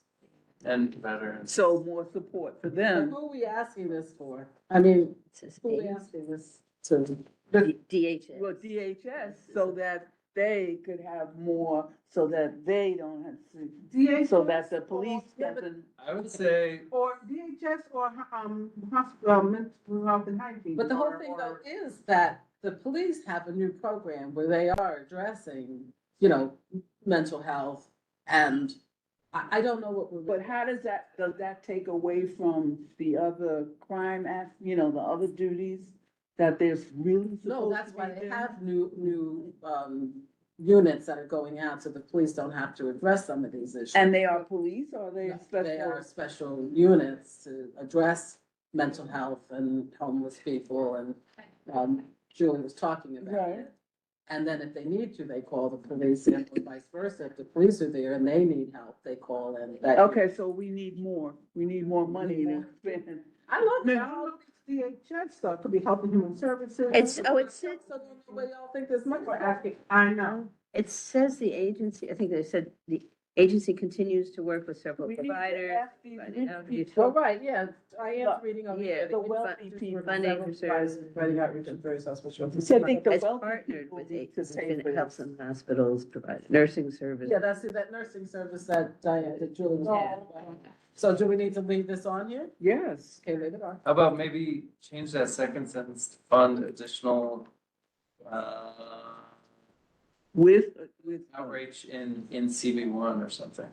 and veterans. So more support for And them. who are we asking this for? I mean, who are we asking this to? DHS. Well, DHS, so that they could have more so that they don't have to, DHS so that the police Yeah, but- doesn't. I would say, Or DHS or, hospital, mental health and hygiene. But the whole or- thing or- though is that the police have a new program where they are addressing, mental health and I don't know what we're. But how does that take away from the other crime act, the other duties that there's really No, supposed that's to why be they doing? have new units that are going out, so the police don't have to address some of these issues. And they are police or they No, special? They are special units to address mental health and homeless people and, Julie was talking about Right. it. And then if they need to, they call the police and vice versa. If the police are there and they need help, they call and that. Okay, so we need more money to spend. I love Now, that. I don't know if it's DHS stuff, could be Health and Human Services. It says, So the way y'all think this money. We're asking, I know. it says the agency, I think they said the agency continues to work with several We need to providers. ask these providing rich outreach. Well, people. right, yeah, I am But- reading over yeah, here. the wealthy people. Funding for services. Providing outreach and various hospital. See, I think the It's wealthy partnered people with need to pay agencies, for helps this. some hospitals provide nursing service. Yeah, that's it, that nursing service that Diane, that Julie was talking about. So do we need to leave this on here? Yes. Okay, leave it on. how about maybe change that second sentence to fund additional, With. outreach in CB1 or something?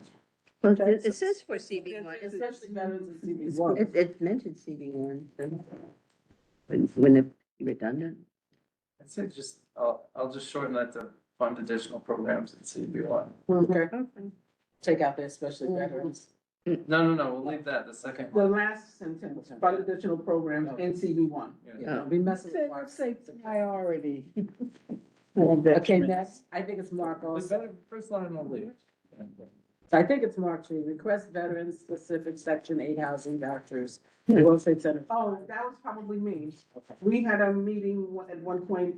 Well, it says for CB1, Especially veterans in CB1. it mentioned CB1. Wouldn't it be redundant? I'd say I'll just shorten that to fund additional programs in CB1. Okay. Take out the especially veterans. No, we'll leave that, the second The one. last sentence, fund additional programs in CB1. Yeah, don't be messing with Mark. Say priority. Okay, next, I think it's Mark The also. better, first line will leave. I think it's Mark too. Request veterans specific section 8 housing vouchers. World Trade Center. Oh, that was probably me. We had a meeting at one point,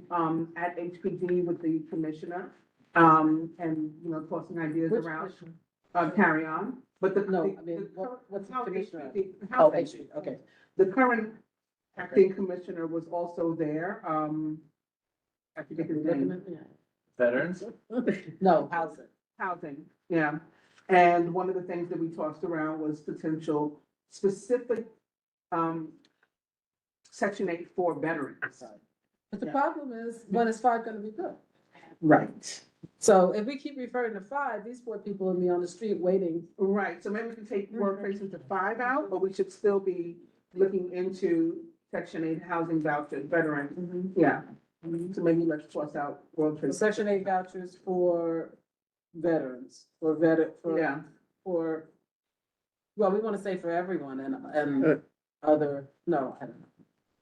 at HPD with the commissioner, and, tossing ideas Which around, commissioner? carry on. But the. No, the- I mean, the what's the current- commissioner? the Oh, health HPD, agent. okay. The current acting commissioner was also there, I forget his name. Veterans? No, housing. Housing, yeah. And one of the things that we tossed around was potential specific, Section 8 for veterans. But the problem is, when is 5 gonna be built? Right. So if we keep referring to 5, these poor people will be on the street waiting. Right, so maybe we can take workplaces to 5 out, but we should still be looking into Section 8 housing vouchers, veteran, yeah. So maybe let's toss out World Trade. Section 8 vouchers for veterans, Yeah. Well, we wanna say for everyone and other, no, I don't know.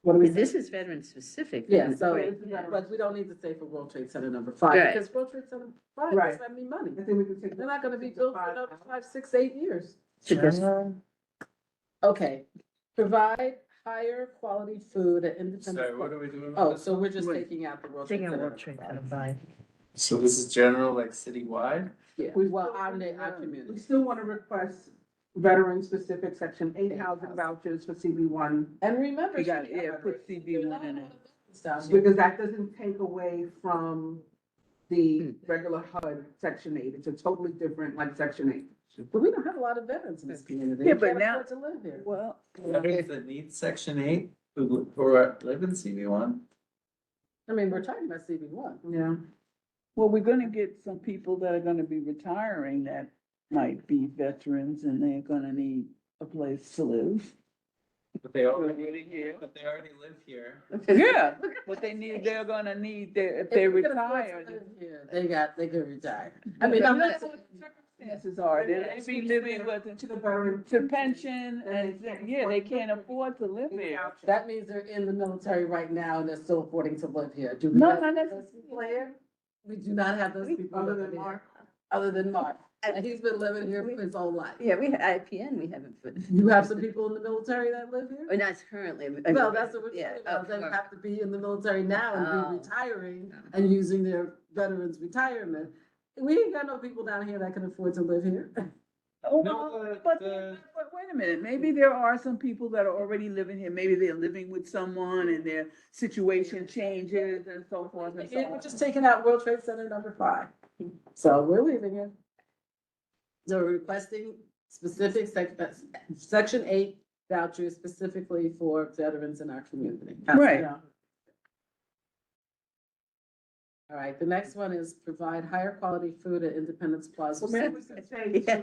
What do we say? This is veteran specific. Yeah, so, Right. but we don't need to say for World Trade Center number 5, Right. because World Trade Center 5 Right. doesn't have any money. I think we can take. They're not gonna be built for another 5, 6, 8 years. Sure. Okay, provide higher quality food at independent. Sorry, what are we doing? with Oh, this? so we're just Wait. taking out the World Trade Taking out Center. World Trade Center 5. So this is general, like citywide? Yeah, well, our We community. still want to request veteran-specific Section 8 housing vouchers for CB1, And remember. You got, she- yeah, put CB1 in it. Down here. because that doesn't take away from the regular HUD Section 8. It's a totally different, like, Section 8. But we don't have a lot of veterans in this community. Yeah, They but can't now- afford to live here. Well, Veterans that need section 8 who live in CB1? I mean, we're talking about CB1. Yeah. well, we're gonna get some people that are gonna be retiring that might be veterans and they're gonna need a place to live. But they already live here. Yeah, but they're gonna need, if they If we can afford to retire, live here, they could retire. I I mean, mean, I'm not that's saying. what the circumstances are, they be living with, To the veteran. to pension, and, yeah, they can't afford to live here. That means they're in the military right now and they're still affording to live here. Do we No, have not those people here? We do not have those people Other living than here. Mark. Other than Mark. And he's been living here his whole life. Yeah, we have IPN, we haven't put. You have some people in the military that live here? Oh, not currently. Well, that's what we're Yeah, talking about. They oh, have to be in the military now and Oh. be retiring and using their veterans retirement. We ain't got no people down here that can afford to live here. Oh, No, but wait a minute, maybe there are some people that are already living here, maybe they're living with someone and their situation changes and so forth and so Yeah, we're on. just taking out World Trade Center #5. So we're leaving it. So we're requesting specific section 8 vouchers specifically for veterans in our community. Right. All right, the next one is provide higher quality food at Independence Plaza. Yeah,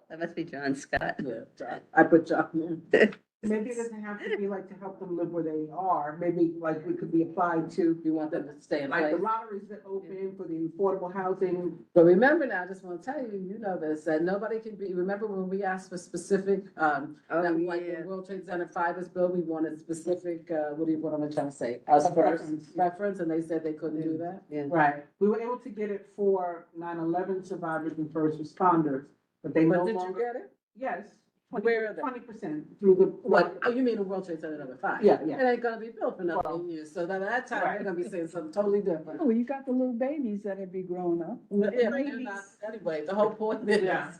that must be John Scott. Yeah, I put John in. Maybe it doesn't have to be like to help them live where they are, maybe like it could be applied to, We want them to stay in like the place. lotteries that open for the affordable housing. But remember now, I just want to tell you, you know this, that nobody can be, remember when we asked for specific, that like when World Trade Center 5 is built, we wanted specific, what am I trying to say? Us first, reference, and they said they couldn't do that? Right, we were able to get it for 9/11 survivors and first responders, but they no But did you longer. get it? Yes. Where are they? 20% through the. What, oh, you mean the World Trade Center #5? Yeah, yeah. It ain't gonna be built for another 8 years, so by that time, they're gonna be saying something totally different. Oh, you got the little babies that'll be growing up. Yeah, but they're not, anyway, the whole point is, Yeah.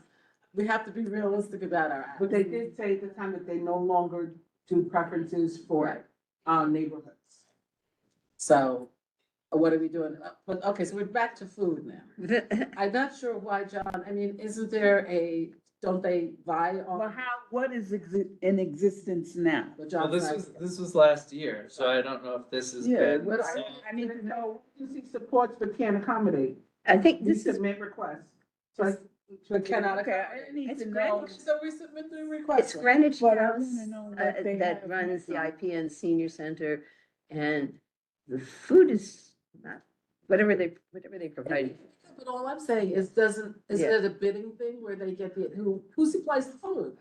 we have to be realistic about our But they did say at the time that they no longer do preferences for, neighborhoods. So, what are we doing? But, okay, so we're back to food now. I'm not sure why, John, I mean, isn't there don't they vie on? Well, what is in existence now? Well, this was last year, so I don't know if this has been. But I need to know, agency supports but can't accommodate. I think We this is, submit requests. So But cannot. Okay, I need It's to know. Greenwich. So we submit the request. it's Greenwich But I House wanna know what they that have runs the now. IPN Senior Center, and the food is not, whatever they provide. But all I'm saying is, isn't it a bidding thing where they get who supplies the food?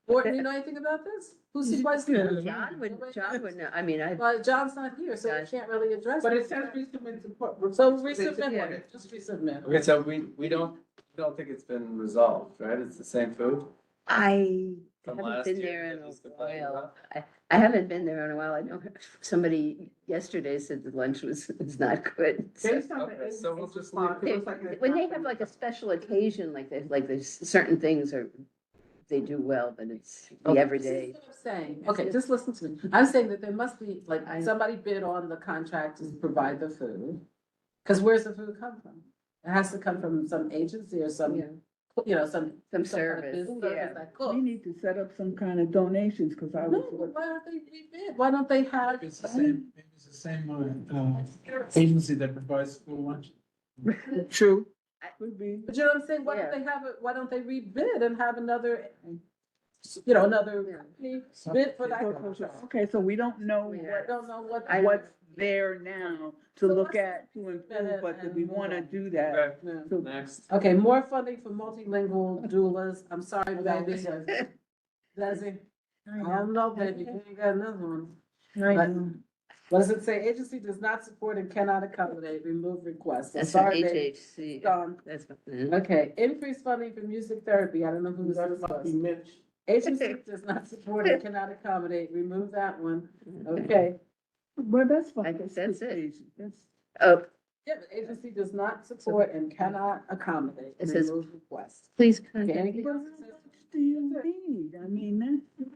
Or, you know anything about this? Who supplies the food? John would know, I mean, Well, John's not here, so we Josh. can't really address it. But it says resubmit support. So They resubmit support it, just resubmit. Okay, so we don't think it's been resolved, right? It's the same food? I From haven't last been year there in that a was complaining while. I haven't been there in a while. I know somebody yesterday said the lunch was not good. So- Based on the Okay, so we'll just response, leave it looks like an When they have like a special occasion, like there's certain things they do well, but it's the everyday. This is what I'm saying, okay, just listen to me. I'm saying that there must be, like, somebody bid on the contract to provide the food. Cause where's the food come from? It has to come from some agency or some, you know, some kind of service. business Yeah, that cooks. we need to set up some kind of donations, cause I No, was. why don't they rebid? Why don't they have? It's the same agency that provides school lunch. True. Could be. But you know what I'm saying? Why don't they have it, why don't they rebid and have another, you know, another company bid for that contract? Okay, so we don't know I don't know what. what's there now to look at, to improve, but do we wanna do that? So- Next. Okay, more funding for multilingual doulas. I'm sorry, baby. Desi, I don't know, baby, you ain't got another one. But what does it say? Agency does not support and cannot accommodate, remove requests. I'm That's from sorry, baby. HHC. Gone. That's. Okay, increase funding for music therapy. I don't know who this was. Mitch. Agency does not support and cannot accommodate, remove that one. Okay. Well, that's fine. I guess that's it. That's. Oh, Yeah, but agency does not support and cannot accommodate, It says- remove request. please Okay, contact. anything What else? else do you need? I mean, that's,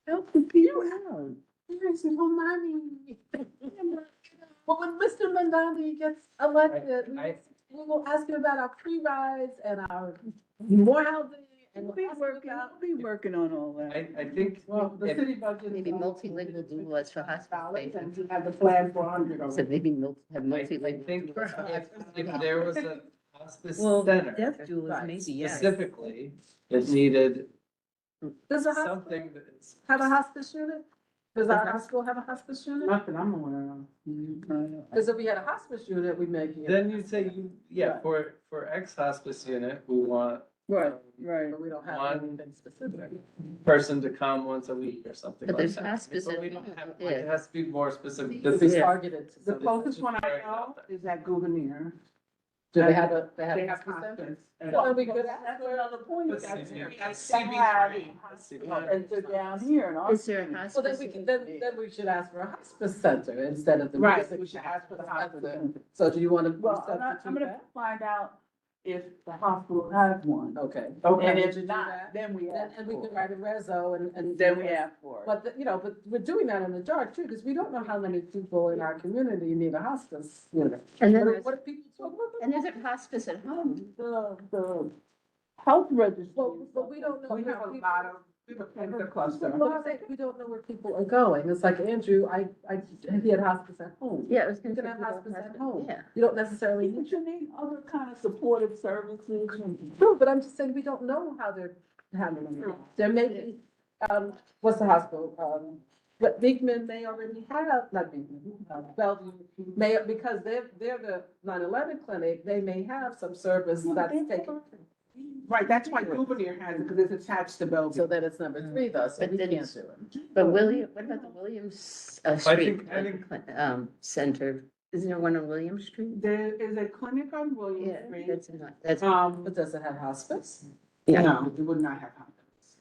help the people out. There's no money. But when Mr. Mandani gets elected, we will ask him about our free rides and our more housing and We'll we'll be ask him working, about. we'll be working on all that. I think. Well, the if- city budget. Maybe multilingual doulas for hospital $1,000 patients. and you have the plan for 100 of So it. maybe have I multilingual. think if there was a hospice Well, center deaf doulas, Right. maybe, yes. specifically, it needed Does a hospital something that's. have a hospice unit? Does our hospital have a hospice unit? Not that I'm aware of. Because if we had a hospice unit, we'd make it. Then you'd say, for ex-hospice unit, we want Right, right. But we don't have one anything specific. person to come once a week or something But like there's that. hospice But we at- don't have, yeah. like, it has to be more specific. It's This is- targeted to The something. closest one I know is at Gouverneur. Do they have a, they have They a have hospice center? hospice. Well, we could ask That's for another point. Let's That's- see, yeah. that's CB3. CB3. And so down here in our. Is there a Well, hospice? then we can, then we should ask for a hospice center instead of the. Right, music we should ask for the center. hospice center. So do you want to Well, I'm substitute gonna that? find out if the hospital has one. Okay. And Would if you do not, that? then we ask And we for could it. write a reso and. Then we ask for it. But, you know, but we're doing that in the dark too, because we don't know how many people in our community need a hospice unit. And then What there's, what if people talk about that? and there's a hospice at home. The health registry. But we don't know We have how a people. lot of, we have a cancer cluster. But I'm saying, we don't know where people are going. It's like Andrew, he had hospice at home. Yeah, I was You gonna can say have people hospice have at it. home. Yeah. You don't necessarily need. But you need other kind of supportive services and. No, but I'm just saying, we don't know how they're handling it. There may be, what's the hospital? But Beekman may already have, not Beekman, Bellevue may, because they're the 9/11 clinic, they may have some service that's taken. Right, that's why Gouverneur has it, because it's attached to Bellevue. So then it's number 3 though, so But we then can't it's- do it. But William, what about the Williams, Street, I think- Center? Isn't there one on William Street? There is a clinic on William Yeah, Street. that's not, that's, But does it have hospice? No, it would not have happened.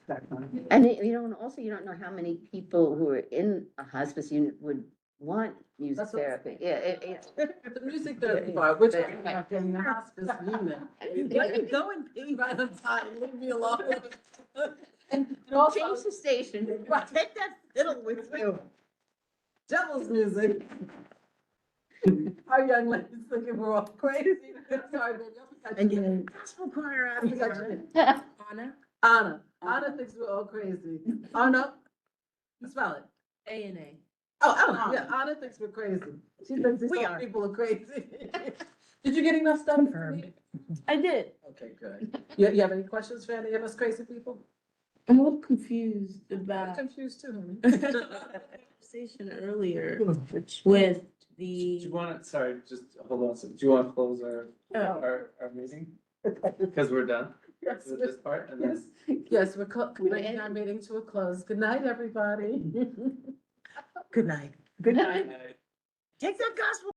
That kind of- and you know, and also you don't know how many people who are in a hospice unit would want music That's what I'm therapy. Yeah, The music therapy part, which I have in the hospice unit. Let me go and pee right on time, leave me alone. And also, change the station. take that fiddle with you. Devil's music. Our young ladies thinking we're all crazy. Sorry, baby. And then gospel choir out here. Anna thinks we're all crazy. Anna, you spell it. A&A. Oh, Anna, yeah, Anna thinks we're crazy. She thinks these other people are crazy. Did you get enough stuff? Confirmed. I did. Okay, good. You have any questions for any of us crazy people? I'm a little confused I'm about confused too. conversation earlier with Do you want to, sorry, just hold on a second. Do you want to close our meeting? Because we're done Yes, with this part and then. yes, we're bringing our meeting to a close. Good night, everybody. good night. Good night. Good night. Take that gospel